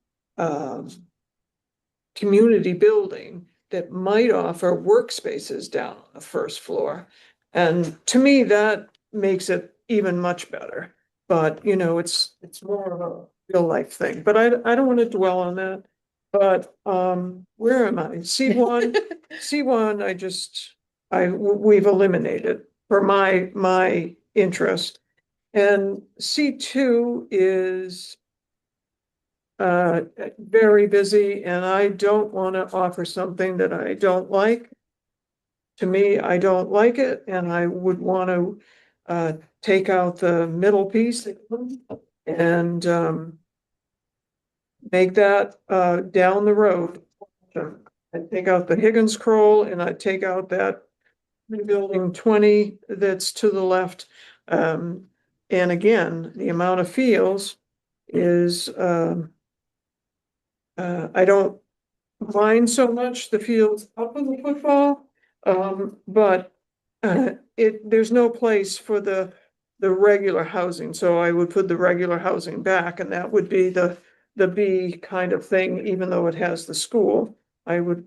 community building that might offer workspaces down on the first floor. And to me, that makes it even much better. But, it's more of a real life thing, but I don't want to dwell on that. But, where am I? C1, we've eliminated for my interest. And C2 is very busy, and I don't want to offer something that I don't like. To me, I don't like it, and I would want to take out the middle piece and make that down the road. I'd take out the Higgins Kroll, and I'd take out that building 20 that's to the left. And again, the amount of fields is I don't mind so much the fields up in the football, but there's no place for the regular housing, so I would put the regular housing back, and that would be the B kind of thing, even though it has the school. I would,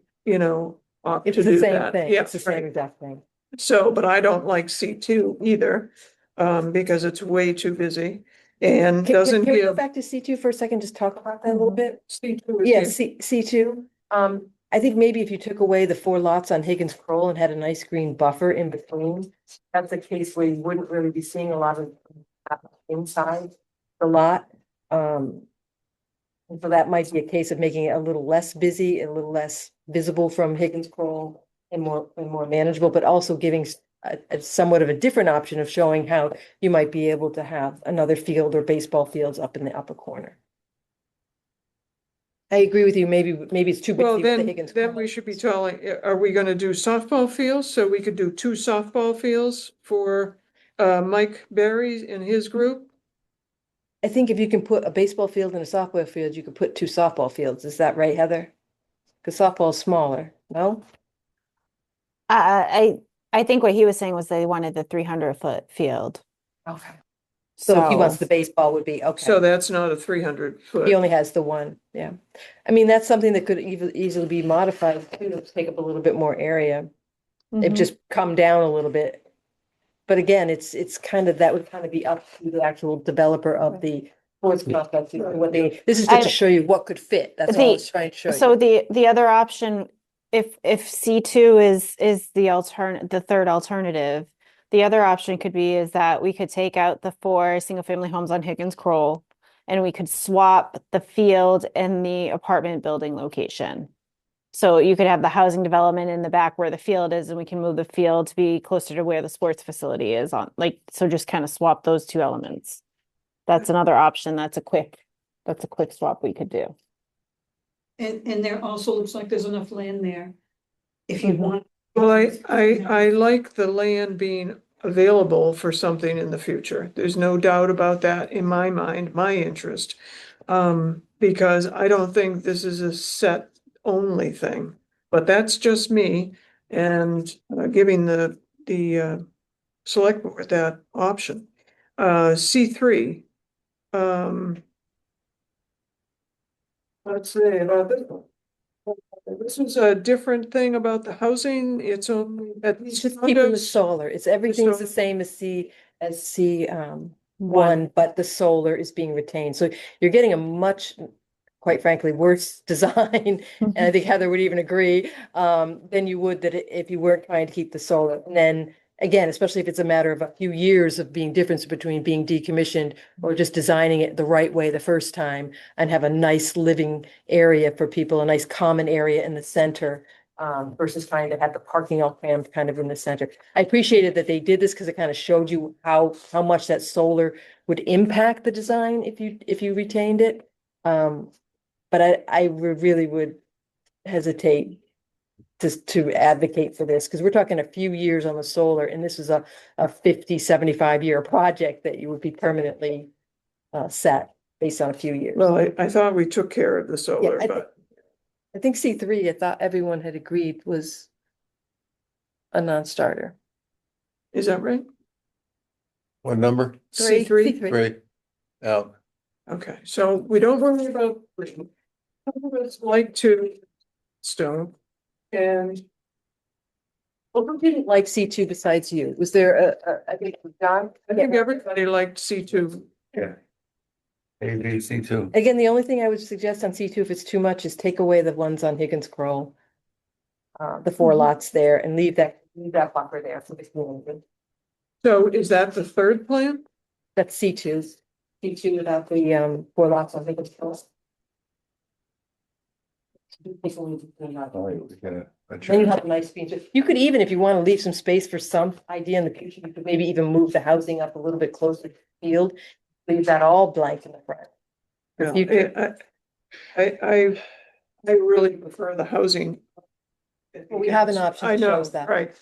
opt It's to the do same that. thing. Yeah, It's the same right. exact thing. So, but I don't like C2 either, because it's way too busy and doesn't Can we go give. back to C2 for a second, just talk about that a little bit? C2 is Yeah, here. C2. I think maybe if you took away the 4 lots on Higgins Kroll and had a nice green buffer in between, that's a case where you wouldn't really be seeing a lot of inside the lot. And so that might be a case of making it a little less busy, a little less visible from Higgins Kroll and more manageable, but also giving a somewhat of a different option of showing how you might be able to have another field or baseball fields up in the upper corner. I agree with you. Maybe it's too Well, busy with the then Higgins. we should be telling, are we gonna do softball fields? So we could do 2 softball fields for Mike Berry and his group? I think if you can put a baseball field and a softball field, you could put 2 softball fields. Is that right, Heather? Because softball is smaller, no? I think what he was saying was they wanted the 300-foot field. Okay. So if he wants the baseball would be, okay. So that's not a 300-foot. He only has the one, yeah. I mean, that's something that could easily be modified too, to take up a little bit more area. It just come down a little bit. But again, it's kind of, that would kind of be up to the actual developer of the sports complex. What this is just to show you what could fit. That's all I was trying to show you. So the other option, if C2 is the third alternative, the other option could be is that we could take out the 4 single-family homes on Higgins Kroll, and we could swap the field and the apartment building location. So you could have the housing development in the back where the field is, and we can move the field to be closer to where the sports facility is on, like, so just kind of swap those two elements. That's another option. That's a quick swap we could do. And there also looks like there's enough land there. If you Mhm. want. Well, I like the land being available for something in the future. There's no doubt about that in my mind, my interest. Because I don't think this is a set only thing, but that's just me and giving the select board that option. C3. Let's say about this one. This is a different thing about the housing. It's only at It's least just keeping the condos. solar. It's everything's the solar. same as C one, but the solar is being retained. So you're getting a much, quite frankly, worse design. And I think Heather would even agree, than you would if you weren't trying to keep the solar. And then again, especially if it's a matter of a few years of being difference between being decommissioned or just designing it the right way the first time and have a nice living area for people, a nice common area in the center. Versus trying to have the parking all crammed kind of in the center. I appreciated that they did this because it kind of showed you how much that solar would impact the design if you retained it. But I really would hesitate to advocate for this because we're talking a few years on the solar, and this is a 50, 75-year project that you would be permanently set based on a few years. Well, I thought we took care of the solar, I but I think C3, I thought everyone had agreed was a non-starter. is that right? What number? C3? Three. Out. Okay, so we don't worry about three. Some of us like to stone and Well, who didn't like C2 besides you? Was there I think John? I think everybody liked C2. Yeah. A, B, C two. Again, the only thing I would suggest on C2, if it's too much, is take away the ones on Higgins Crow. The 4 lots there and leave that buffer there for the community. So is that the third plan? That's C2. C2 without the 4 lots on Higgins Crow. Then you have a nice beach. You could even, if you want to leave some space for some idea in the future, you could maybe even move the housing up a little bit closer to the field. Leave that all blank in the front. For No, future. I really prefer the housing. Well, we have an option I that know, shows that. right.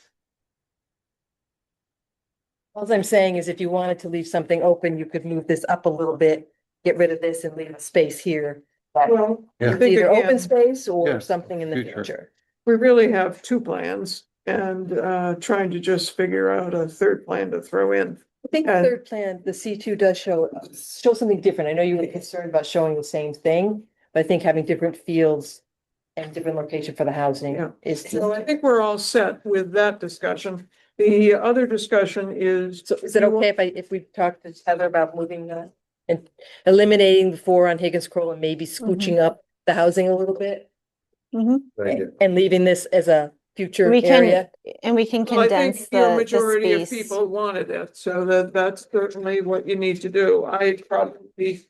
All I'm saying is if you wanted to leave something open, you could move this up a little bit, get rid of this and leave a space here. That Well, I Yeah. is think either open again, space Yeah, or something in the future. future. we really have 2 plans and trying to just figure out a third plan to throw in. I think the And- third plan, the C2 does show something different. I know you were concerned about showing the same thing, but I think having different fields and different location for the housing Yeah. is. So I think we're all set with that discussion. The other discussion is. So is it okay if we talk to Heather about moving that and eliminating the 4 on Higgins Crow and maybe scooching up the housing a little bit? And leaving this as a future We can, area? and we can Well, I condense think your the majority of space. people wanted it, so that's certainly what you need to do. I probably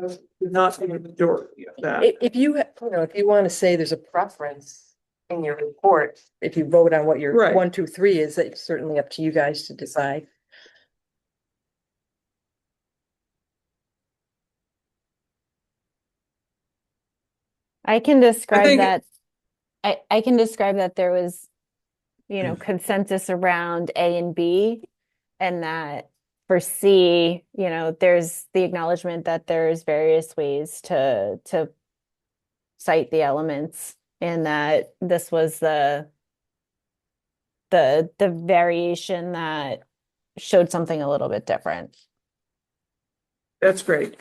would not be the majority of that. If you, if you want to say there's a preference in your report, if you vote on what your Right. 1, 2, 3 is, it's certainly up to you guys to decide. I can describe think- that. I can describe that there was, consensus around A and B, and that for C, there's the acknowledgement that there's various ways to cite the elements, and that this was the variation that showed something a little bit different. That's great.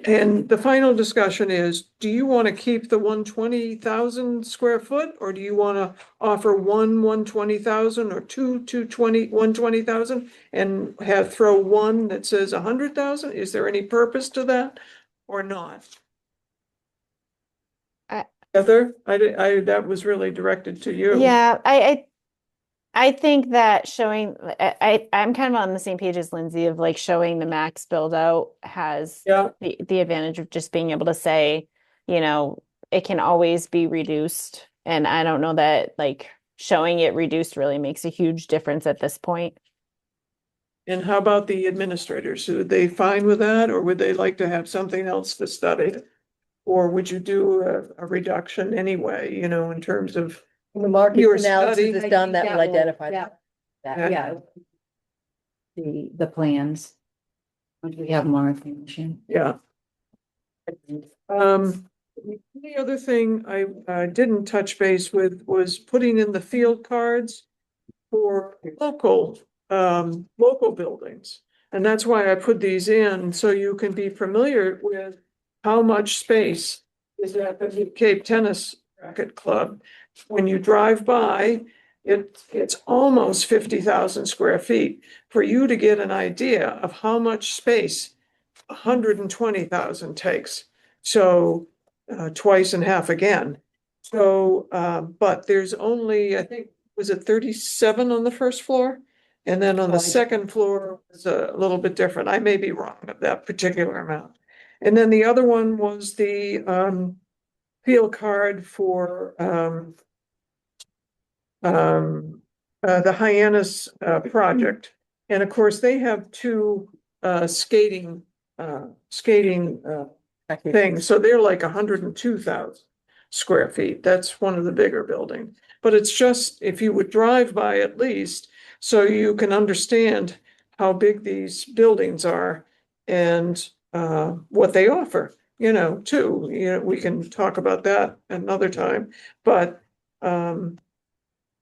And the final discussion is, do you want to keep the 120,000 square foot? Or do you want to offer 120,000 or 120,000 and throw one that says 100,000? Is there any purpose to that or not? Heather, that was really directed to you. Yeah, I think that showing, I'm kind of on the same page as Lindsay of like showing the max build out has Yeah, the advantage of just being able to say, it can always be reduced And I don't know that like showing it reduced really makes a huge difference at this point. And how about the administrators? Would they fine with that, or would they like to have something else to study? Or would you do a reduction anyway, you know, in terms of, When the market Your analysis study- is I done, think that will identify that. Yeah. The plans. Once we have more information. yeah. The other thing I didn't touch base with was putting in the field cards for local buildings. And that's why I put these in, so you can be familiar with how much space is at the Cape Tennis Racket Club. When you drive by, it's almost 50,000 square feet. For you to get an idea of how much space 120,000 takes. So twice and half again. So, but there's only, I think, was it 37 on the first floor? And then on the second floor was a little bit different. I may be wrong of that particular amount. And then the other one was the field card for the Hyannis project. And of course, they have two skating things. So they're like 102,000 square feet. That's one of the bigger buildings. But it's just, if you would drive by at least, so you can understand how big these buildings are and what they offer, you know, too. You know, we can talk about that another time, but and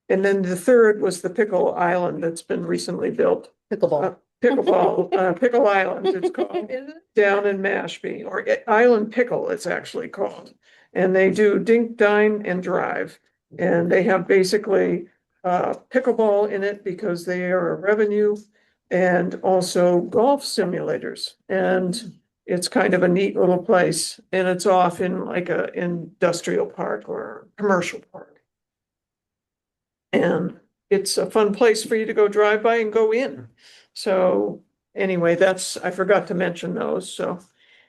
then the third was the Pickle Island that's been recently built. Pickleball. Pickle Island, it's called, down in Mashpee, or Island Pickle, it's actually called. And they do dink, dine, and drive. And they have basically pickleball in it because they are a revenue, and also golf simulators. And it's kind of a neat little place, and it's off in like a industrial park or commercial park. And it's a fun place for you to go drive by and go in. So anyway, I forgot to mention those, so.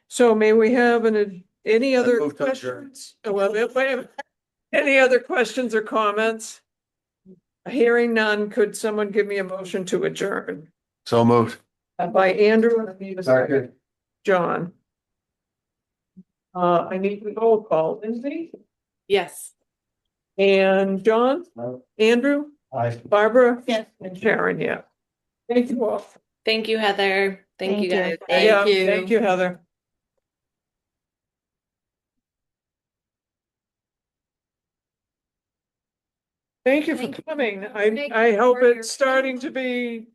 So may we have any other move to adjourn. questions? Oh, well, wait a minute. Any other questions or comments? Hearing none, could someone give me a motion to adjourn? So moved. By Andrew, I need a second. John. I need the roll call, Lindsay Yes. and John, Andrew, Barbara. Yes. And Sharon, yeah. Thank you all. Thank you, Heather. Thank you Thank you. guys. Yeah, thank you, Heather. Thank you for coming. I hope it's starting to be